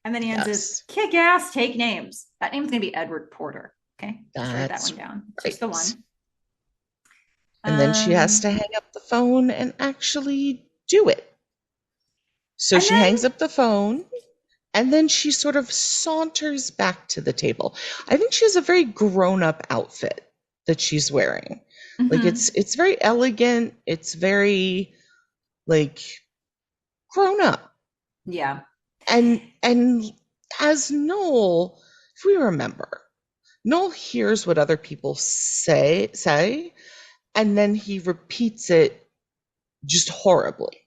And then he ends his Yes. kick ass, take names. That name's going to be Edward Porter. Okay. Just write that That's one down. It's right. just the one. And then she has to hang up the phone and actually do it. So And she then, hangs up the phone and then she sort of saunters back to the table. I think she has a very grown-up outfit that she's wearing. Like it's very elegant, it's very like grown up. yeah. And as Noel, if we remember, Noel hears what other people say, and then he repeats it just horribly.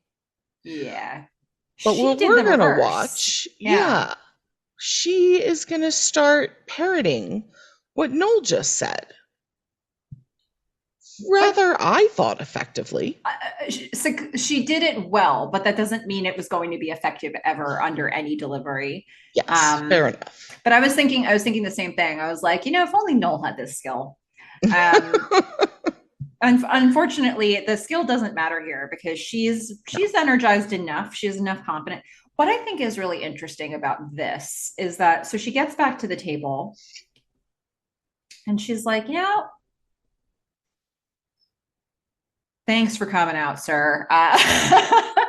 Yeah. But She what did we're the gonna reverse. watch, Yeah. yeah, she is gonna start parroting what Noel just said. But Rather, I thought effectively. she did it well, but that doesn't mean it was going to be effective ever under any delivery. Yes, fair enough. But I was thinking the same thing. I was like, if only Noel had this skill. Unfortunately, the skill doesn't matter here because she's energized enough. She has enough confidence. What I think is really interesting about this is that so she gets back to the table and she's like, thanks for coming out, sir.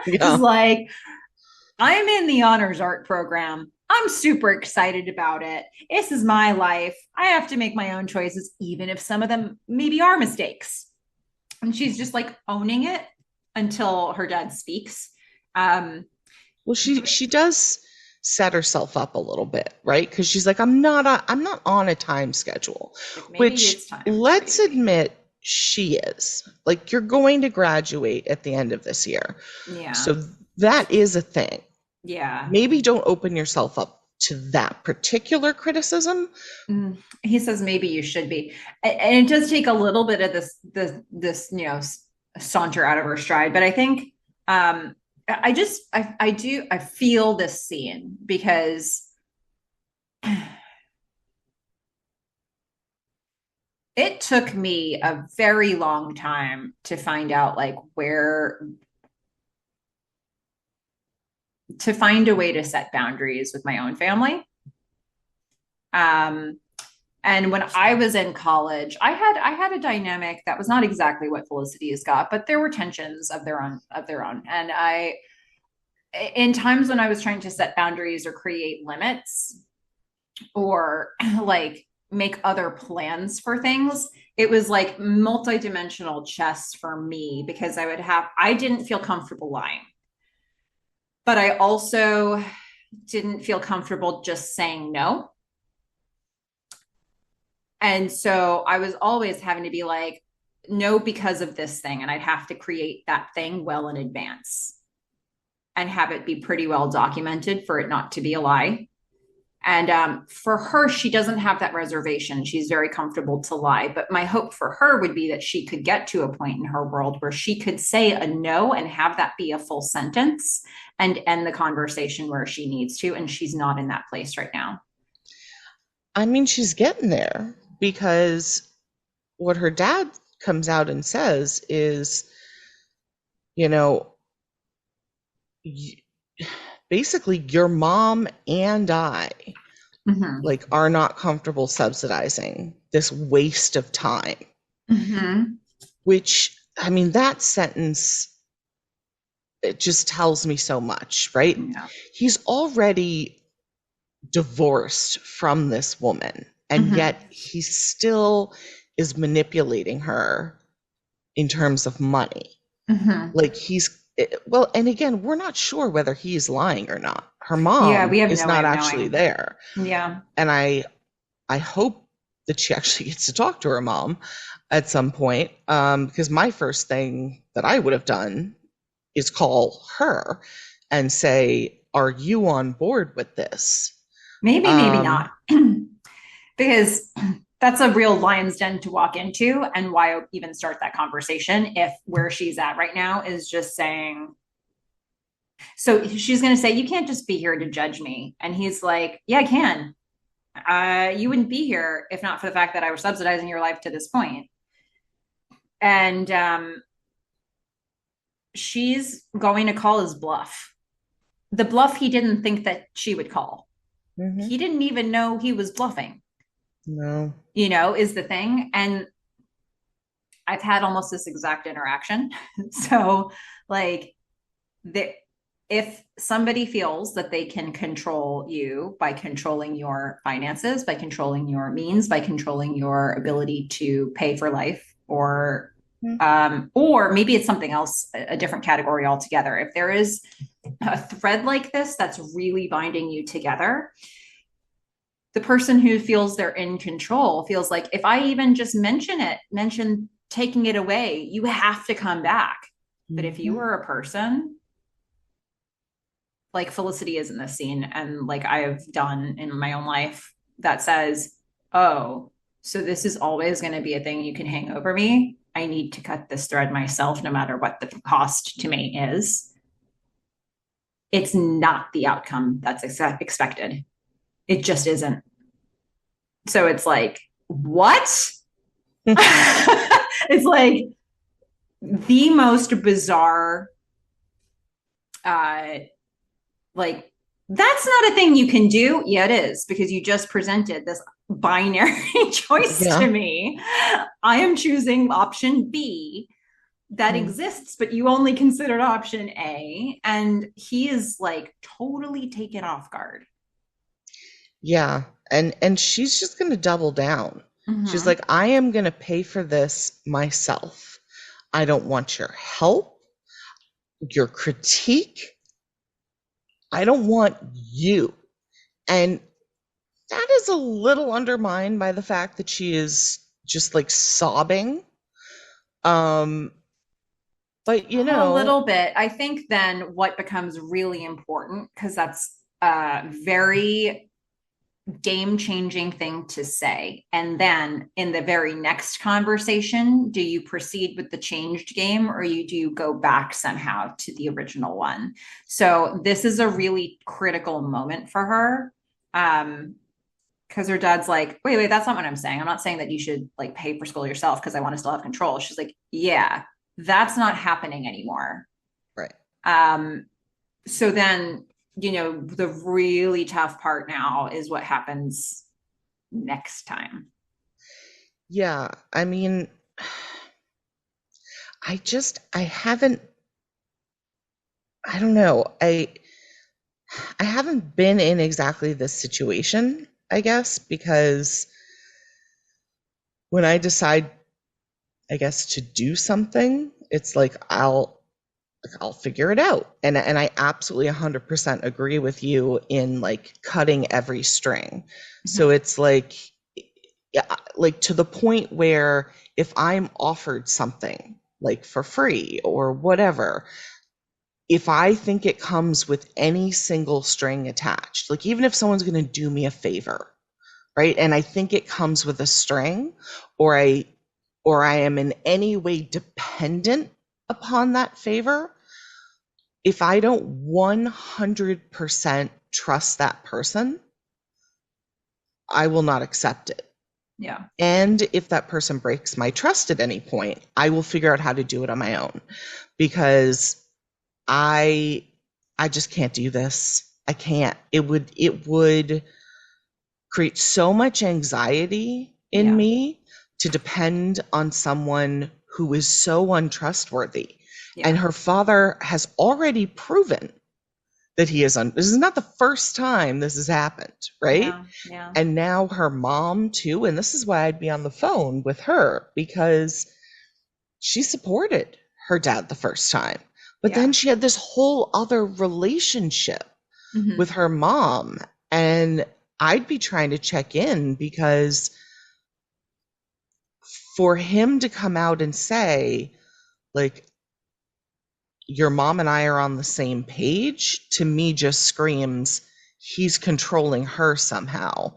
She's like, I'm in the honors art program. I'm super excited about it. This is my life. I have to make my own choices, even if some of them maybe are mistakes. And she's just like owning it until her dad speaks. Well, she does set herself up a little bit, right? Because she's like, I'm not on a time schedule, which let's admit she is. Like, you're going to graduate at the end of this year. Yeah. So that is a thing. Yeah. Maybe don't open yourself up to that particular criticism. He says maybe you should be. And it does take a little bit of this saunter out of her stride. But I think I feel this scene because it took me a very long time to find out to find a way to set boundaries with my own family. And when I was in college, I had a dynamic that was not exactly what Felicity has got, but there were tensions of their own. And in times when I was trying to set boundaries or create limits or like make other plans for things, it was like multidimensional chess for me because I didn't feel comfortable lying. But I also didn't feel comfortable just saying no. And so I was always having to be like, no, because of this thing. And I'd have to create that thing well in advance and have it be pretty well documented for it not to be a lie. And for her, she doesn't have that reservation. She's very comfortable to lie. But my hope for her would be that she could get to a point in her world where she could say a no and have that be a full sentence and end the conversation where she needs to. And she's not in that place right now. I mean, she's getting there because what her dad comes out and says is, you know, basically your mom and I like are not comfortable subsidizing this waste of time. Which, I mean, that sentence, it just tells me so much, right? Yeah. He's already divorced from this woman, and yet he still is manipulating her in terms of money. Like well, and again, we're not sure whether he's lying or not. Her Yeah, mom we have is no way not of actually knowing. there. Yeah. And I hope that she actually gets to talk to her mom at some point, because my first thing that I would have done is call her and say, are you on board with this? Maybe, maybe not. Because that's a real lion's den to walk into. And why even start that conversation if where she's at right now is just saying, so she's going to say, you can't just be here to judge me. And he's like, yeah, I can. You wouldn't be here if not for the fact that I was subsidizing your life to this point. And she's going to call his bluff. The bluff he didn't think that she would call. He didn't even know he was bluffing. No. Is the thing. And I've had almost this exact interaction. So, like, if somebody feels that they can control you by controlling your finances, by controlling your means, by controlling your ability to pay for life, or maybe it's something else, a different category altogether. If there is a thread like this that's really binding you together, the person who feels they're in control feels like, if I even just mention taking it away, you have to come back. But if you were a person like Felicity is in this scene, and like I have done in my own life, that says, oh, so this is always going to be a thing you can hang over me. I need to cut this thread myself, no matter what the cost to me is. It's not the outcome that's expected. It just isn't. So it's like, what? It's like the most bizarre, like, that's not a thing you can do. Yeah, it is, because you just presented this binary choice to me. I am choosing option B that exists, but you only considered option A. And he is like totally taken off guard. Yeah. And she's just going to double down. She's like, I am going to pay for this myself. I don't want your help, your critique. I don't want you. And that is a little undermined by the fact that she is just like sobbing. But a little bit. I think then what becomes really important, because that's a very game changing thing to say. And then in the very next conversation, do you proceed with the changed game, or do you go back somehow to the original one? So this is a really critical moment for her. Because her dad's like, wait, that's not what I'm saying. I'm not saying that you should like pay for school yourself because I want to still have control. She's like, yeah, that's not happening anymore. right. So then, the really tough part now is what happens next time. Yeah, I mean, I don't know. I haven't been in exactly this situation, I guess, because when I decide, I guess, to do something, it's like I'll figure it out. And I absolutely 100% agree with you in like cutting every string. So it's like, yeah, like to the point where if I'm offered something like for free or whatever, if I think it comes with any single string attached, like even if someone's going to do me a favor, right? And I think it comes with a string, or I am in any way dependent upon that favor, if I don't 100% trust that person, I will not accept it. Yeah. And if that person breaks my trust at any point, I will figure out how to do it on my own, because I just can't do this. I can't. It would create so much anxiety in Yeah. me to depend on someone who is so untrustworthy. Yeah. And her father has already proven that he is this is not the first time this has happened, right? Yeah. Yeah. And now her mom too, and this is why I'd be on the phone with her, because she supported her dad the first time. But Yeah. then she had this whole other relationship Mm-hmm. with her mom, and I'd be trying to check in, because for him to come out and say, like, your mom and I are on the same page, to me just screams he's controlling her somehow.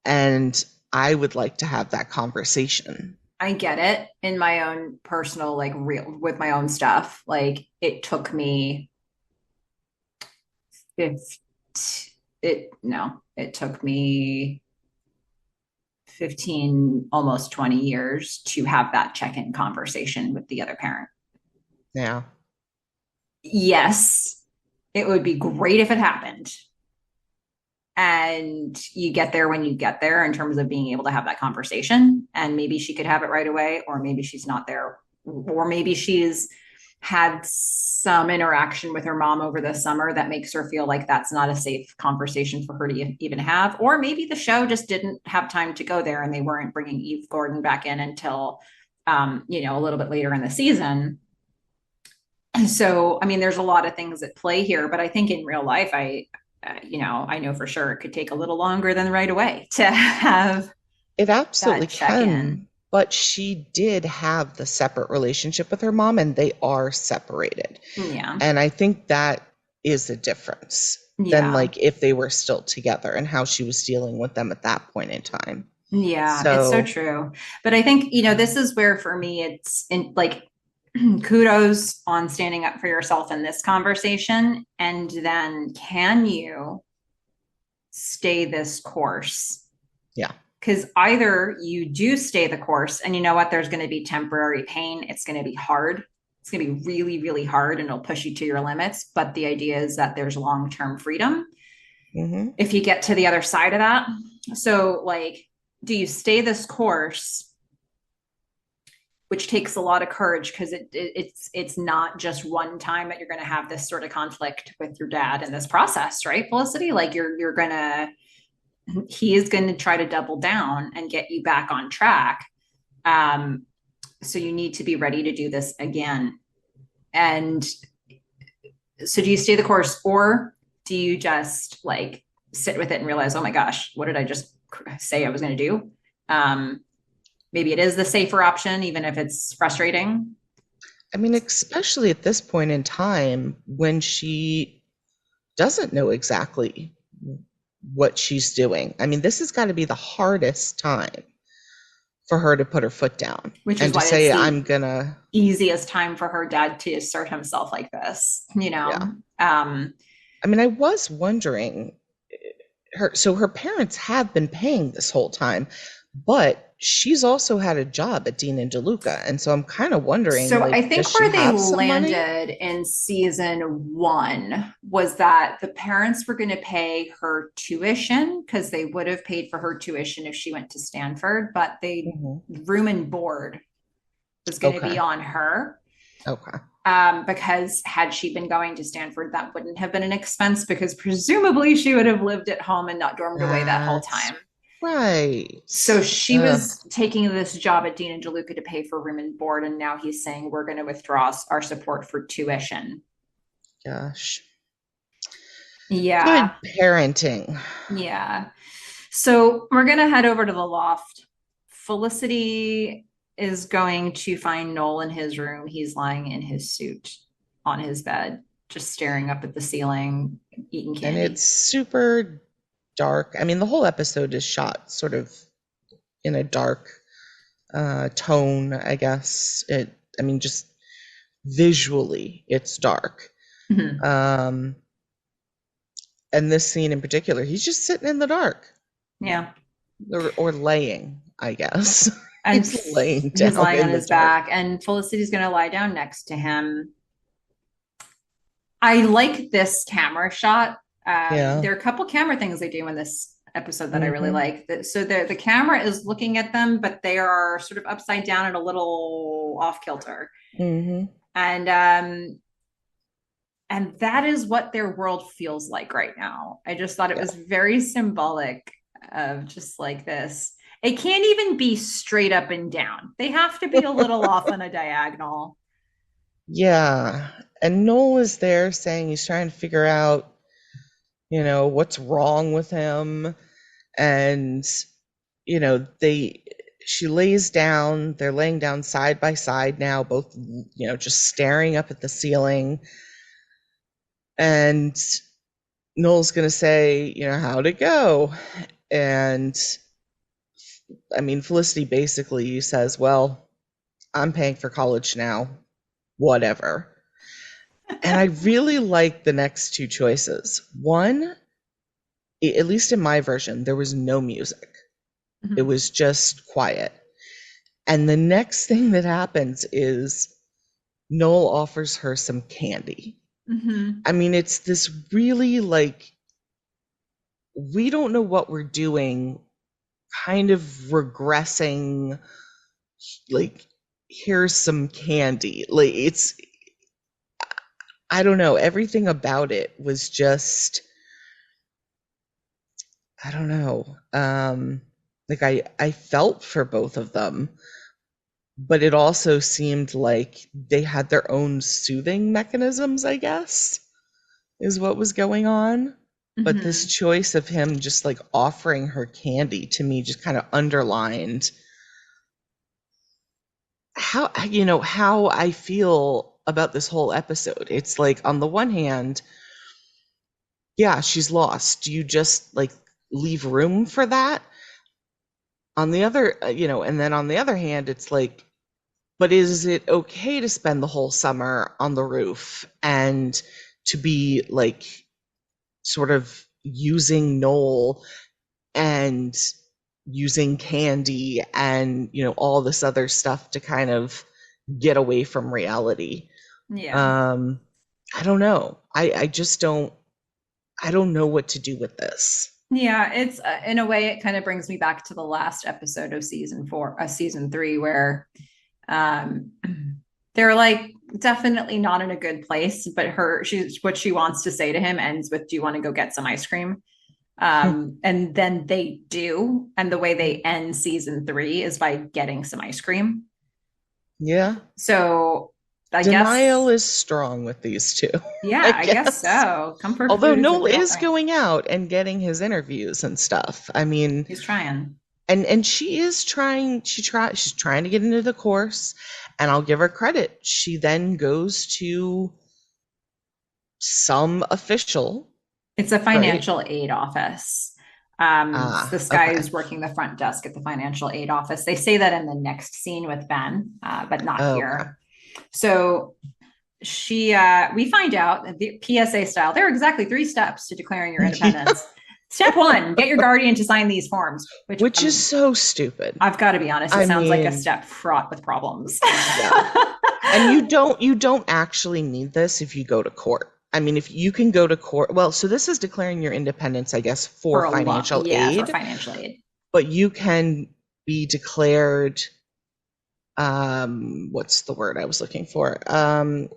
And I would like to have that conversation. I get it in my own personal, like real with my own stuff. Like it took me it's it no, it took me 15, almost 20 years to have that check-in conversation with the other parent. Yeah. Yes, it would be great if it happened. And you get there when you get there in terms of being able to have that conversation. And maybe she could have it right away, or maybe she's not there, or maybe she's had some interaction with her mom over the summer that makes her feel like that's not a safe conversation for her to even have. Or maybe the show just didn't have time to go there and they weren't bringing Eve Gordon back in until, a little bit later in the season. So, I mean, there's a lot of things at play here, but I think in real life, I know for sure it could take a little longer than right away to have It absolutely that check can. in. But she did have the separate relationship with her mom, and they are separated. Yeah. And I think that is a difference than Yeah. like if they were still together and how she was dealing with them at that point in time. Yeah. It's so So, true. But I think, this is where for me, it's in like kudos on standing up for yourself in this conversation. And then can you stay this course? yeah. Because either you do stay the course and you know what, there's going to be temporary pain. It's going to be hard. It's going to be really, really hard and it'll push you to your limits. But the idea is that there's long term freedom Mm-hmm. if you get to the other side of that. So, like, do you stay this course? Which takes a lot of courage because it's not just one time that you're going to have this sort of conflict with your dad in this process, right, Felicity? Like you're gonna he is going to try to double down and get you back on track. Um, so you need to be ready to do this again. And so do you stay the course or do you just like sit with it and realize, oh my gosh, what did I just say I was going to do? Maybe it is the safer option, even if it's frustrating. I mean, especially at this point in time when she doesn't know exactly what she's doing. I mean, this has got to be the hardest time for her to put her foot down Which is and to why it's say, the I'm gonna, easiest time for her dad to assert himself like this, yeah. I mean, I was wondering, her parents have been paying this whole time, but she's also had a job at Dean and DeLuca. And so I'm kind of wondering, So I like, does think she where they have some money? landed in season one was that the parents were going to pay her tuition because they would have paid for her tuition if she went to Stanford, but they Hmm. room and board was going to be Okay. on her. Okay. Because had she been going to Stanford, that wouldn't have been an expense because presumably she would have lived at home and not dormed away that whole That's time. So right. she was taking this job at Dean and DeLuca to pay for room and board, and now he's saying we're going to withdraw our support for tuition. Gosh. Yeah, Good parenting. yeah. So we're going to head over to the loft. Felicity is going to find Noel in his room. He's lying in his suit on his bed, just staring up at the ceiling, eating And it's candy. super dark. I mean, the whole episode is shot sort of in a dark tone, I guess. I mean, just visually, it's dark. Mm-hmm. Um, and this scene in particular, he's just sitting in the dark Yeah. or laying. I guess. And He's laying he's down lying on in the his dirt. back, and Felicity's going to lie down next to him. I like this camera shot. Yeah. There are a couple camera things they do in this episode that I really Mm-hmm. like. So the camera is looking at them, but they are sort of upside down and a little off kilter. Mm-hmm. And that is what their world feels like right now. I just thought it Yeah. was very symbolic of just like this. It can't even be straight up and down. They have to be a little off on a diagonal. Yeah. And Noel is there saying he's trying to figure out, what's wrong with him. And, she lays down, they're laying down side by side now, both, just staring up at the ceiling. And Noel's going to say, how'd it go? And I mean, Felicity basically says, well, I'm paying for college now, whatever. And I really like the next two choices. One, at least in my version, there was no music. It was just quiet. And the next thing that happens is Noel offers her some candy. Mm-hmm. I mean, it's this really like, we don't know what we're doing, kind of regressing, like, here's some candy. Like, I don't know, everything about it was just, I don't know. Like I felt for both of them, but it also seemed like they had their own soothing mechanisms, I guess, is what was going on. But this Mm-hmm. choice of him just like offering her candy to me just kind of underlined how I feel about this whole episode. It's like, on the one hand, yeah, she's lost. Do you just like leave room for that? On the other, and then on the other hand, it's like, but is it okay to spend the whole summer on the roof and to be like sort of using Noel and using candy and, all this other stuff to kind of get away from reality? Yeah. Um, I don't know. I just I don't know what to do with this. Yeah, it's in a way it kind of brings me back to the last episode of season 3, where um they're like definitely not in a good place, but she's what she wants to say to him ends with, "Do you want to go get some ice cream?" And then they do, and the way they end season 3 is by getting some ice cream. Yeah. So I guess, Denial is strong with these two, yeah, I I guess guess. so. Comfort Although food is a Noel real is thing. going out and getting his interviews and stuff. I mean, He's trying. and she is she's trying to get into the course, and I'll give her credit. She then goes to some official, It's a right? financial aid office. This guy Okay. is working the front desk at the financial aid office. They say that in the next scene with Ben, but not Okay. here. So we find out that the PSA style, there are exactly 3 steps to declaring your Yeah. independence. Step 1, get your guardian to sign these forms, which Which is so stupid. I've got to be honest, it I sounds like a mean, step fraught with problems. yeah. And you don't actually need this if you go to court. I mean, if you can go to court, well, so this is declaring your independence, I guess, for For a lot, financial yeah, for aid, financial aid. but you can be declared, what's the word I was looking for?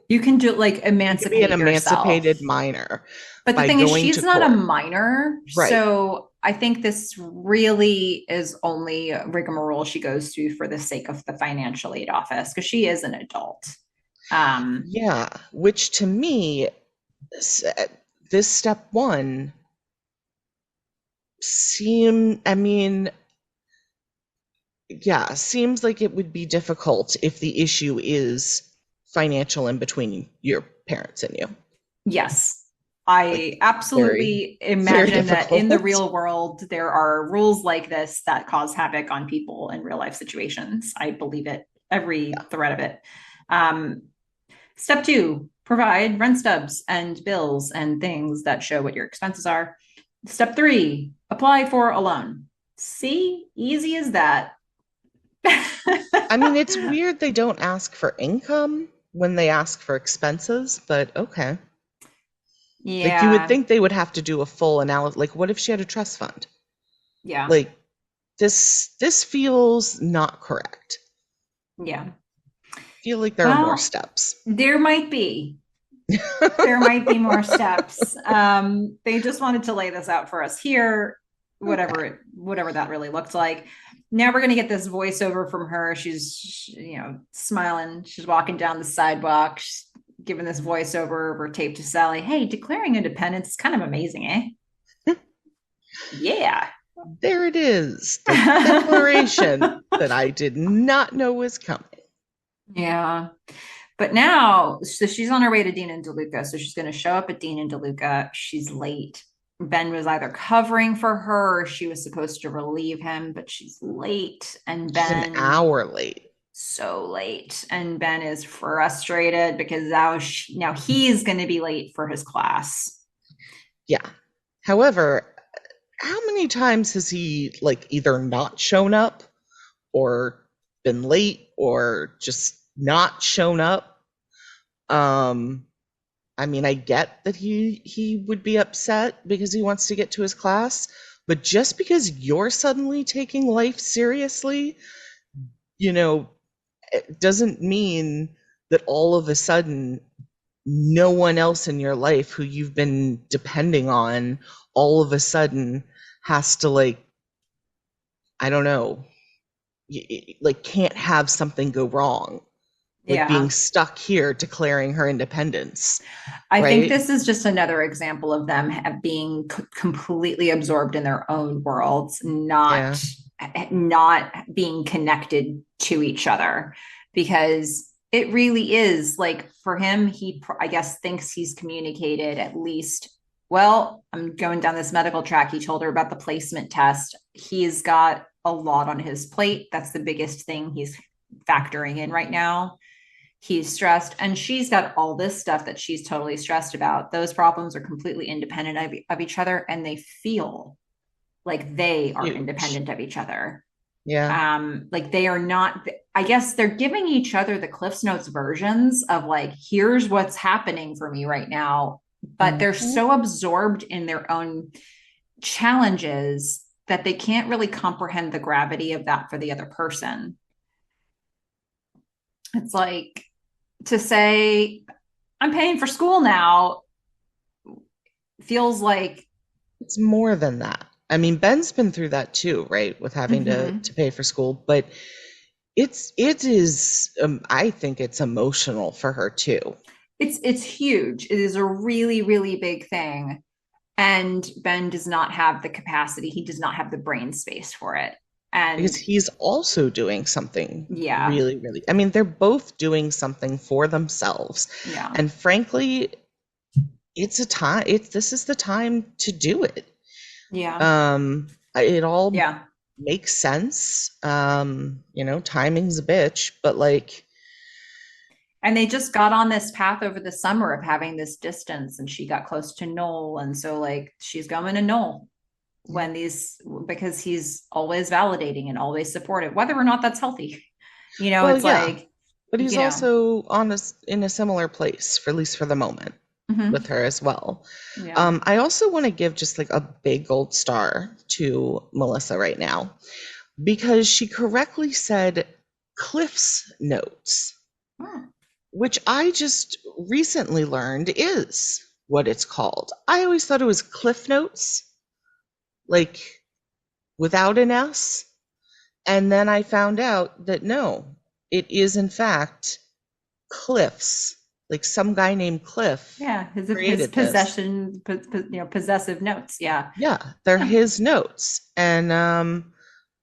You can do like You can be an emancipate yourself. emancipated minor But the by thing is, going she's to not a court. minor. Right. So I think this really is only a rigmarole she goes through for the sake of the financial aid office, because she is an adult. Yeah, which to me, this step one I mean, yeah, seems like it would be difficult if the issue is financial in between your parents and you. Yes. Like, I very, absolutely very imagine that in the difficult. real world, there are rules like this that cause havoc on people in real life situations. I believe it, every Yeah. thread of it. Um, Step 2, provide rent stubs and bills and things that show what your expenses are. Step 3, apply for a loan. See, easy as that. I mean, it's weird they don't ask for income when they ask for expenses, but okay. Like, you would Yeah. think they would have to do a full analysis. Like, what if she had a trust fund? Yeah. Like, this feels not correct. Yeah. I feel like there are more Well, steps. there might be. There might be more steps. They just wanted to lay this out for us here, Okay. whatever that really looked like. Now we're gonna get this voiceover from her. She's smiling. She's walking down the sidewalk. She's giving this voiceover over tape to Sally. Hey, declaring independence is kind of amazing, eh? Yeah. There it is. The declaration that I did not know was coming. Yeah. But now, so she's on her way to Dean and DeLuca. So she's going to show up at Dean and DeLuca. She's late. Ben was either covering for her or she was supposed to relieve him, but she's late. And She's an Ben, hour late. so late. And Ben is frustrated because now he's going to be late for his class. Yeah. However, how many times has he like either not shown up or been late or just not shown up? I mean, I get that he would be upset because he wants to get to his class, but just because you're suddenly taking life seriously, you know, it doesn't mean that all of a sudden no one else in your life who you've been depending on all of a sudden has to like, I don't know, like can't have something go wrong, like being Yeah. stuck here declaring her independence, I think right? this is just another example of them being completely absorbed in their own worlds, Yeah. not being connected to each other, because it really is like for him, he I guess thinks he's communicated at least. Well, I'm going down this medical track. He told her about the placement test. He's got a lot on his plate. That's the biggest thing he's factoring in right now. He's stressed, and she's got all this stuff that she's totally stressed about. Those problems are completely independent of each other, and they feel like they are Huge. independent of each other. Yeah. Like they are not. I guess they're giving each other the Cliff's Notes versions of like, here's what's happening for me right now, but they're Mhm. so absorbed in their own challenges that they can't really comprehend the gravity of that for the other person. It's like to say, I'm paying for school now feels like It's more than that. I mean, Ben's been through that too, right? With having to mm-hmm. pay for school, but it is I think it's emotional for her too. It's huge. It is a really, really big thing. And Ben does not have the capacity, he does not have the brain space for it. Because And he's also doing something yeah, really, really, I mean, they're both doing something for themselves. yeah, And frankly, it's a time, it's this is the time to do it. yeah, It all yeah. makes sense. Timing's a bitch, but like, And they just got on this path over the summer of having this distance, and she got close to Noel. And so like she's going to Noel yeah. when these because he's always validating and always supportive, whether or not that's healthy. Well, It's yeah, like, but he's you know, also in a similar place, for at least for the moment, with mm-hmm. her as well. Yeah. I also want to give just like a big gold star to Melissa right now because she correctly said Cliff's Notes, Hmm. which I just recently learned is what it's called. I always thought it was Cliff Notes, like without an S. And then I found out that no, it is in fact Cliff's. Like some guy named Cliff Yeah, his created this. possessive notes. Yeah. Yeah, they're Huh. his notes. And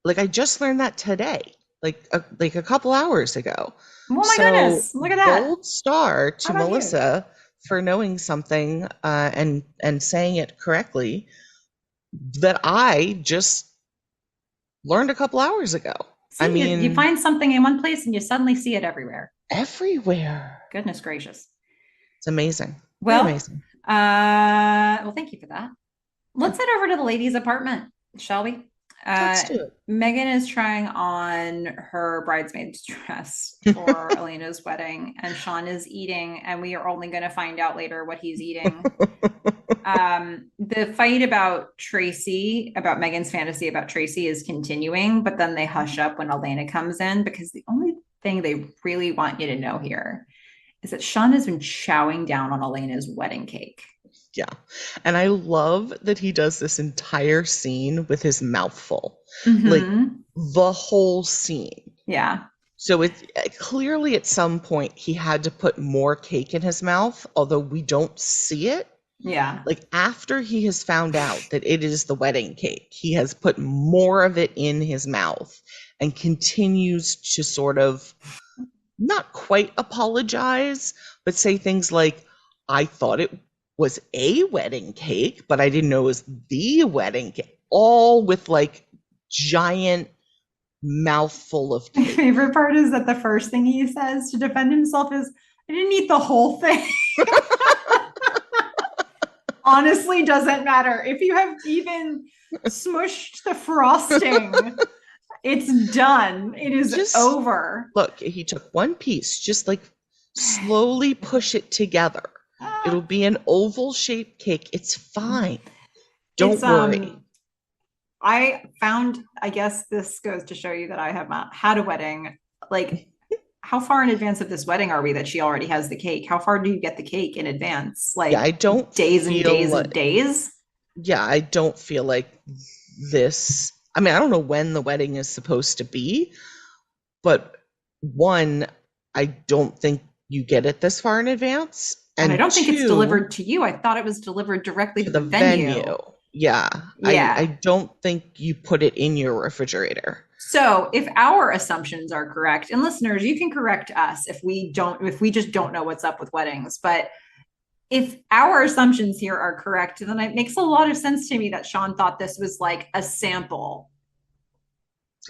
like I just learned that today, like a couple hours ago. Oh my So goodness! Look at that. gold star How to about you? Melissa for knowing something and saying it correctly that I just learned a couple hours ago. I See, you mean, find something in one place and you suddenly see it everywhere. everywhere. Goodness gracious. It's amazing. Pretty Well, amazing. well, thank you for that. Let's head over to the ladies' apartment, shall we? Let's do it. Meghan is trying on her bridesmaid's dress for Elena's wedding, and Sean is eating, and we are only going to find out later what he's eating. The fight about Tracy, about Meghan's fantasy about Tracy, is continuing, but then they hush up when Elena comes in, because the only thing they really want you to know here is that Sean has been chowing down on Elena's wedding cake. Yeah. And I love that he does this entire scene with his mouth full. Like the whole scene. Yeah. So it clearly at some point he had to put more cake in his mouth, although we don't see it. Yeah. Like after he has found out that it is the wedding cake, he has put more of it in his mouth and continues to sort of not quite apologize, but say things like, I thought it was a wedding cake, but I didn't know it was the wedding cake, all with like giant mouthful of cake. My favorite part is that the first thing he says to defend himself is, I didn't eat the whole thing. Honestly, doesn't matter. If you have even smushed the frosting, it's done. It is just over. Look, he took one piece, just like slowly push it together. It'll be an oval shaped cake. It's fine. Don't worry. I found, I guess this goes to show you that I have not had a wedding. Like, how far in advance of this wedding are we that she already has the cake? How far do you get the cake in advance? Like, yeah, I don't days and days and days? Yeah, I don't feel like this. I mean, I don't know when the wedding is supposed to be, but one, I don't think you get it this far in advance. And I don't think it's delivered to you. I thought it was delivered directly to the venue. Yeah. I don't think you put it in your refrigerator. So if our assumptions are correct, and listeners, you can correct us if we just don't know what's up with weddings. But if our assumptions here are correct, then it makes a lot of sense to me that Sean thought this was like a sample.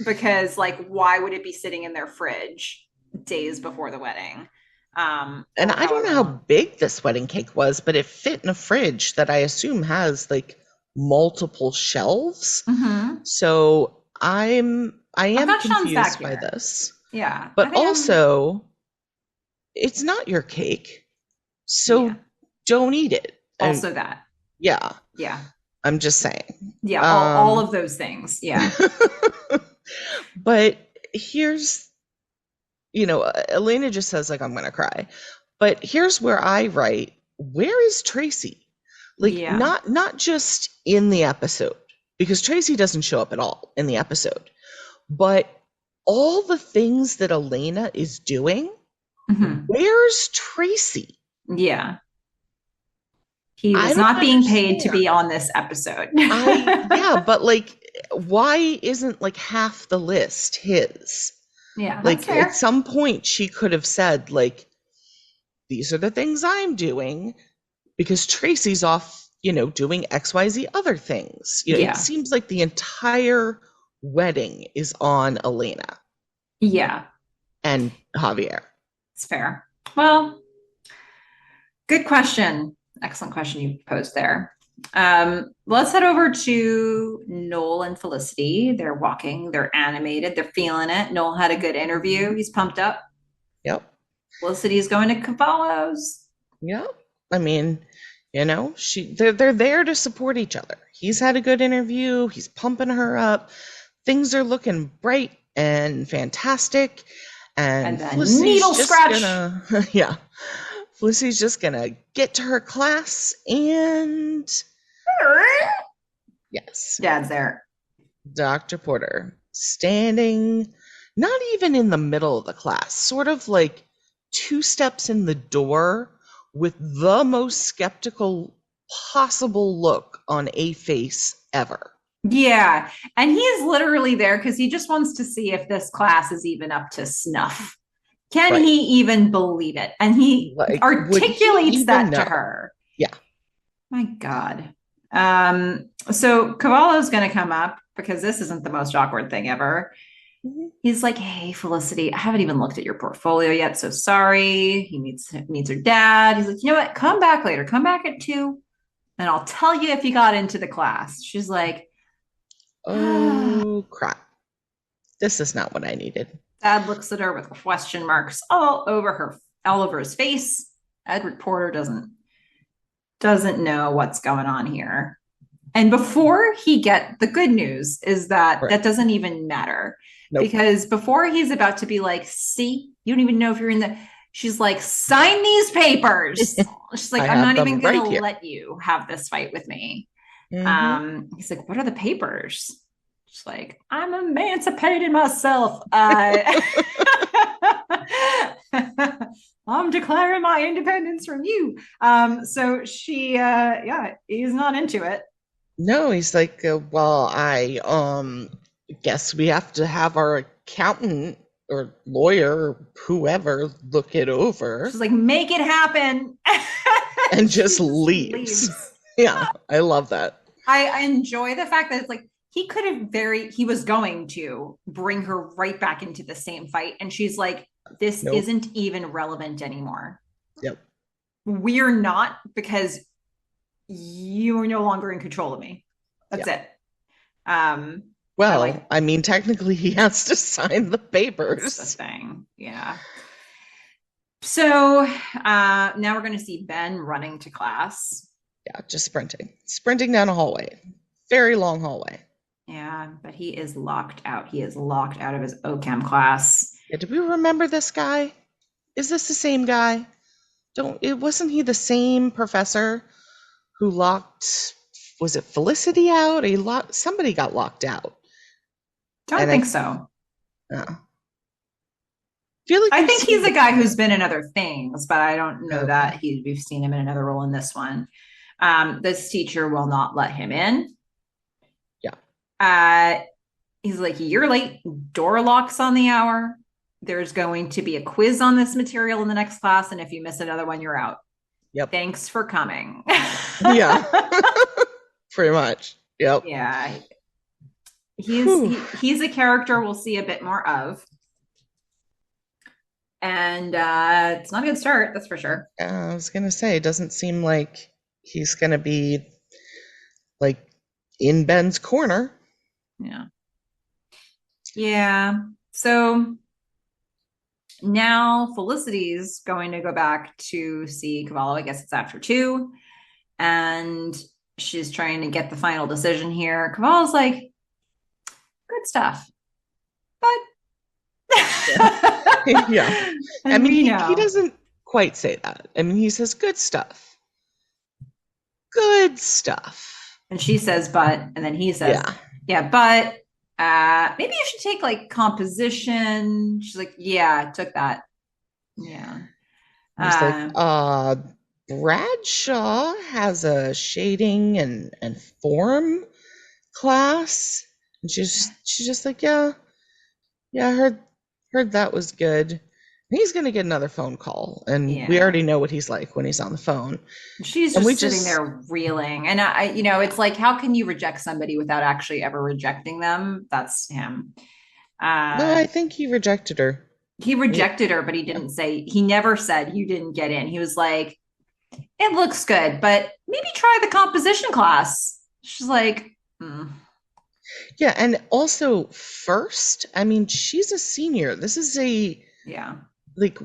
Because like, why would it be sitting in their fridge days before the wedding? And I don't know how big this wedding cake was, but it fit in a fridge that I assume has like multiple shelves. So I am confused by this. Yeah. But also, it's not your cake. So don't eat it. Also that. Yeah. Yeah. I'm just saying. Yeah. All of those things. Yeah. But here's, Elena just says like, I'm going to cry. But here's where I write, where is Tracy? Like not just in the episode, because Tracy doesn't show up at all in the episode, but all the things that Elena is doing, where's Tracy? Yeah. He was not being paid to be on this episode. But like, why isn't like half the list his? Yeah. Like at some point she could have said like, these are the things I'm doing, because Tracy's off, doing XYZ other things. It seems like the entire wedding is on Elena. Yeah. And Javier. It's fair. Well, good question. Excellent question you posed there. Let's head over to Noel and Felicity. They're walking, they're animated, they're feeling it. Noel had a good interview. He's pumped up. Yep. Felicity's going to Cavallo's. Yep. I mean, they're there to support each other. He's had a good interview. He's pumping her up. Things are looking bright and fantastic. And then needle scratch. Felicity's just gonna get to her class and yes. Dad's there. Dr. Porter standing not even in the middle of the class, sort of like 2 steps in the door with the most skeptical possible look on a face ever. Yeah. And he is literally there because he just wants to see if this class is even up to snuff. Can he even believe it? And he articulates that to her. Yeah. My God. So Cavallo's going to come up because this isn't the most awkward thing ever. He's like, hey, Felicity, I haven't even looked at your portfolio yet, so sorry. He meets her dad. He's like, you know what? Come back later. Come back at 2, and I'll tell you if you got into the class. She's like, Oh, crap. This is not what I needed. Dad looks at her with question marks all over his face. Edward Porter doesn't know what's going on here. And before he get the good news is that Right. that doesn't even matter. Nope. Because before he's about to be like, see, you don't even know if you're in the, she's like, sign these papers. She's like, I'm not even going to let you have this fight with me. He's like, what are the papers? She's like, I'm emancipating myself. I'm declaring my independence from you. So she, he's not into it. No, he's like, well, I guess we have to have our accountant or lawyer or whoever look it over. She's like, make it happen. And just leaves. Yeah, I love that. I enjoy the fact that it's like, he was going to bring her right back into the same fight. And she's like, this isn't even relevant anymore. Yep. We're not, because you are no longer in control of me. That's it. Well, I mean, technically he has to sign the papers. That's the thing. Yeah. So now we're going to see Ben running to class. Yeah, just sprinting down a hallway. Very long hallway. Yeah, but he is locked out. He is locked out of his OChem class. Yeah, do we remember this guy? Is this the same guy? Wasn't he the same professor who locked, was it Felicity out? Somebody got locked out. Don't think so. No. I think he's a guy who's been in other things, but I don't know that we've seen him in another role in this one. This teacher will not let him in. Yeah. He's like, you're late. Door locks on the hour. There's going to be a quiz on this material in the next class, and if you miss another one, you're out. Yep. Thanks for coming. Yeah. Pretty much. Yep. Yeah. He's a character we'll see a bit more of. And it's not a good start, that's for sure. I was going to say, it doesn't seem like he's going to be like in Ben's corner. Yeah. Yeah. So now Felicity's going to go back to see Cavallo. I guess it's after 2. And she's trying to get the final decision here. Cavallo's like, good stuff. But yeah. I mean, he doesn't quite say that. I mean, he says good stuff. Good stuff. And she says, but, and then he says, but maybe you should take like composition. She's like, yeah, I took that. Yeah. He's like, Bradshaw has a shading and form class. And she's just like, yeah, I heard that was good. He's going to get another phone call, and we already know what he's like when he's on the phone. She's just sitting there reeling. And it's like, how can you reject somebody without actually ever rejecting them? That's him. No, I think he rejected her. He rejected her, but he never said you didn't get in. He was like, it looks good, but maybe try the composition class. She's like, Yeah, and also first, I mean, she's a senior. This is like,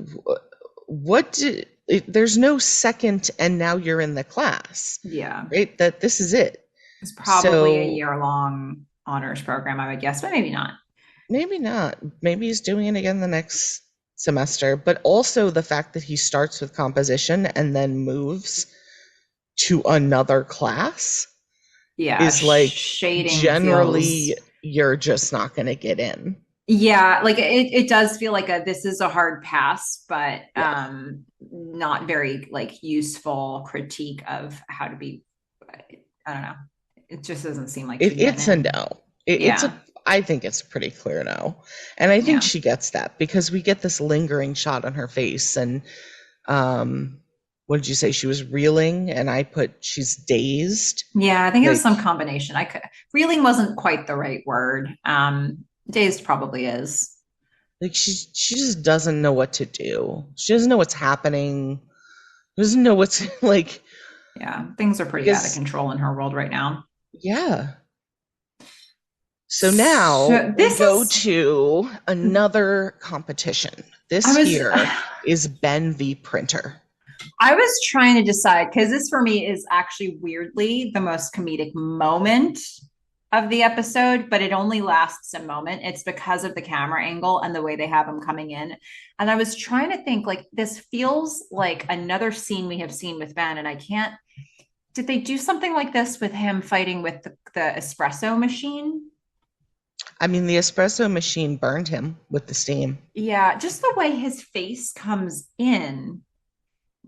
there's no second and now you're in the class. Yeah. Right? That this is it. It's probably a year-long honors program, I would guess, but maybe not. Maybe not. Maybe he's doing it again the next semester, but also the fact that he starts with composition and then moves to another class is like shading generally you're just not going to get in. Yeah, like it does feel like this is a hard pass, but not very like useful critique of how to be. I don't know. It just doesn't seem like it's a no. I think it's a pretty clear no, and I think she gets that because we get this lingering shot on her face, and what did you say? She was reeling, and I put she's dazed. Yeah, I think it was some combination. Reeling wasn't quite the right word. Dazed probably is. Like she just doesn't know what to do. She doesn't know what's happening. Doesn't know what's like. Yeah, things are pretty out of control in her world right now. Yeah. So now we this go is to another competition. This here is Ben v. Printer. I was trying to decide because this for me is actually weirdly the most comedic moment of the episode, but it only lasts a moment. It's because of the camera angle and the way they have him coming in. And I was trying to think like this feels like another scene we have seen with Ben, and I can't. Did they do something like this with him fighting with the espresso machine? I mean, the espresso machine burned him with the steam. Yeah, just the way his face comes in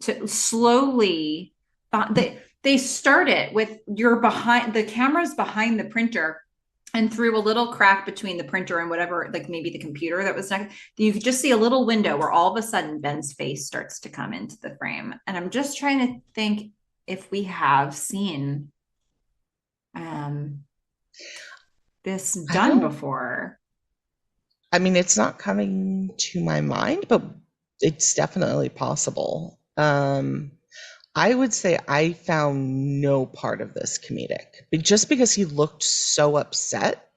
to slowly they start it with you're behind the cameras behind the printer and through a little crack between the printer and whatever, like maybe the computer that was next, you could just see a little window where all of a sudden Ben's face starts to come into the frame. And I'm just trying to think if we have seen this done before. I mean, it's not coming to my mind, but it's definitely possible. I would say I found no part of this comedic, just because he looked so upset,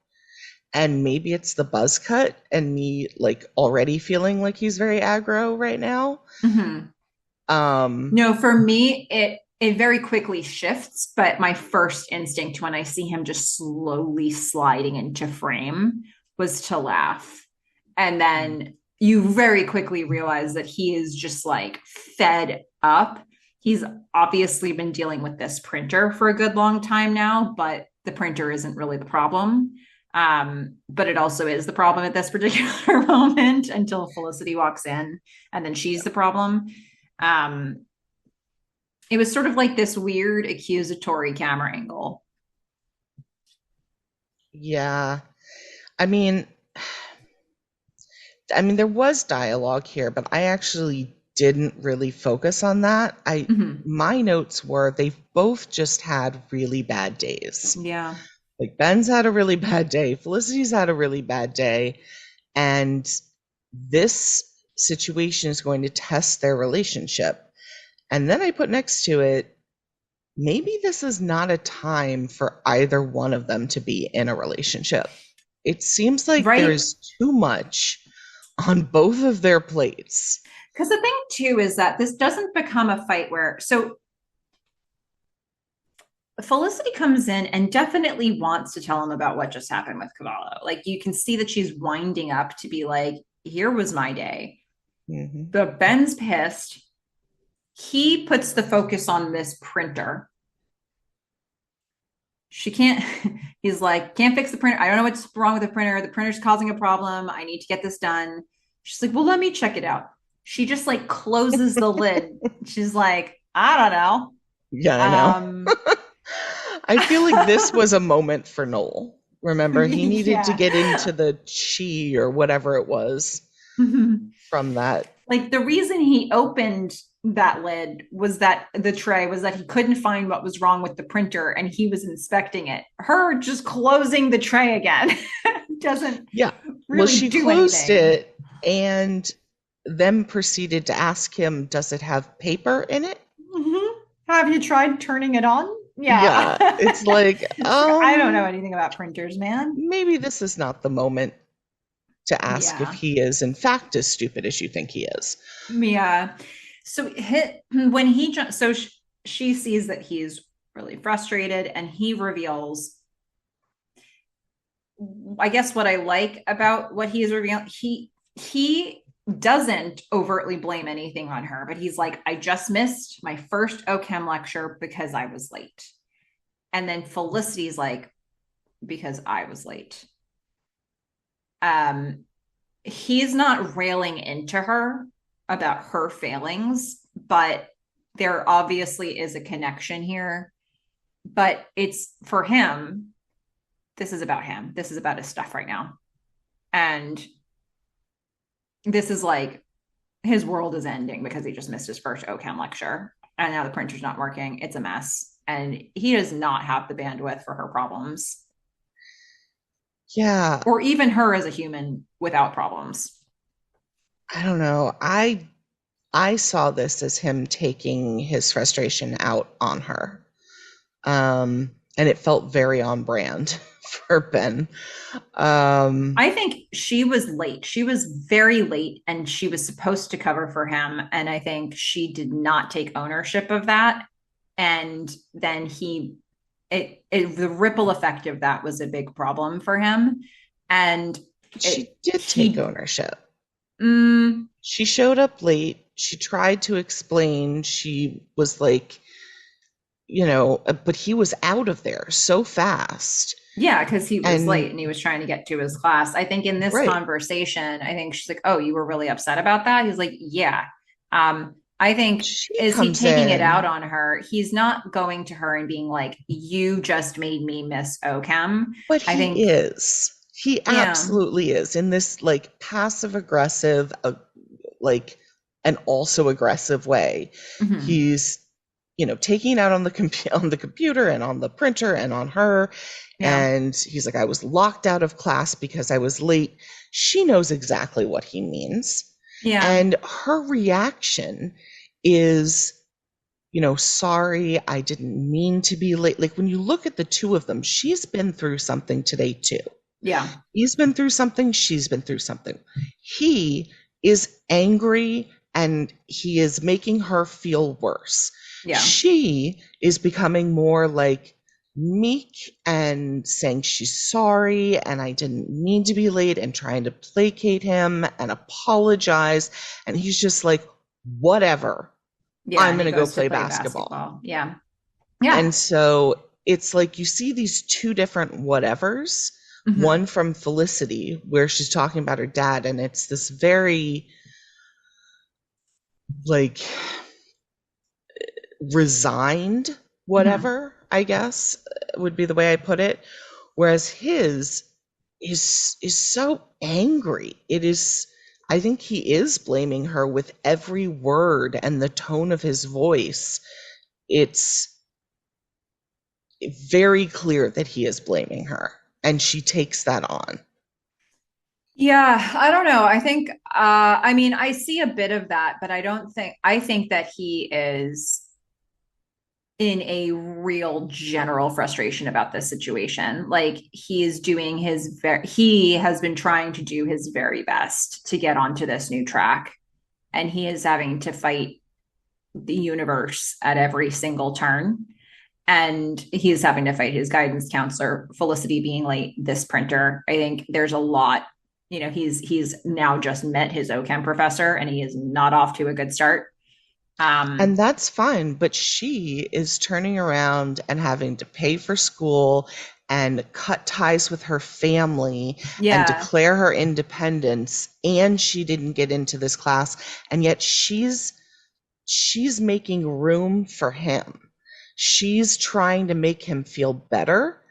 and maybe it's the buzz cut and me like already feeling like he's very aggro right now. No, for me, it very quickly shifts, but my first instinct when I see him just slowly sliding into frame was to laugh. And then you very quickly realize that he is just like fed up. He's obviously been dealing with this printer for a good long time now, but the printer isn't really the problem. But it also is the problem at this particular moment until Felicity walks in and then she's the problem. It was sort of like this weird accusatory camera angle. Yeah. I mean, there was dialogue here, but I actually didn't really focus on that. My notes were they've both just had really bad days. Yeah. Like Ben's had a really bad day, Felicity's had a really bad day, and this situation is going to test their relationship. And then I put next to it, maybe this is not a time for either one of them to be in a relationship. It seems like there's too much on both of their plates. Because the thing too is that this doesn't become a fight where, so Felicity comes in and definitely wants to tell him about what just happened with Cavallo. Like you can see that she's winding up to be like, here was my day. But Ben's pissed. He puts the focus on this printer. She can't, he's like, can't fix the printer. I don't know what's wrong with the printer. The printer's causing a problem. I need to get this done. She's like, well, let me check it out. She just like closes the lid. She's like, I don't know. Yeah, I know. I feel like this was a moment for Noel. Remember, he needed to get into the chi or whatever it was from that. Like the reason he opened that lid was that the tray was that he couldn't find what was wrong with the printer and he was inspecting it. Her just closing the tray again doesn't really she do closed anything. it and then proceeded to ask him, does it have paper in it? Have you tried turning it on? Yeah. It's like I don't know anything about printers, man. Maybe this is not the moment to ask if he is in fact as stupid as you think he is. Yeah. So she sees that he's really frustrated and he reveals, I guess what I like about what he's revealing, he doesn't overtly blame anything on her, but he's like, I just missed my first OChem lecture because I was late. And then Felicity's like, because I was late. He's not railing into her about her failings, but there obviously is a connection here. But it's for him, this is about him. This is about his stuff right now. And this is like his world is ending because he just missed his first OChem lecture. And now the printer's not working. It's a mess. And he does not have the bandwidth for her problems. Yeah. Or even her as a human without problems. I don't know. I saw this as him taking his frustration out on her. And and it felt very on brand for Ben. I think she was late. She was very late and she was supposed to cover for him. And I think she did not take ownership of that. And then the ripple effect of that was a big problem for him. And she did take he, ownership. mm, She showed up late. She tried to explain. She was like, but he was out of there so fast. yeah, because he was late And and he was trying to get to his class. I think in this right. conversation, I think she's like, "Oh, you were really upset about that?" He's like, "Yeah." I think She is he comes taking it out in, on her? He's not going to her and being like, "You just made me miss OChem." but I he think, is. He yeah, absolutely is in this like passive aggressive, like an also aggressive way. mm-hmm. He's taking it out on on the computer and on the printer and on her. Yeah, And he's like, I was locked out of class because I was late. She knows exactly what he means. yeah, And her reaction is, sorry, I didn't mean to be late. Like when you look at the two of them, she's been through something today too. yeah, He's been through something, she's been through something. He is angry and he is making her feel worse. yeah. She is becoming more like meek and saying she's sorry and I didn't mean to be late and trying to placate him and apologize. And he's just like, whatever, Yeah, I'm and going he to go goes to play play basketball. basketball. Yeah, yeah, And so it's like you see these two different whatevers, mm-hmm. one from Felicity, where she's talking about her dad, and it's this very like resigned Mm-hmm. whatever, I guess would be the way I put it. Whereas his is so angry. It is, I think he is blaming her with every word and the tone of his voice. It's very clear that he is blaming her, and she takes that on. Yeah, I don't know. I think I mean I see a bit of that, but I think that he is in a real general frustration about this situation. Like he has been trying to do his very best to get onto this new track and he is having to fight the universe at every single turn. And he's having to fight his guidance counselor, Felicity being late, this printer. I think there's a lot. He's now just met his OChem professor, and he is not off to a good start. And Um, that's fine, but she is turning around and having to pay for school and cut ties with her family and yeah, declare her independence, and she didn't get into this class, and yet she's making room for him. She's trying to make him feel better,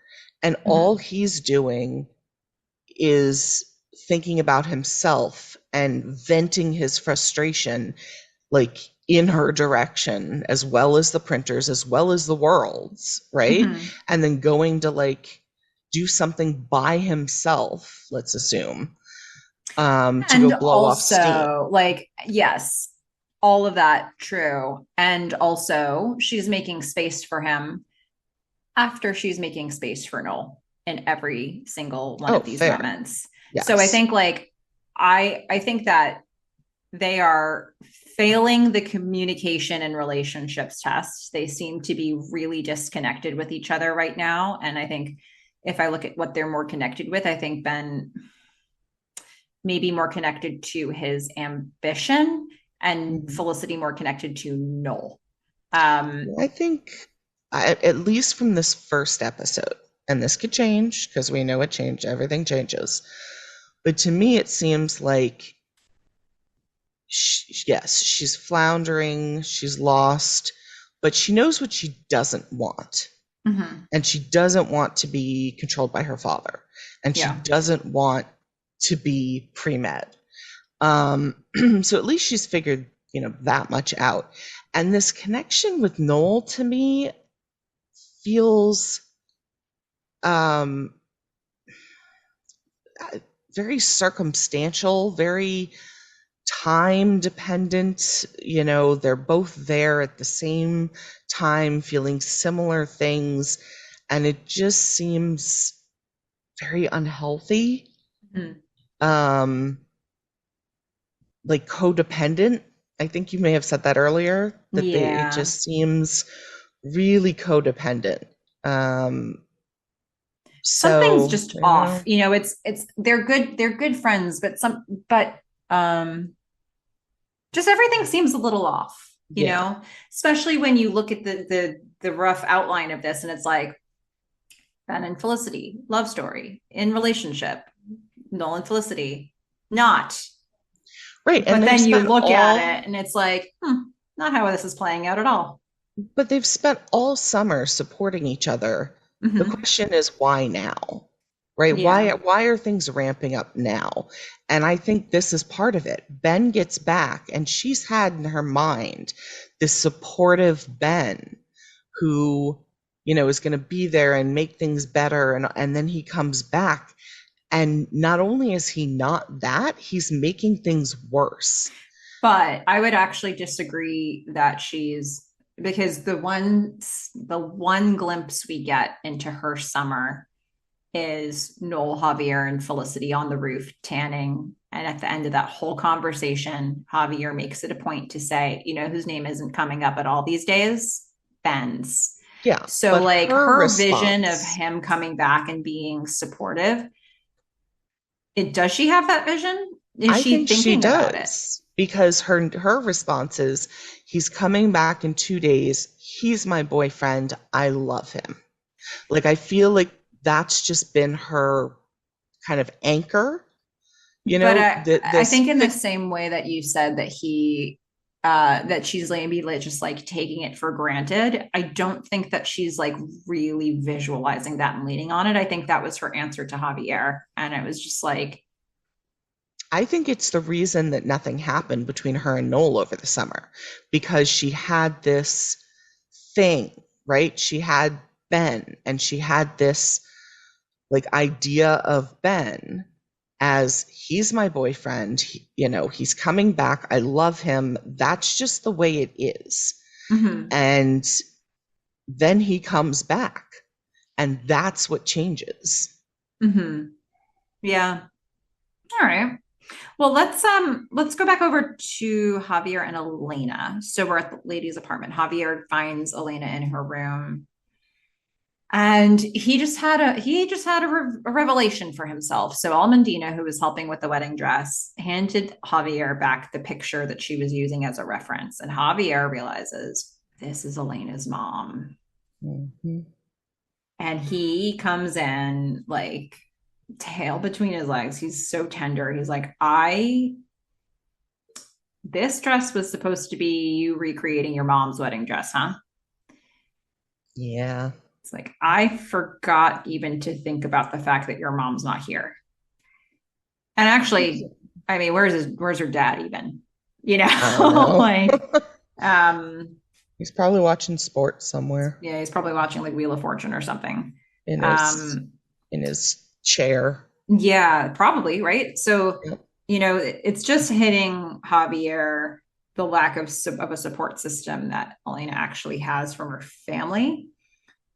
and all mm-hmm. he's doing is thinking about himself and venting his frustration like in her direction, as well as the printers, as well as the world's, right? Mm-hmm. And then going to like do something by himself, let's assume, to go And blow off steam. also, like, yes, all of that true. And also, she's making space for him after she's making space for Noel in every single one Oh, of these fair. moments. So I Yes. think like I think that they are failing the communication and relationships test. They seem to be really disconnected with each other right now. And I think if I look at what they're more connected with, I think Ben may be more connected to his ambition and Mhm. Felicity more connected to Noel. I think, at least from this first episode, and this could change because we know it changed, everything changes. But to me, it seems like yes, she's floundering, she's lost, but she knows what she doesn't want. Mm-hmm. And she doesn't want to be controlled by her father. And she Yeah. doesn't want to be pre-med. So at least she's figured, that much out. And this connection with Noel to me feels um, very circumstantial, very time dependent. They're both there at the same time feeling similar things, and it just seems very unhealthy. Mm-hmm. Like codependent. I think you may have said that earlier, that it Yeah. just seems really codependent. Um, Something's so, just off. It's they're good friends, but um just everything seems a little off, yeah. especially when you look at the rough outline of this and it's like Ben and Felicity, love story, in relationship, Noel and Felicity, not. Right. And But they've then you spent look at all it and it's like, not how this is playing out at all. But they've spent all summer supporting each other. The Mm-hmm. question is why now? Right? Yeah. Why are things ramping up now? And I think this is part of it. Ben gets back and she's had in her mind this supportive Ben who, is going to be there and make things better, and then he comes back and not only is he not that, he's making things worse. But I would actually disagree that she's because the one glimpse we get into her summer is Noel, Javier, and Felicity on the roof tanning. And at the end of that whole conversation, Javier makes it a point to say, whose name isn't coming up at all these days? Ben's. Yeah, So, but like, her her vision of response, him coming back and being supportive, does she have that vision? Is I she think she thinking about it? does, because her response is, he's coming back in 2 days. He's my boyfriend. I love him. Like, I feel like that's just been her kind of anchor, But I this think in the same way that you said that she's maybe like just like taking it for granted, I don't think that she's like really visualizing that and leaning on it. I think that was her answer to Javier. And it was just like, I think it's the reason that nothing happened between her and Noel over the summer, because she had this thing, right? She had Ben, and she had this like idea of Ben as, he's my boyfriend, he's coming back. I love him. That's just the way it is. mm-hmm, And then he comes back, and that's what changes. mm-hmm. Yeah. All right. Well, let's go back over to Javier and Elena. So we're at the lady's apartment. Javier finds Elena in her room. And he just had a revelation for himself. So Almondina, who was helping with the wedding dress, handed Javier back the picture that she was using as a reference. And Javier realizes this is Elena's mom. Mm-hmm. And he comes in like tail between his legs. He's so tender. He's like, this dress was supposed to be you recreating your mom's wedding dress, huh? Yeah. It's like, I forgot even to think about the fact that your mom's not here. And actually, I mean, where's her dad even? I don't know. Like, um, He's probably watching sports somewhere yeah, he's probably watching like Wheel of Fortune or something. in his Um, in his chair. yeah, probably, right? So, Yep. It's just hitting Javier the lack of a support system that Elena actually has from her family.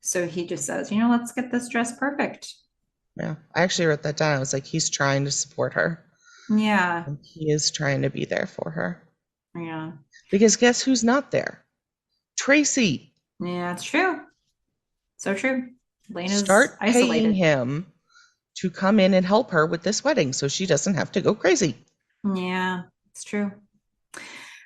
So he just says, let's get this dress perfect. Yeah. I actually wrote that down. I was like, he's trying to support her. Yeah. And he is trying to be there for her. Yeah. Because guess who's not there? Tracy. Yeah, it's true. So true. Elena's Start paying isolated. him to come in and help her with this wedding so she doesn't have to go crazy. Yeah, it's true.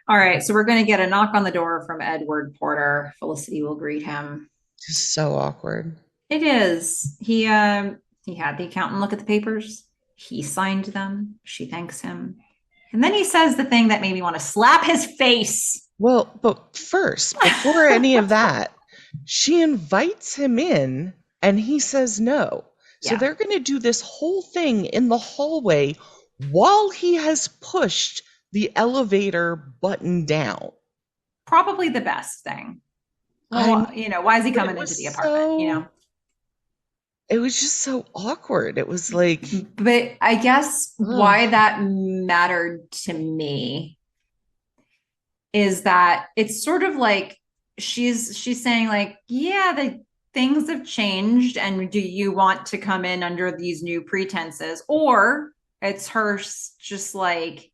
All right, so we're going to get a knock on the door from Edward Porter. Felicity will greet him. Just so awkward. It is. He had the accountant look at the papers. He signed them. She thanks him. And then he says the thing that made me want to slap his face. Well, but first, before any of that, she invites him in and he says no. So Yeah, they're going to do this whole thing in the hallway while he has pushed the elevator button down. probably the best thing. I know, Well, why is he but it coming into was the apartment? it was just so awkward. It was like, But I guess why ugh. that mattered to me is that it's sort of like she's saying like, yeah, things have changed and do you want to come in under these new pretenses? Or it's her just like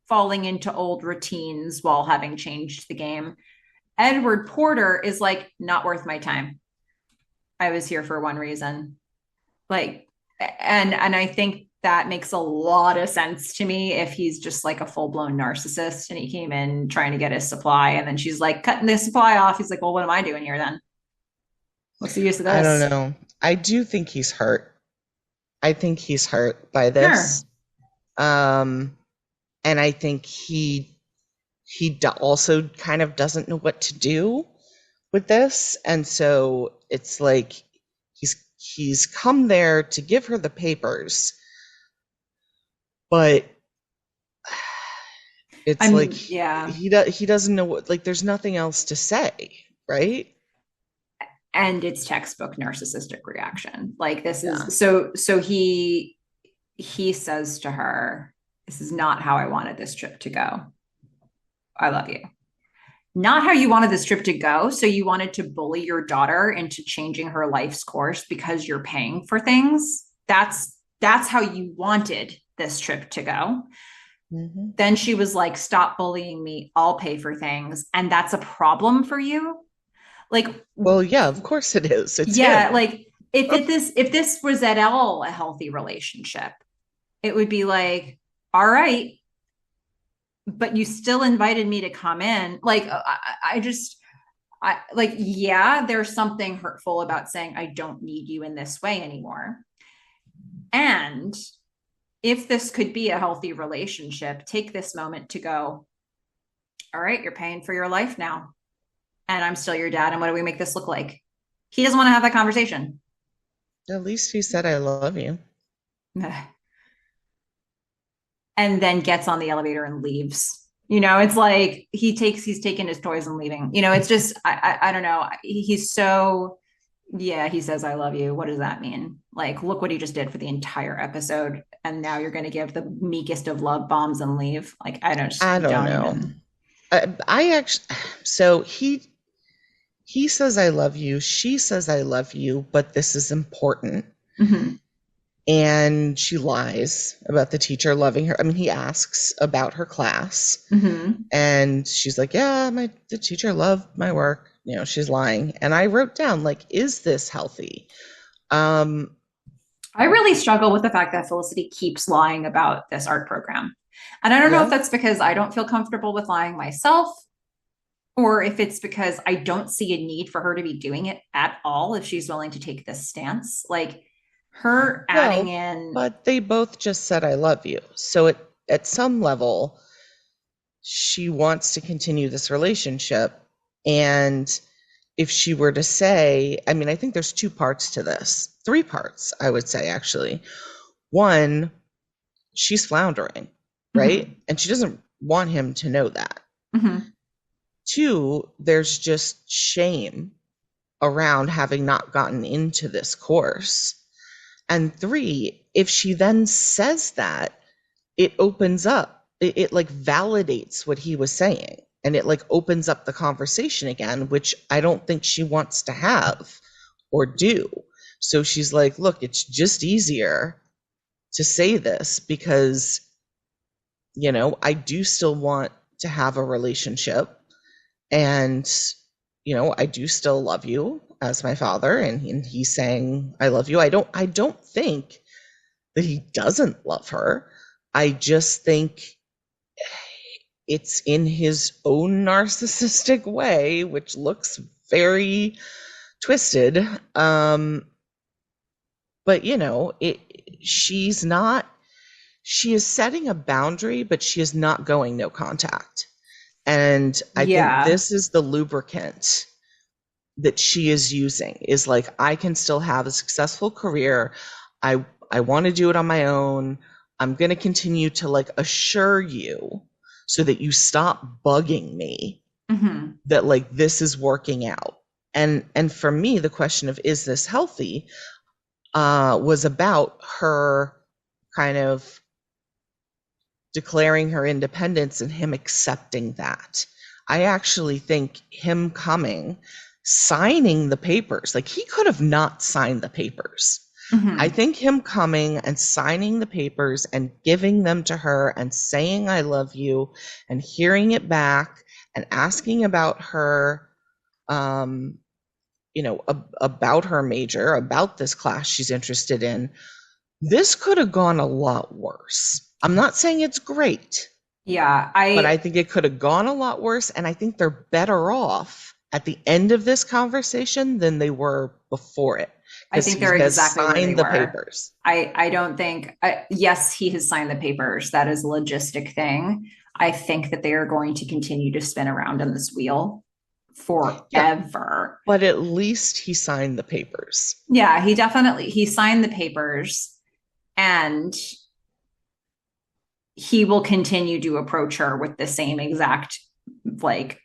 falling into old routines while having changed the game. Edward Porter is like, not worth my time. I was here for one reason. Like, and I think that makes a lot of sense to me if he's just like a full-blown narcissist and he came in trying to get his supply and then she's like cutting the supply off. He's like, well, what am I doing here then? What's the use of I don't this? know. I do think he's hurt. I think he's hurt by Sure. this. Um, and I think also kind of doesn't know what to do with this, and so it's like he's come there to give her the papers, but it's like Yeah. he doesn't know what, like there's nothing else to say, right? And it's textbook narcissistic reaction. Like this Yeah. is so he says to her, this is not how I wanted this trip to go. I love you. Not how you wanted this trip to go. So you wanted to bully your daughter into changing her life's course because you're paying for things. That's how you wanted this trip to go. Mm-hmm. Then she was like, stop bullying me. I'll pay for things. And that's a problem for you. Like, well, yeah, of course it is. It's yeah, him. like if this was at all a healthy relationship, it would be like, all right, but you still invited me to come in. Like, I like, yeah, there's something hurtful about saying, I don't need you in this way anymore. And if this could be a healthy relationship, take this moment to go, all right, you're paying for your life now. And I'm still your dad. And what do we make this look like? He doesn't want to have that conversation. At least he said, I love you. And then gets on the elevator and leaves. You know, it's like he's taking his toys and leaving. You know, it's just, I don't know. He's so, yeah, he says, I love you. What does that mean? Like, look what he just did for the entire episode. And now you're going to give the meekest of love bombs and leave. Like, I don't know. Even. I actually, so he says, I love you. She says, I love you, but this is important. Mm-hmm. And she lies about the teacher loving her. I mean, he asks about her class. Mm-hmm. And she's like, yeah, the teacher loved my work. You know, she's lying. And I wrote down, like, is this healthy? I really struggle with the fact that Felicity keeps lying about this art program. And I don't know if that's because I don't feel comfortable with lying myself, or if it's because I don't see a need for her to be doing it at all if she's willing to take this stance. Like, her adding in. But they both just said, I love you. So at some level, she wants to continue this relationship. And if she were to say, I mean, I think there's 2 parts to this, 3 parts, I would say, actually. One, she's floundering, right? Mm-hmm. And she doesn't want him to know that. Mm-hmm. 2, there's just shame around having not gotten into this course. And 3, if she then says that, it opens up, it like validates what he was saying. And it like opens up the conversation again, which I don't think she wants to have or do. So she's like, look, it's just easier to say this because, you know, I do still want to have a relationship. And, you know, I do still love you as my father, and he's saying, I love you. I don't think that he doesn't love her. I just think it's in his own narcissistic way, which looks very twisted. But you know, she is setting a boundary, but she is not going no contact. And I think this is the lubricant that she is using, is like, I can still have a successful career. I want to do it on my own. I'm going to continue to like assure you so that you stop bugging me, mm-hmm. that like this is working out. And for me, the question of, is this healthy, was about her kind of declaring her independence and him accepting that. I actually think him coming, signing the papers. Like, he could have not signed the papers. I think him coming and signing the papers and giving them to her and saying I love you and hearing it back and asking about her, about her major, about this class she's interested in, this could have gone a lot worse. I'm not saying it's great. Yeah, but I think it could have gone a lot worse, and I think they're better off at the end of this conversation than they were before it. I think they're exactly where they the were. Papers. I don't think, yes, he has signed the papers. That is a logistic thing. I think that they are going to continue to spin around in this wheel forever. Yeah, but at least he signed the papers. Yeah, he signed the papers, and he will continue to approach her with the same exact, like,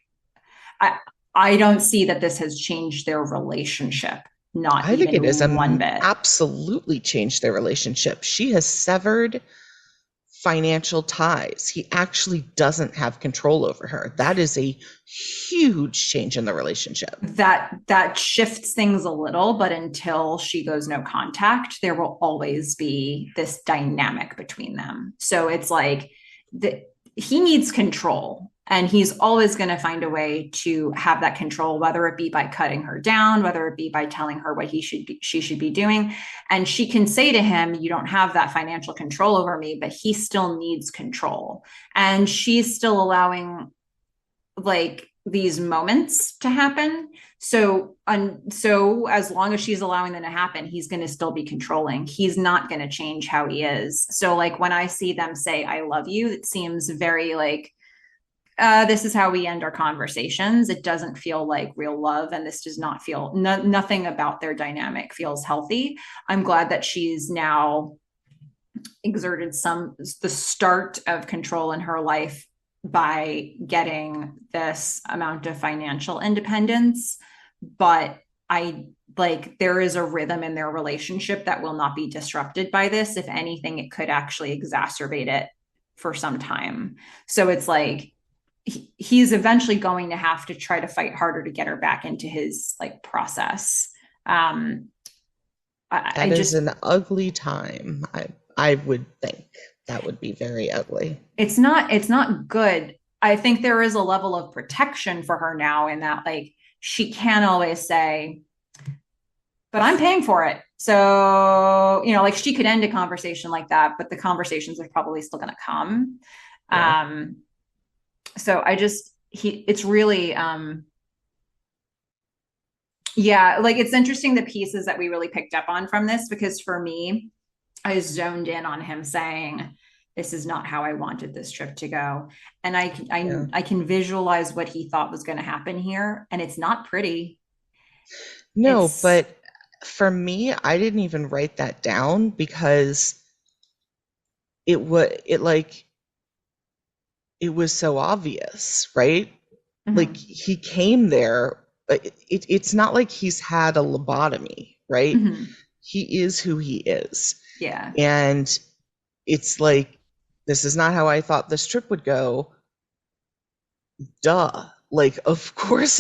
I don't see that this has changed their relationship. Not I think it is one bit. Absolutely changed their relationship. She has severed financial ties. He actually doesn't have control over her. That is a huge change in the relationship. That shifts things a little, but until she goes no contact, there will always be this dynamic between them. So it's like he needs control. And he's always going to find a way to have that control, whether it be by cutting her down, whether it be by telling her what she should be doing. And she can say to him, you don't have that financial control over me, but he still needs control. And she's still allowing like these moments to happen. So as long as she's allowing them to happen, he's going to still be controlling. He's not going to change how he is. So like when I see them say, I love you, it seems very like, this is how we end our conversations. It doesn't feel like real love. And this does not feel, nothing about their dynamic feels healthy. I'm glad that she's now exerted the start of control in her life by getting this amount of financial independence. But there is a rhythm in their relationship that will not be disrupted by this. If anything, it could actually exacerbate it for some time. So it's like, he's eventually going to have to try to fight harder to get her back into his like process. That is an ugly time. I would think that would be very ugly. It's not good. I think there is a level of protection for her now in that like she can always say, but I'm paying for it. So, like she could end a conversation like that, but the conversations are probably still going to come. Yeah. So it's really, it's interesting the pieces that we really picked up on from this, because for me, I zoned in on him saying, this is not how I wanted this trip to go. And I can visualize what he thought was going to happen here. And it's not pretty. No, but for me, I didn't even write that down because it was so obvious, right? Mm-hmm. Like he came there, it's not like he's had a lobotomy, right? Mm-hmm. He is who he is. Yeah. And it's like, this is not how I thought this trip would go. Duh. Like, of course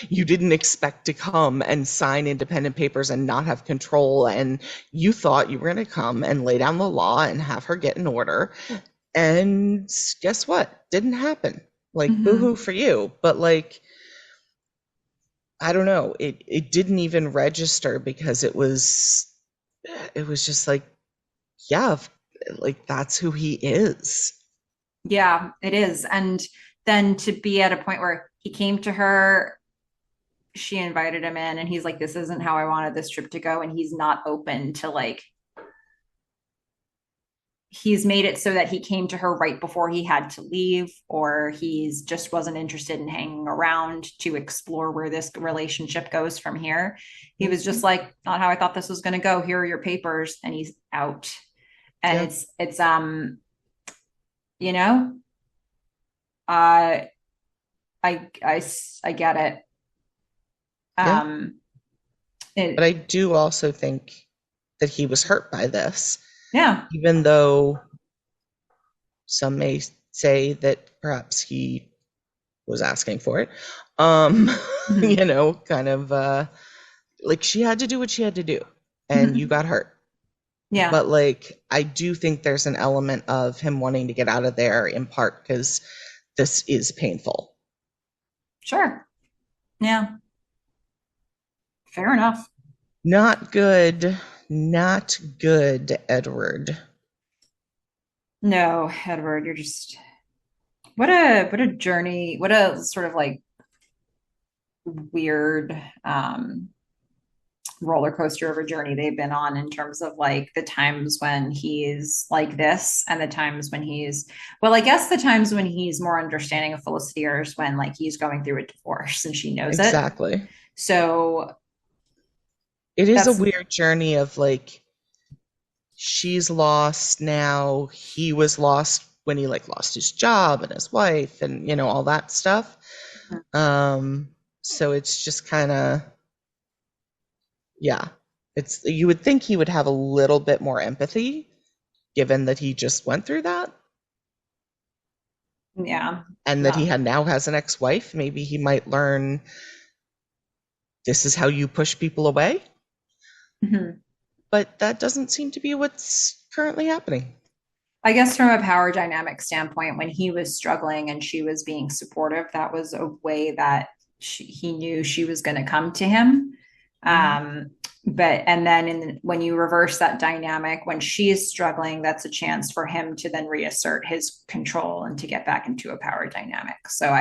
you didn't expect to come and sign independent papers and not have control. And you thought you were going to come and lay down the law and have her get in order. And guess what? Didn't happen. Like, mm-hmm. Boo-hoo for you. But like, I don't know. It didn't even register because it was just like, yeah, like that's who he is. Yeah, it is. And then to be at a point where he came to her, she invited him in, and he's like, this isn't how I wanted this trip to go. And he's not open to like, he's made it so that he came to her right before he had to leave, or he's just wasn't interested in hanging around to explore where this relationship goes from here. He was just like, not how I thought this was going to go. Here are your papers. And he's out. And yeah. it's I get it. But I do also think that he was hurt by this. Yeah. Even though some may say that perhaps he was asking for it. Mm-hmm. Kind of like she had to do what she had to do, and you got hurt. Yeah. But like, I do think there's an element of him wanting to get out of there in part because this is painful. Sure. Yeah. Fair enough. Not good. Not good, Edward. No, Edward, you're just what a journey, what a sort of like weird roller coaster of a journey they've been on in terms of like the times when he's like this and the times when he's well, I guess the times when he's more understanding of Felicity is when like he's going through a divorce and she knows it. Exactly. So It is a that's weird journey of like, she's lost now. He was lost when he like lost his job and his wife and all that stuff. So it's just kind of, yeah. It's, you would think he would have a little bit more empathy given that he just went through that yeah. and that he No. had now has an ex-wife. Maybe he might learn this is how you push people away. Mm-hmm. But that doesn't seem to be what's currently happening. I guess from a power dynamic standpoint, when he was struggling and she was being supportive, that was a way that he knew she was going to come to him. Mhm. But and then when you reverse that dynamic, when she is struggling, that's a chance for him to then reassert his control and to get back into a power dynamic. So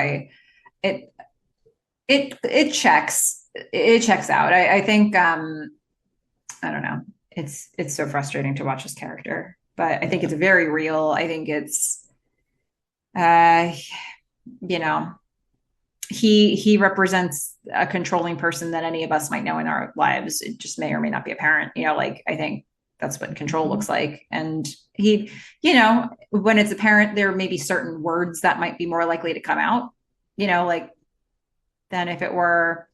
it it checks out. I think I don't know. It's so frustrating to watch his character, but I think Yeah. it's very real. I think it's uh you know, he represents a controlling person that any of us might know in our lives. It just may or may not be apparent. Like I think that's what control Mhm. looks like. And he, when it's apparent, there may be certain words that might be more likely to come out, like than if it were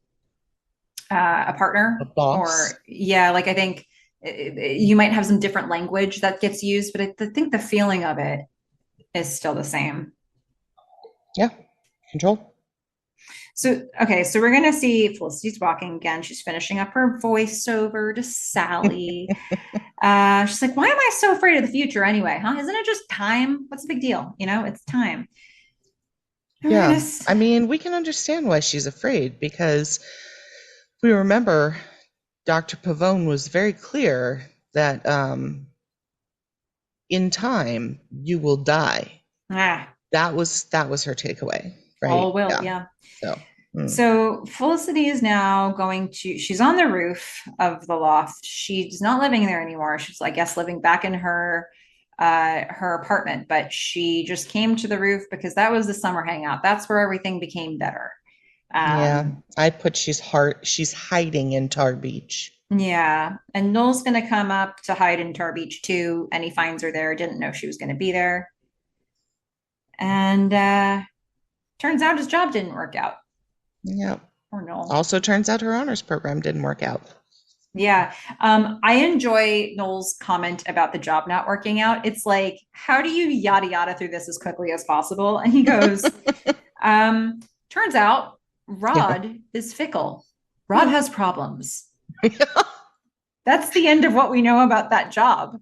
a A partner. boss. Or yeah, like I think you might have some different language that gets used, but I think the feeling of it is still the same. Yeah. Control. So okay, so we're gonna see Felicity's walking again. She's finishing up her voiceover to Sally. She's like, "Why am I so afraid of the future anyway? Huh? Isn't it just time? What's the big deal? It's time." And we're Yeah. gonna. I mean, we can understand why she's afraid because we remember Dr. Pavone was very clear that in time you will die. Ah, That was her takeaway, right? all will. Yeah. Yeah. So, mm, So Felicity is now going to. She's on the roof of the loft. She's not living there anymore. She's, I guess, living back in her apartment. But she just came to the roof because that was the summer hangout. That's where everything became better. yeah, Um, I put she's hiding in Tar Beach. yeah. And Noel's going to come up to hide in Tar Beach too. And he finds her there. Didn't know she was going to be there. And turns out his job didn't work out. Yeah. Or Noel. Also turns out her honors program didn't work out. Yeah. I enjoy Noel's comment about the job not working out. It's like, how do you yada yada through this as quickly as possible? And he goes, um, turns out Yeah. Rod is fickle. Rod Yeah. has problems. That's the end of what we know about that job.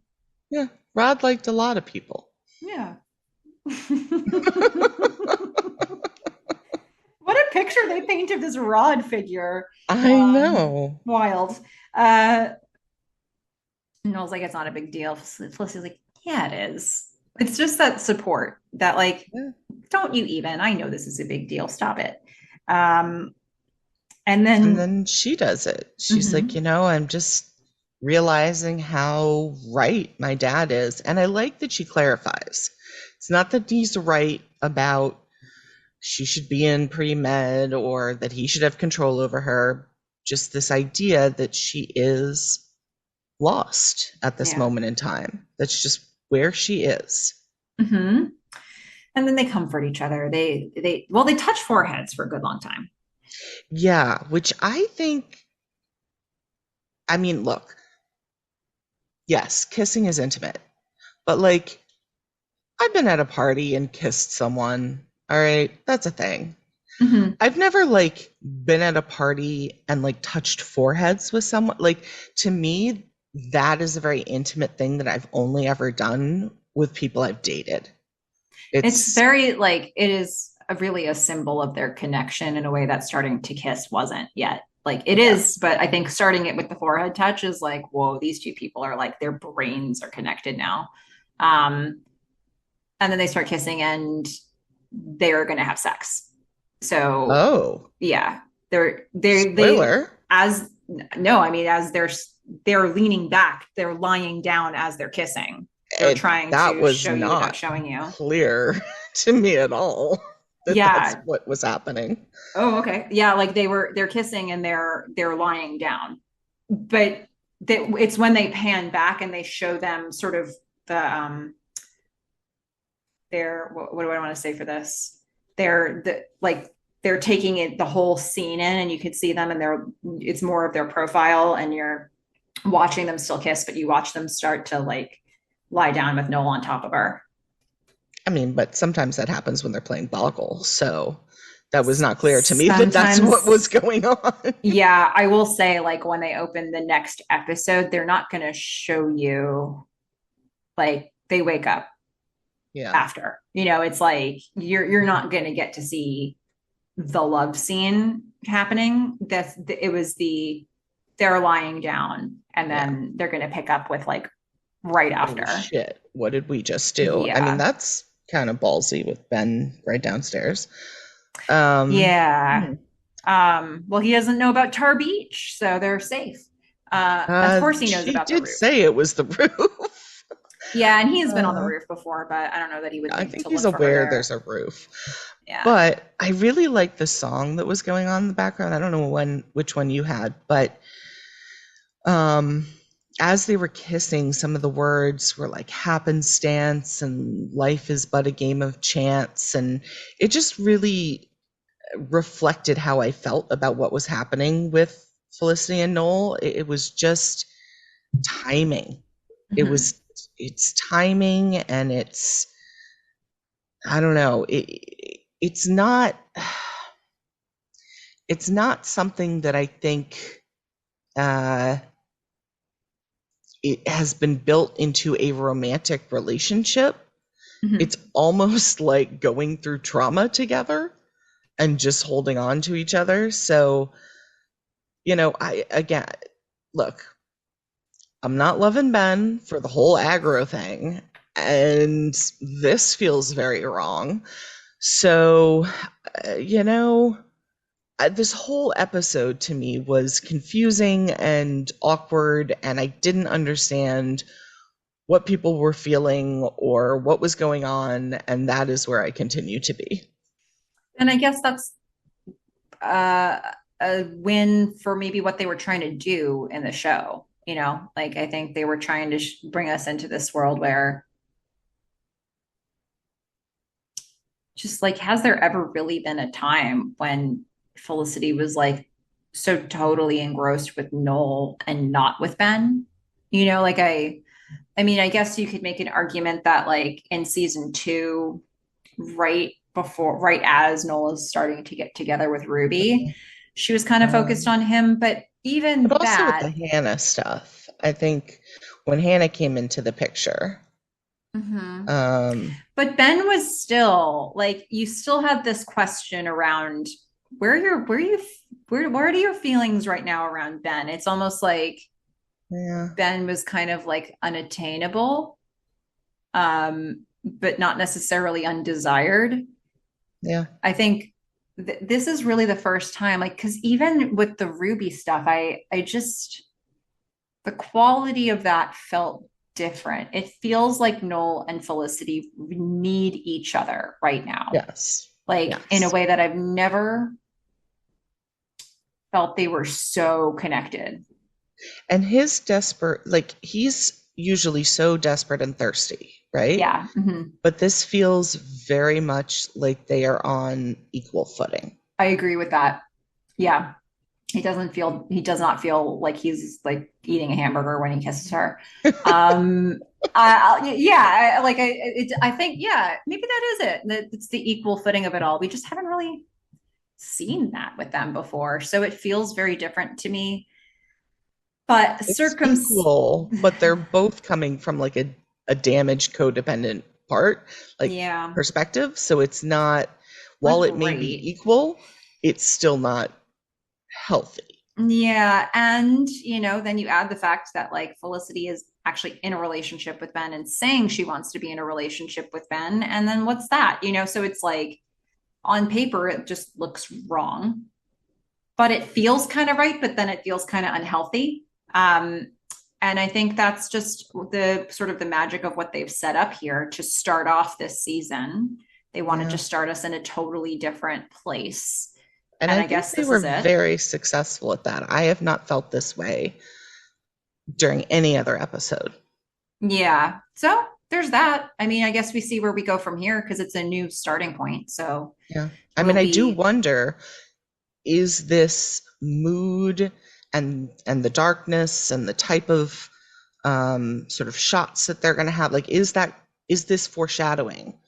Yeah. Rod liked a lot of people. Yeah. What a picture they paint of this Rod figure. I know. Wild. Uh, Noel's like, it's not a big deal. Felicity's like, yeah, it is. It's just that support that, like, Yeah. don't you even? I know this is a big deal. Stop it. Um, and And then, then she does it. She's like, mhm, I'm just realizing how right my dad is. And I like that she clarifies. It's not that he's right about she should be in pre-med or that he should have control over her. Just this idea that she is lost at this yeah. moment in time. That's just where she is. Hmm. And then they comfort each other. They touch foreheads for a good long time. Yeah, which I think, I mean, look, yes, kissing is intimate, but like, I've been at a party and kissed someone. All right, that's a thing. Mm-hmm. I've never like been at a party and like touched foreheads with someone. Like to me, that is a very intimate thing that I've only ever done with people I've dated. It's It's very like it is really a symbol of their connection in a way that starting to kiss wasn't yet. Like it yeah. is, but I think starting it with the forehead touch is like, whoa, these two people are like their brains are connected now. Um, and then they start kissing and they're gonna have sex. So Oh, yeah, they spoiler. as no, I mean as they're leaning back, they're lying down as they're kissing. They're trying That to was show you without not showing you. clear to me at all that that's Yeah. what was happening. Oh, okay. Yeah, like they're kissing and they're lying down. But it's when they pan back and they show them sort of the their what do I want to say for this? They're taking it the whole scene in and you could see them and it's more of their profile and you're watching them still kiss, but you watch them start to like lie down with Noel on top of her. I mean, but sometimes that happens when they're playing Boggle. So that was not clear to me that that's what was Sometimes, going on. yeah, I will say, like, when they open the next episode, they're not going to show you, like, they wake up Yeah. after. It's like you're not going to get to see the love scene happening. It was they're lying down and Yeah. then they're going to pick up with like right Oh after. shit. What did we just do? I mean, Yeah. that's kind of ballsy with Ben right downstairs. Um, Yeah. hmm. Well, he doesn't know about Tar Beach, so they're safe. Of course he knows She about the did roof. say it was the roof. Yeah, and he has been on the Uh, roof before, but I don't know that he would I think think to he's look for her aware there. there's a roof. Yeah. But I really like the song that was going on in the background. I don't know which one you had, but um as they were kissing, some of the words were like happenstance and life is but a game of chance. And it just really reflected how I felt about what was happening with Felicity and Noel. It was just timing. It Mm-hmm. was, it's timing and I don't know, it's not something that I think uh, it has been built into a romantic relationship. Mm-hmm. It's almost like going through trauma together and just holding on to each other. So, I again, look, I'm not loving Ben for the whole aggro thing, and this feels very wrong. So, uh, you know, this whole episode to me was confusing and awkward, and I didn't understand what people were feeling or what was going on, and that is where I continue to be. And I guess that's uh, a win for maybe what they were trying to do in the show. Like I think they were trying to bring us into this world where just like, has there ever really been a time when Felicity was like so totally engrossed with Noel and not with Ben? Like I mean, I guess you could make an argument that like in season two, right as Noel is starting to get together with Ruby, she was kind of focused Um, on him. But but even also with the that, Hannah stuff, I think when Hannah came into the picture, mhm. um, But Ben was still like, you still had this question around where are your feelings right now around Ben? It's almost like yeah, Ben was kind of like unattainable, but not necessarily undesired. yeah. I think this is really the first time, like, because even with the Ruby stuff, I just the quality of that felt different. It feels like Noel and Felicity need each other right now, Yes. like in a Yes. way that I've never felt they were so connected. And his desperate, like, he's usually so desperate and thirsty, right? Yeah. Mm-hmm. But this feels very much like they are on equal footing. I agree with that. Yeah. He does not feel like he's like eating a hamburger when he kisses her. Um, yeah, I think, yeah, maybe that is it. That it's the equal footing of it all. We just haven't really seen that with them before. So it feels very different to me. But It's equal, but they're both coming from like a damaged codependent part, like yeah, perspective. So it's not, while it may be great. equal, it's still not healthy. Yeah. And, then you add the fact that like Felicity is actually in a relationship with Ben and saying she wants to be in a relationship with Ben. And then what's that? So it's like on paper, it just looks wrong, but it feels kind of right, but then it feels kind of unhealthy. And I think that's just the sort of the magic of what they've set up here to start off this season. They wanted to start us in a totally different place. And And I I think guess they this were is it. very successful at that. I have not felt this way during any other episode. Yeah. So there's that. I mean, I guess we see where we go from here because it's a new starting point. So yeah. I mean, I do wonder, is this mood and the darkness and the type of sort of shots that they're going to have, like, is this foreshadowing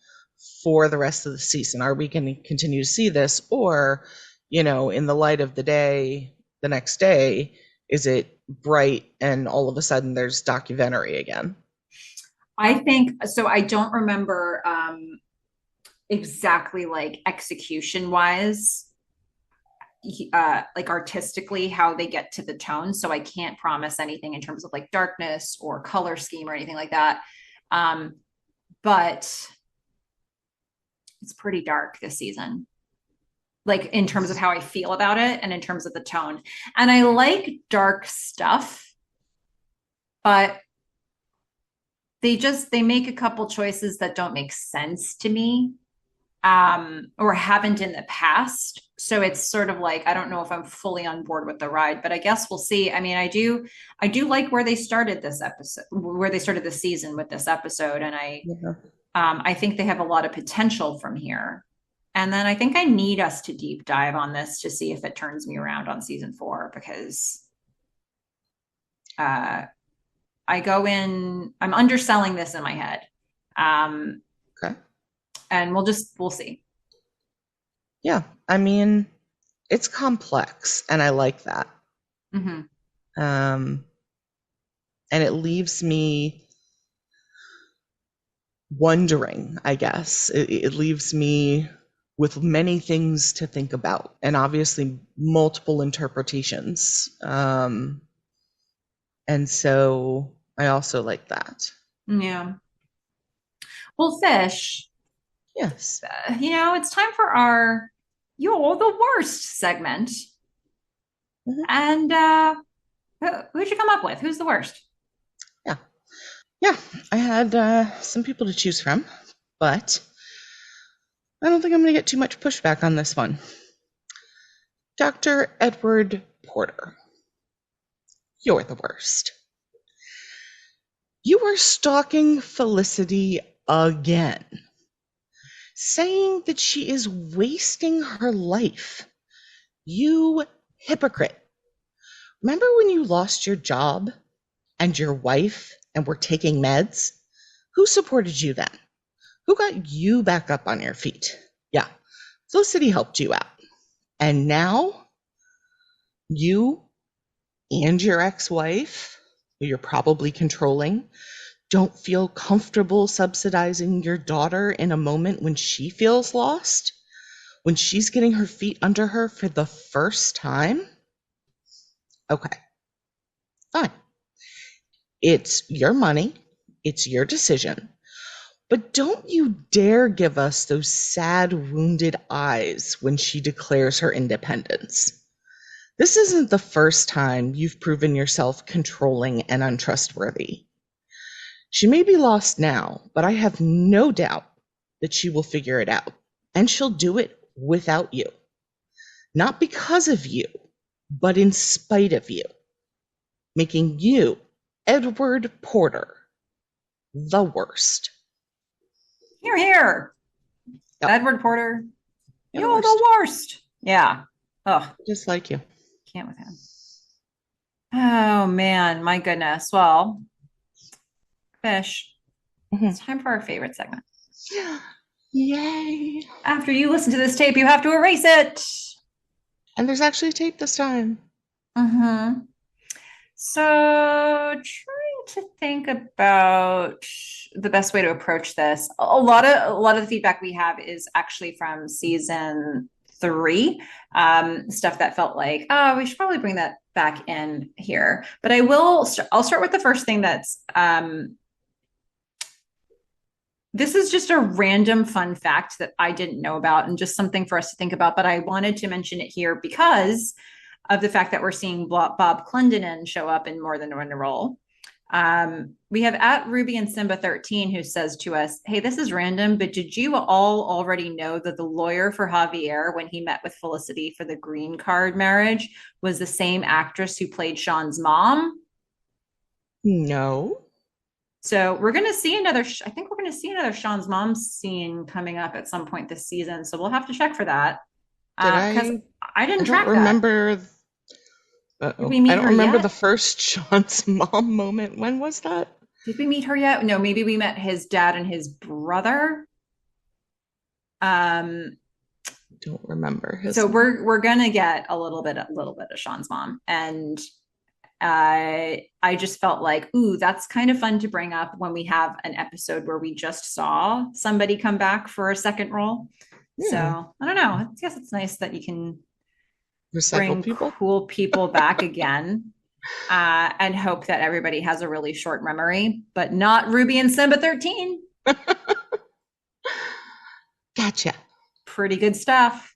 for the rest of the season? Are we going to continue to see this, or, in the light of the day, the next day, is it bright and all of a sudden there's documentary again? I think so. I don't remember exactly like execution wise, like artistically how they get to the tone. So I can't promise anything in terms of like darkness or color scheme or anything like that. But it's pretty dark this season, like in terms of how I feel about it and in terms of the tone. And I like dark stuff, but they make a couple choices that don't make sense to me, or haven't in the past. So it's sort of like I don't know if I'm fully on board with the ride, but I guess we'll see. I mean, I do like where they started this episode, where they started the season with this episode, and I think they have a lot of potential from here. And then I think I need us to deep dive on this to see if it turns me around on season 4 because I'm underselling this in my head. Okay. And we'll see. Yeah. I mean, it's complex and I like that. Mm-hmm. And it leaves me wondering, I guess. It leaves me with many things to think about and obviously multiple interpretations. And so I also like that. Yeah. Well, Fish, Yes. it's time for our You're the Worst segment. Mhm. And who'd you come up with? Who's the worst? Yeah. Yeah. I had some people to choose from, but I don't think I'm going to get too much pushback on this one. Dr. Edward Porter, you're the worst. You are stalking Felicity again, saying that she is wasting her life. You hypocrite. Remember when you lost your job and your wife and were taking meds? Who supported you then? Who got you back up on your feet? Yeah, Felicity helped you out. And now you and your ex-wife, who you're probably controlling, don't feel comfortable subsidizing your daughter in a moment when she feels lost, when she's getting her feet under her for the first time? Okay, fine. It's your money, it's your decision, but don't you dare give us those sad, wounded eyes when she declares her independence. This isn't the first time you've proven yourself controlling and untrustworthy. She may be lost now, but I have no doubt that she will figure it out, and she'll do it without you. Not because of you, but in spite of you, making you, Edward Porter, the worst. Here, here. Yep. Edward Porter, You're the worst. Yeah. Oh, just like you. can't with him. Oh man, my goodness. Well, Fish, it's time for our favorite segment. Yay. After you listen to this tape, you have to erase it. And there's actually tape this time. Mm-hmm. So, trying to think about the best way to approach this. A lot of the feedback we have is actually from season three. Stuff that felt like, oh, we should probably bring that back in here. But I'll start with the first thing that's this is just a random fun fact that I didn't know about and just something for us to think about. But I wanted to mention it here because of the fact that we're seeing Bob Clendenin show up in more than one role. We have at Ruby and Simba 13 who says to us, hey, this is random, but did you all already know that the lawyer for Javier, when he met with Felicity for the green card marriage, was the same actress who played Sean's mom? No. So we're going to see another, I think we're going to see another Sean's mom scene coming up at some point this season. So we'll have to check for that. Because I didn't don't track that. remember. Did we I meet don't her remember yet? the first Sean's mom moment. When was that? Did we meet her yet? No, maybe we met his dad and his brother. Don't remember his So mom. we're gonna get a little bit of Sean's mom, and I just felt like, ooh, that's kind of fun to bring up when we have an episode where we just saw somebody come back for a second role. So Yeah. I don't know. I guess it's nice that you can Recycle bring people. cool people back again. And hope that everybody has a really short memory, but not Ruby and Simba 13. Gotcha. Pretty good stuff.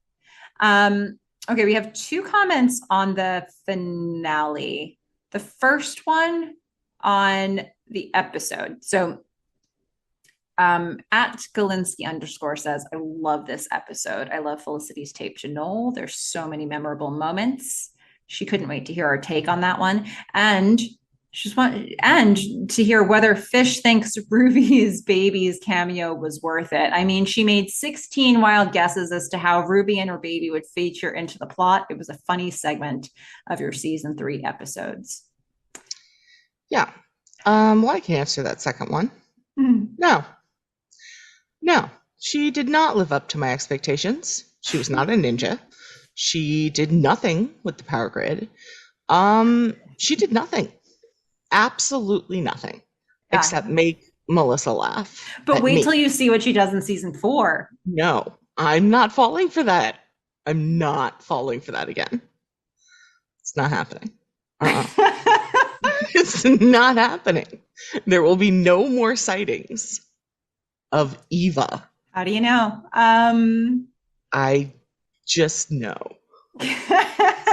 Okay, we have two comments on the finale. The first one on the episode. So at Galinsky underscore says, I love this episode. I love Felicity's tape to Noel. There's so many memorable moments. She couldn't wait to hear our take on that one. And to hear whether Fish thinks Ruby's baby's cameo was worth it. I mean, she made 16 wild guesses as to how Ruby and her baby would feature into the plot. It was a funny segment of your season 3 episodes. Yeah. Well, I can answer that second one. No. No. She did not live up to my expectations. She was not a ninja. She did nothing with the power grid. She did nothing. Absolutely nothing. Yeah. Except make Melissa laugh. But wait till you see what she does in season 4. No, I'm not falling for that. I'm not falling for that again. It's not happening. It's not happening. There will be no more sightings of Eva. How do you know? I just know.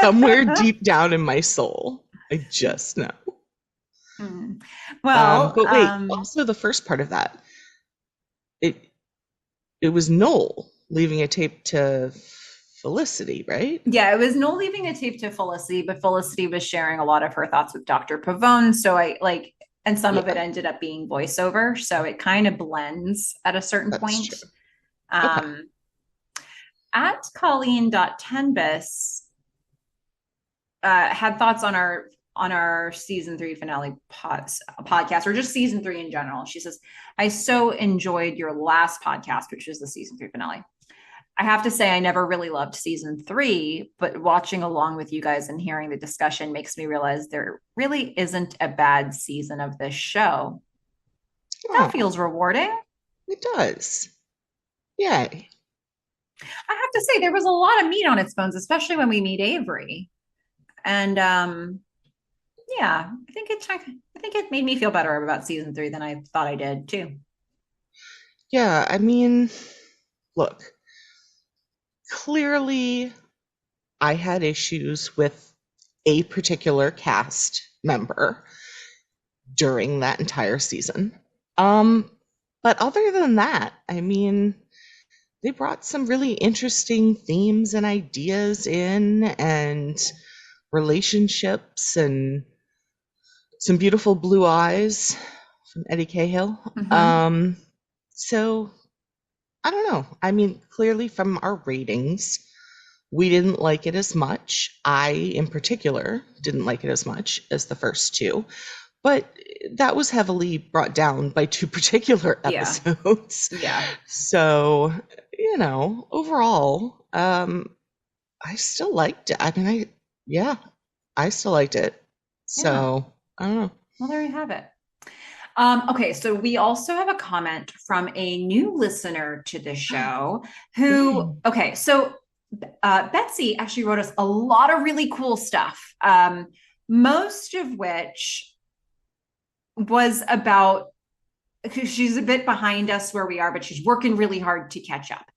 Somewhere deep down in my soul, I just know. Well, but wait, also the first part of that, it was Noel leaving a tape to Felicity, right? Yeah, it was Noel leaving a tape to Felicity, but Felicity was sharing a lot of her thoughts with Dr. Pavone. So and some of it ended up being voiceover. So it kind of blends at a certain point. True. Okay. At Colleen.Tenbis had thoughts on our season 3 finale podcast, or just season 3 in general. She says, I so enjoyed your last podcast, which is the season 3 finale. I have to say, I never really loved season 3, but watching along with you guys and hearing the discussion makes me realize there really isn't a bad season of this show. That feels rewarding. It does. Yay. I have to say, there was a lot of meat on its bones, especially when we meet Avery. And yeah, I think it made me feel better about season 3 than I thought I did too. Yeah, I mean, look, clearly I had issues with a particular cast member during that entire season. But other than that, I mean, they brought some really interesting themes and ideas in, and relationships, and some beautiful blue eyes from Eddie Cahill. Mm-hmm. So I don't know. I mean, clearly from our ratings, we didn't like it as much. I, in particular, didn't like it as much as the first 2. But that was heavily brought down by 2 particular episodes. Yeah. So, overall, I still liked it. I mean, I still liked it. Yeah. So I don't know. Well, there you have it. Okay, so we also have a comment from a new listener to the show who, Yay. okay, so Betsy actually wrote us a lot of really cool stuff, most of which was about, because she's a bit behind us where we are, but she's working really hard to catch up.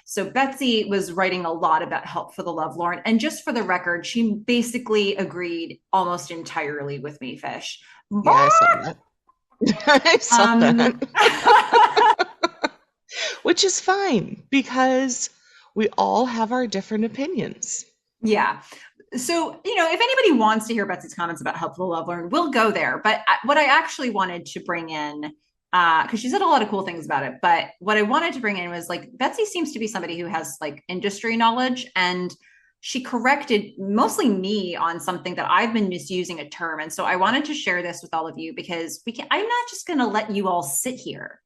So Betsy was writing a lot about Help for the Lovelorn. And just for the record, she basically agreed almost entirely with me, Fish. Yeah, I saw that. I saw that. Which is fine because we all have our different opinions. Yeah. So, if anybody wants to hear Betsy's comments about Help for the Lovelorn, we'll go there. But what I actually wanted to bring in, because she said a lot of cool things about it, but what I wanted to bring in was like, Betsy seems to be somebody who has like industry knowledge, and she corrected mostly me on something that I've been misusing a term. And so I wanted to share this with all of you because I'm not just going to let you all sit here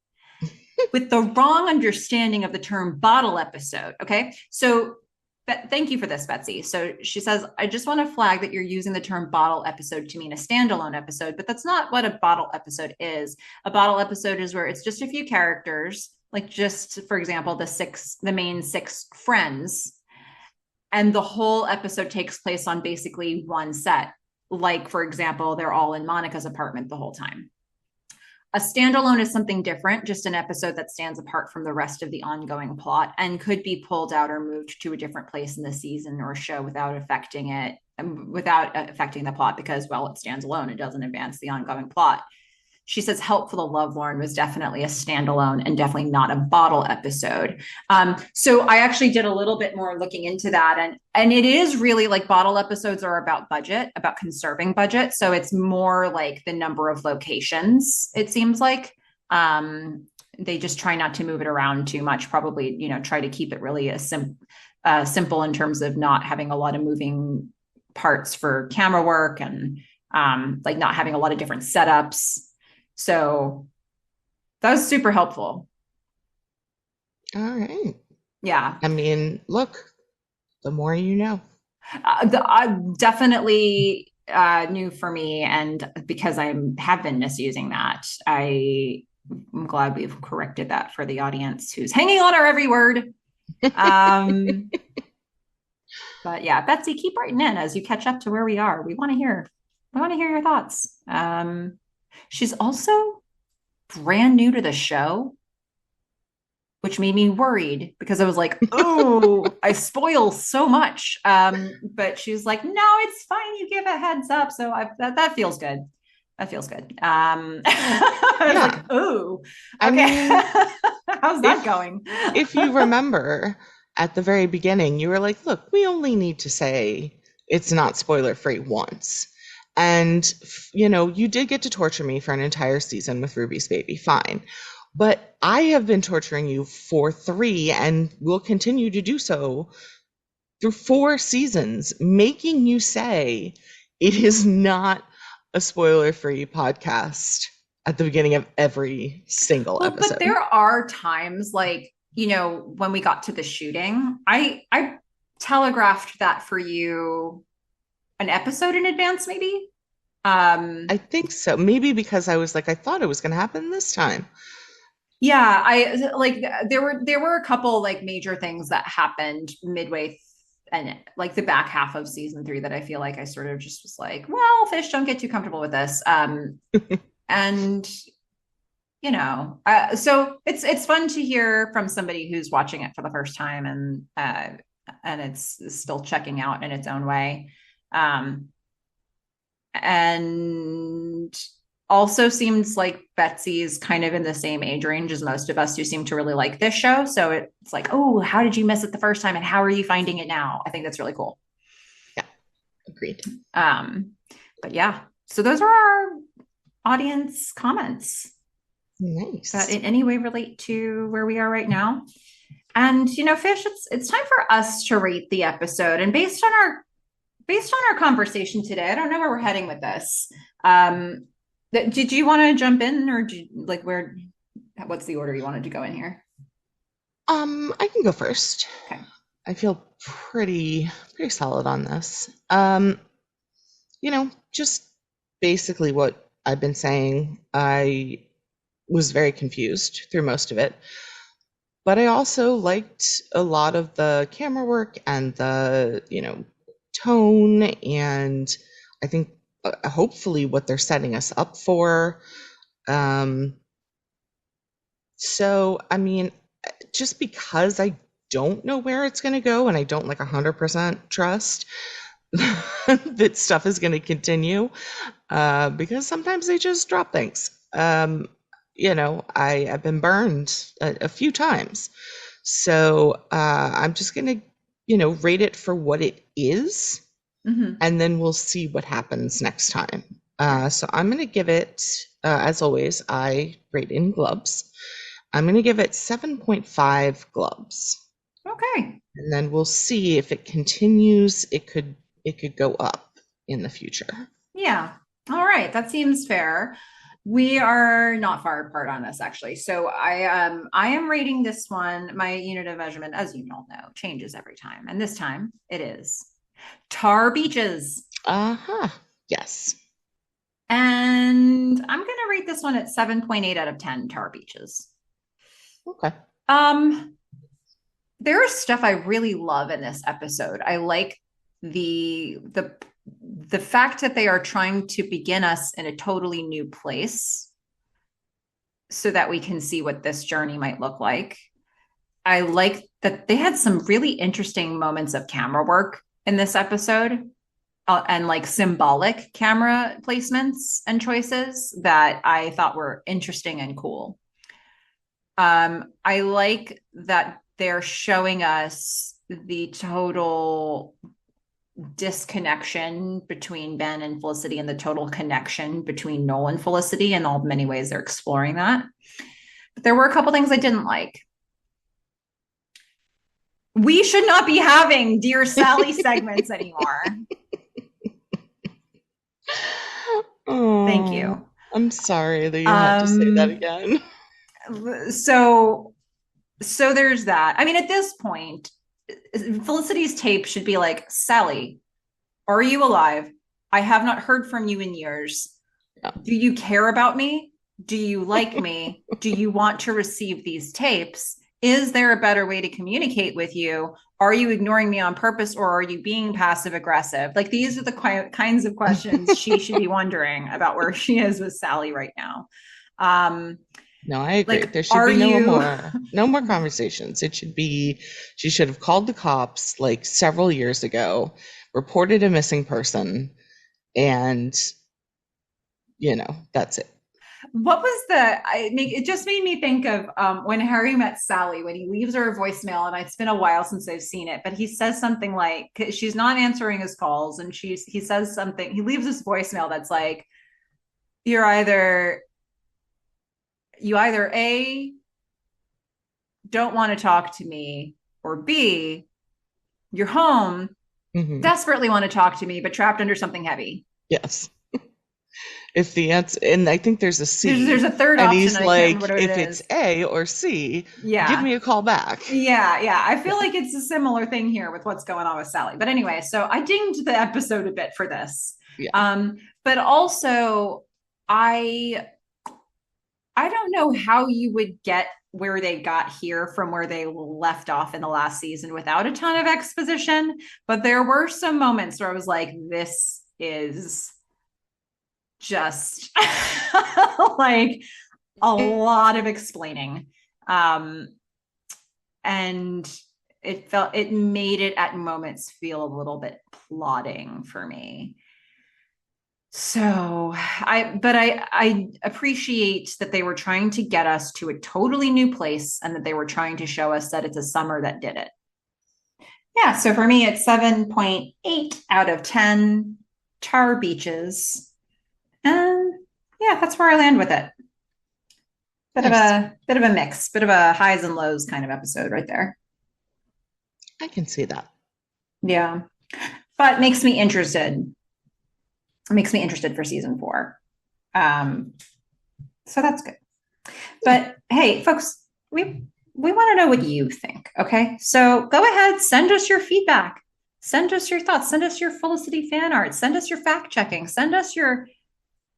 with the wrong understanding of the term bottle episode. Okay. So thank you for this, Betsy. So she says, I just want to flag that you're using the term bottle episode to mean a standalone episode, but that's not what a bottle episode is. A bottle episode is where it's just a few characters, like just, for example, the main six friends, and the whole episode takes place on basically one set. Like, for example, they're all in Monica's apartment the whole time. A standalone is something different, just an episode that stands apart from the rest of the ongoing plot and could be pulled out or moved to a different place in the season or show without affecting the plot because, well, it stands alone. It doesn't advance the ongoing plot. She says Help for the Lovelorn was definitely a standalone and definitely not a bottle episode. So I actually did a little bit more looking into that. And it is really like bottle episodes are about budget, about conserving budget. So it's more like the number of locations, it seems like. They just try not to move it around too much, probably, try to keep it really simple in terms of not having a lot of moving parts for camera work and like not having a lot of different setups. So that was super helpful. All right. Yeah. I mean, look, the more you know. Definitely new for me. And because I have been misusing that, I'm glad we've corrected that for the audience who's hanging on our every word. But yeah, Betsy, keep writing in as you catch up to where we are. We want to hear your thoughts. She's also brand new to the show, which made me worried because I was like, oh, I spoil so much. But she's like, no, it's fine. You give a heads up. So that feels good. That feels good. I was like, oh, okay. How's that going? If you remember at the very beginning, you were like, look, we only need to say it's not spoiler free once. And, you did get to torture me for an entire season with Ruby's baby. Fine. But I have been torturing you for 3 and will continue to do so through 4 seasons, making you say it is not a spoiler-free podcast at the beginning of every single episode. But there are times like, when we got to the shooting, I telegraphed that for you an episode in advance, maybe. I think so. Maybe because I was like, I thought it was going to happen this time. Yeah, I like there were a couple like major things that happened midway and like the back half of season 3 that I feel like I sort of just was like, well, Fish, don't get too comfortable with this. And so it's fun to hear from somebody who's watching it for the first time and it's still checking out in its own way. And also seems like Betsy's kind of in the same age range as most of us who seem to really like this show. So it's like, oh, how did you miss it the first time and how are you finding it now? I think that's really cool. Yeah, agreed. But yeah, so those are our audience comments. Nice. That in any way relate to where we are right now. And Fish, it's time for us to rate the episode. And based on our conversation today, I don't know where we're heading with this. Did you want to jump in, or what's the order you wanted to go in here? I can go first. Okay. I feel pretty solid on this. Just basically what I've been saying. I was very confused through most of it, but I also liked a lot of the camera work and the, tone, and I think hopefully what they're setting us up for. So, I mean, just because I don't know where it's going to go and I don't 100% trust that stuff is going to continue, because sometimes they just drop things. I've been burned a few times. So I'm just going to, rate it for what it is, and then we'll see what happens next time. So I'm going to give it, as always, I rate in glubs. I'm going to give it 7.5 glubs. Okay. And then we'll see if it continues. It could go up in the future. Yeah. All right. That seems fair. We are not far apart on this, actually. So I am rating this one. My unit of measurement, as you all know, changes every time, and this time it is Tar Beaches. Yes. And I'm going to rate this one at 7.8 out of 10 Tar Beaches. Okay. There is stuff I really love in this episode. I like the fact that they are trying to begin us in a totally new place so that we can see what this journey might look like. I like that they had some really interesting moments of camera work in this episode, and symbolic camera placements and choices that I thought were interesting and cool. I like that they're showing us the total disconnection between Ben and Felicity and the total connection between Noel and Felicity, and all the many ways they're exploring that. But there were a couple things I didn't like. We should not be having Dear Sally segments anymore. Oh, thank you. I'm sorry that you had to say that again. So there's that. I mean, at this point, Felicity's tape should be like, Sally, are you alive? I have not heard from you in years. Yeah. Do you care about me? Do you like me? Do you want to receive these tapes? Is there a better way to communicate with you? Are you ignoring me on purpose, or are you being passive aggressive? These are the kinds of questions she should be wondering about where she is with Sally right now. No, I agree. There should be no more conversations. It should be, she should have called the cops several years ago, reported a missing person, and that's it. What was it just made me think of when Harry met Sally, when he leaves her a voicemail, and it's been a while since I've seen it, but he says something like, she's not answering his calls, and he says something, he leaves this voicemail that's like, you either A, don't want to talk to me, or B, you're home, desperately want to talk to me, but trapped under something heavy. Yes. If the answer, and I think there's a C. There's a third option. And he's like, if it's A or C, give me a call back. Yeah. I feel like it's a similar thing here with what's going on with Sally. But anyway, so I dinged the episode a bit for this. Yeah. But also, I don't know how you would get where they got here from where they left off in the last season without a ton of exposition. But there were some moments where I was like, this is just a lot of explaining. And it made it at moments feel a little bit plodding for me. So I appreciate that they were trying to get us to a totally new place, and that they were trying to show us that it's a summer that did it. Yeah. So for me, it's 7.8 out of 10 Tar Beaches. And yeah, that's where I land with it. Bit of a mix, bit of a highs and lows kind of episode right there. I can see that. Yeah. But makes me interested. It makes me interested for season 4. So that's good. But hey, folks, we we want to know what you think. Okay. So go ahead, send us your feedback. Send us your thoughts. Send us your Felicity fan art. Send us your fact checking. Send us your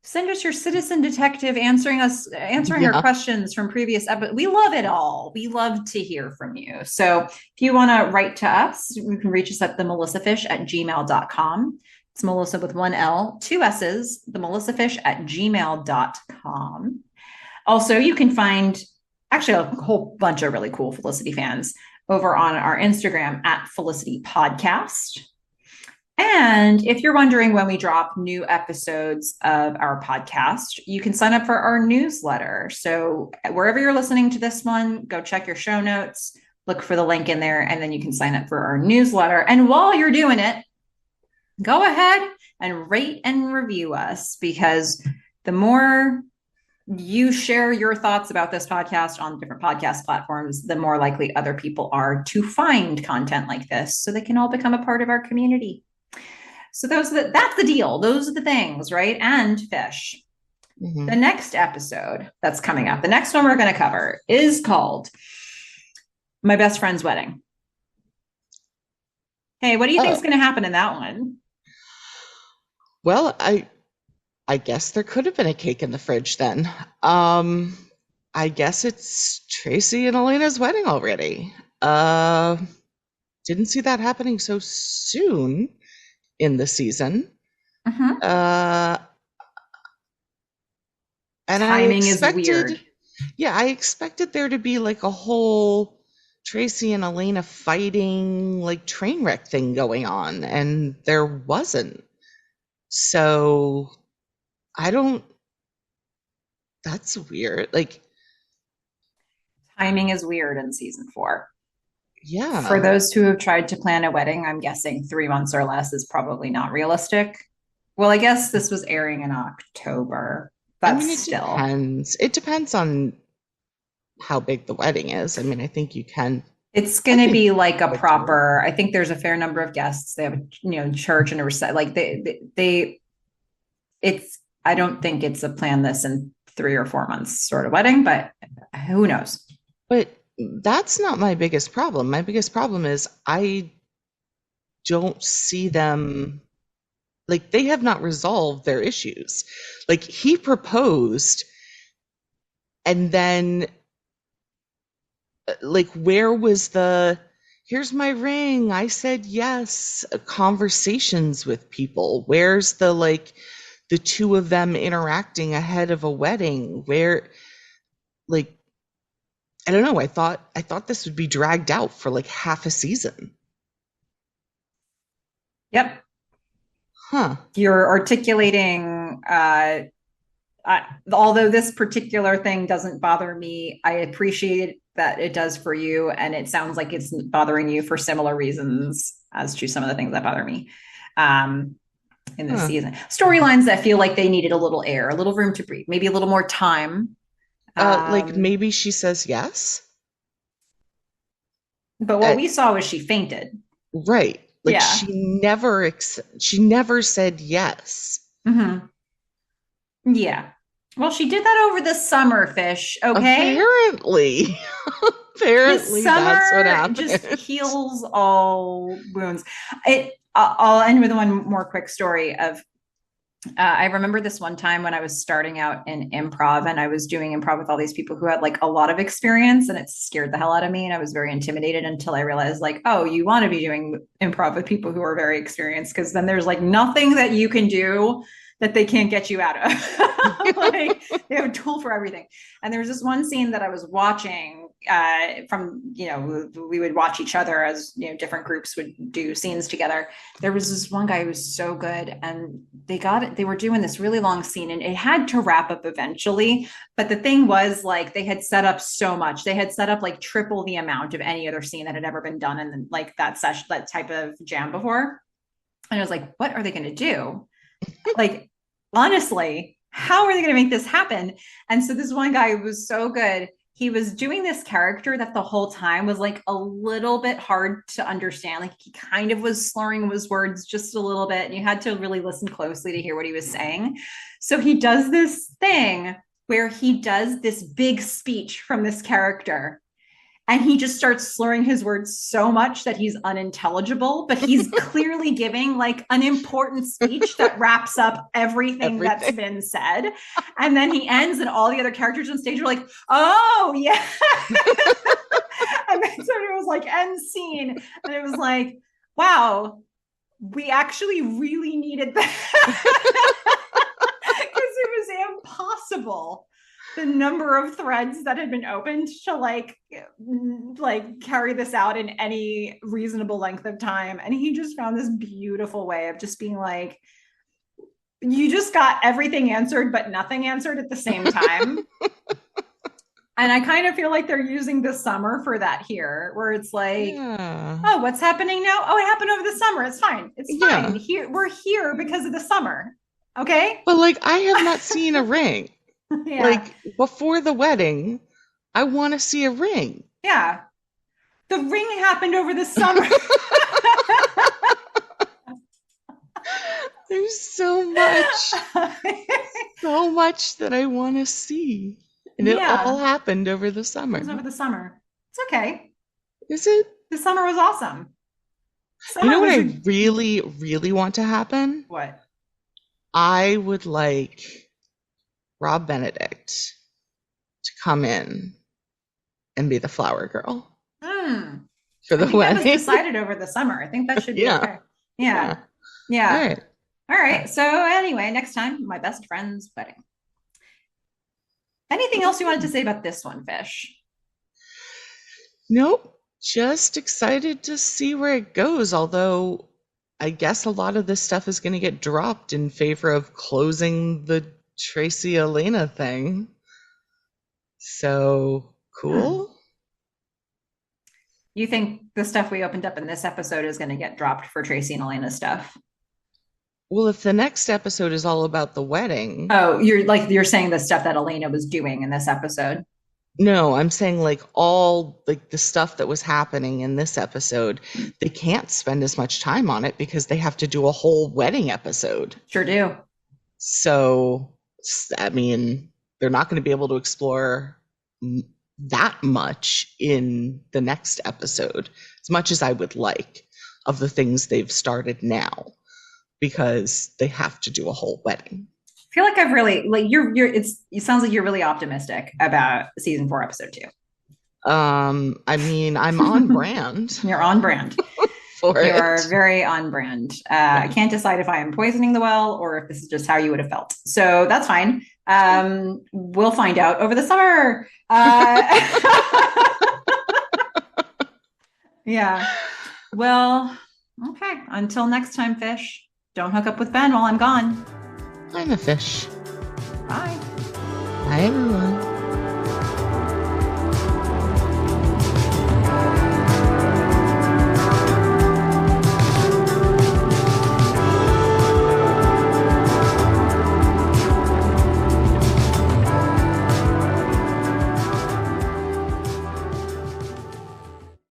citizen detective answering our Yeah. questions from previous episodes. We love it all. We love to hear from you. So if you want to write to us, you can reach us at themelissafish@gmail.com. It's Melissa with one L, two S's, themelissafish@gmail.com. Also, you can find actually a whole bunch of really cool Felicity fans over on our Instagram at Felicity Podcast. And if you're wondering when we drop new episodes of our podcast, you can sign up for our newsletter. So wherever you're listening to this one, go check your show notes, look for the link in there, and then you can sign up for our newsletter. And while you're doing it, go ahead and rate and review us, because the more you share your thoughts about this podcast on different podcast platforms, the more likely other people are to find content like this so they can all become a part of our community. So that's the deal. Those are the things, right? And fish. Mm-hmm. The next episode that's coming up, the next one we're going to cover is called My Best Friend's Wedding. Hey, what do you think is going to happen in that one? Well, I guess there could have been a cake in the fridge then. I guess it's Tracy and Elena's wedding already. Didn't see that happening so soon in the season. Mm-hmm. And timing is weird. Yeah, I expected there to be like a whole Tracy and Elena fighting like train wreck thing going on, and there wasn't. So that's weird. Like, timing is weird in season 4. Yeah. For those who have tried to plan a wedding, I'm guessing 3 months or less is probably not realistic. Well, I guess this was airing in October. It depends. It depends on how big the wedding is. I mean, I think you can. It's going to be like a proper. I think there's a fair number of guests. They have a church and a reception. Like it's. I don't think it's a plan this in 3 or 4 months sort of wedding, but who knows? But that's not my biggest problem. My biggest problem is I don't see them, like, they have not resolved their issues. Like, he proposed, and then, like, where was the, here's my ring, I said yes, conversations with people? Where's the, like, the two of them interacting ahead of a wedding? Where, like, I don't know. I thought this would be dragged out for like half a season. Yep. Huh. You're articulating, although this particular thing doesn't bother me, I appreciate that it does for you. And it sounds like it's bothering you for similar reasons as to some of the things that bother me in this season. Storylines that feel like they needed a little air, a little room to breathe, maybe a little more time. Like maybe she says yes. But what we saw was she fainted. Right. Like, yeah. She never said yes. Mm-hmm. Yeah. Well, she did that over the summer, Fish. Okay. Apparently. Apparently, that's what happened. Just heals all wounds. I'll end with one more quick story of. I remember this one time when I was starting out in improv, and I was doing improv with all these people who had like a lot of experience, and it scared the hell out of me. And I was very intimidated until I realized, like, oh, you want to be doing improv with people who are very experienced, because then there's like nothing that you can do that they can't get you out of. Like, they have a tool for everything. And there was this one scene that I was watching from, we would watch each other as, different groups would do scenes together. There was this one guy who was so good, and they were doing this really long scene, and it had to wrap up eventually. But the thing was, like, they had set up so much. They had set up like triple the amount of any other scene that had ever been done in like that session, that type of jam before. And I was like, what are they going to do? Like, honestly, how are they going to make this happen? And so this one guy was so good. He was doing this character that the whole time was like a little bit hard to understand. Like, he kind of was slurring his words just a little bit, and you had to really listen closely to hear what he was saying. So he does this thing where he does this big speech from this character. and he just starts slurring his words so much that he's unintelligible, but he's clearly giving like an important speech that wraps up everything that's been said. And then he ends, and all the other characters on stage are like, oh yeah. And then so it was like end scene, and it was like, wow, we actually really needed that. Because it was impossible, the number of threads that had been opened to like carry this out in any reasonable length of time. And he just found this beautiful way of just being like, you just got everything answered, but nothing answered at the same time. And I kind of feel like they're using the summer for that here, where it's like, oh, what's happening now? Oh, it happened over the summer. It's fine. It's fine. Here, we're here because of the summer. Okay. But like, I have not seen a ring. Yeah. Like before the wedding, I want to see a ring. Yeah. The ring happened over the summer. There's so much that I want to see. And it all happened over the summer. It was over the summer. It's okay. Is it? The summer was awesome. You know what I really, really want to happen? What? I would like Rob Benedict to come in and be the flower girl for the wedding. That was decided over the summer. I think that should be okay. Yeah. All right. So anyway, next time, my best friend's wedding. Anything else you wanted to say about this one, Fish? Nope. Just excited to see where it goes. Although I guess a lot of this stuff is going to get dropped in favor of closing the Tracy Elena thing. So cool. You think the stuff we opened up in this episode is going to get dropped for Tracy and Elena stuff? Well, if the next episode is all about the wedding. Oh, you're saying the stuff that Elena was doing in this episode. No, I'm saying like all like the stuff that was happening in this episode, they can't spend as much time on it because they have to do a whole wedding episode. Sure do. So, I mean, they're not going to be able to explore that much in the next episode, as much as I would like, of the things they've started now, because they have to do a whole wedding. I feel like I've really like it sounds like you're really optimistic about season 4, episode 2. I mean, I'm on brand. You're on brand. You're very on brand. I can't decide if I am poisoning the well or if this is just how you would have felt. So that's fine. We'll find out over the summer. Yeah. Well, okay. Until next time, Fish. Don't hook up with Ben while I'm gone. I'm a fish. Bye. Bye, everyone.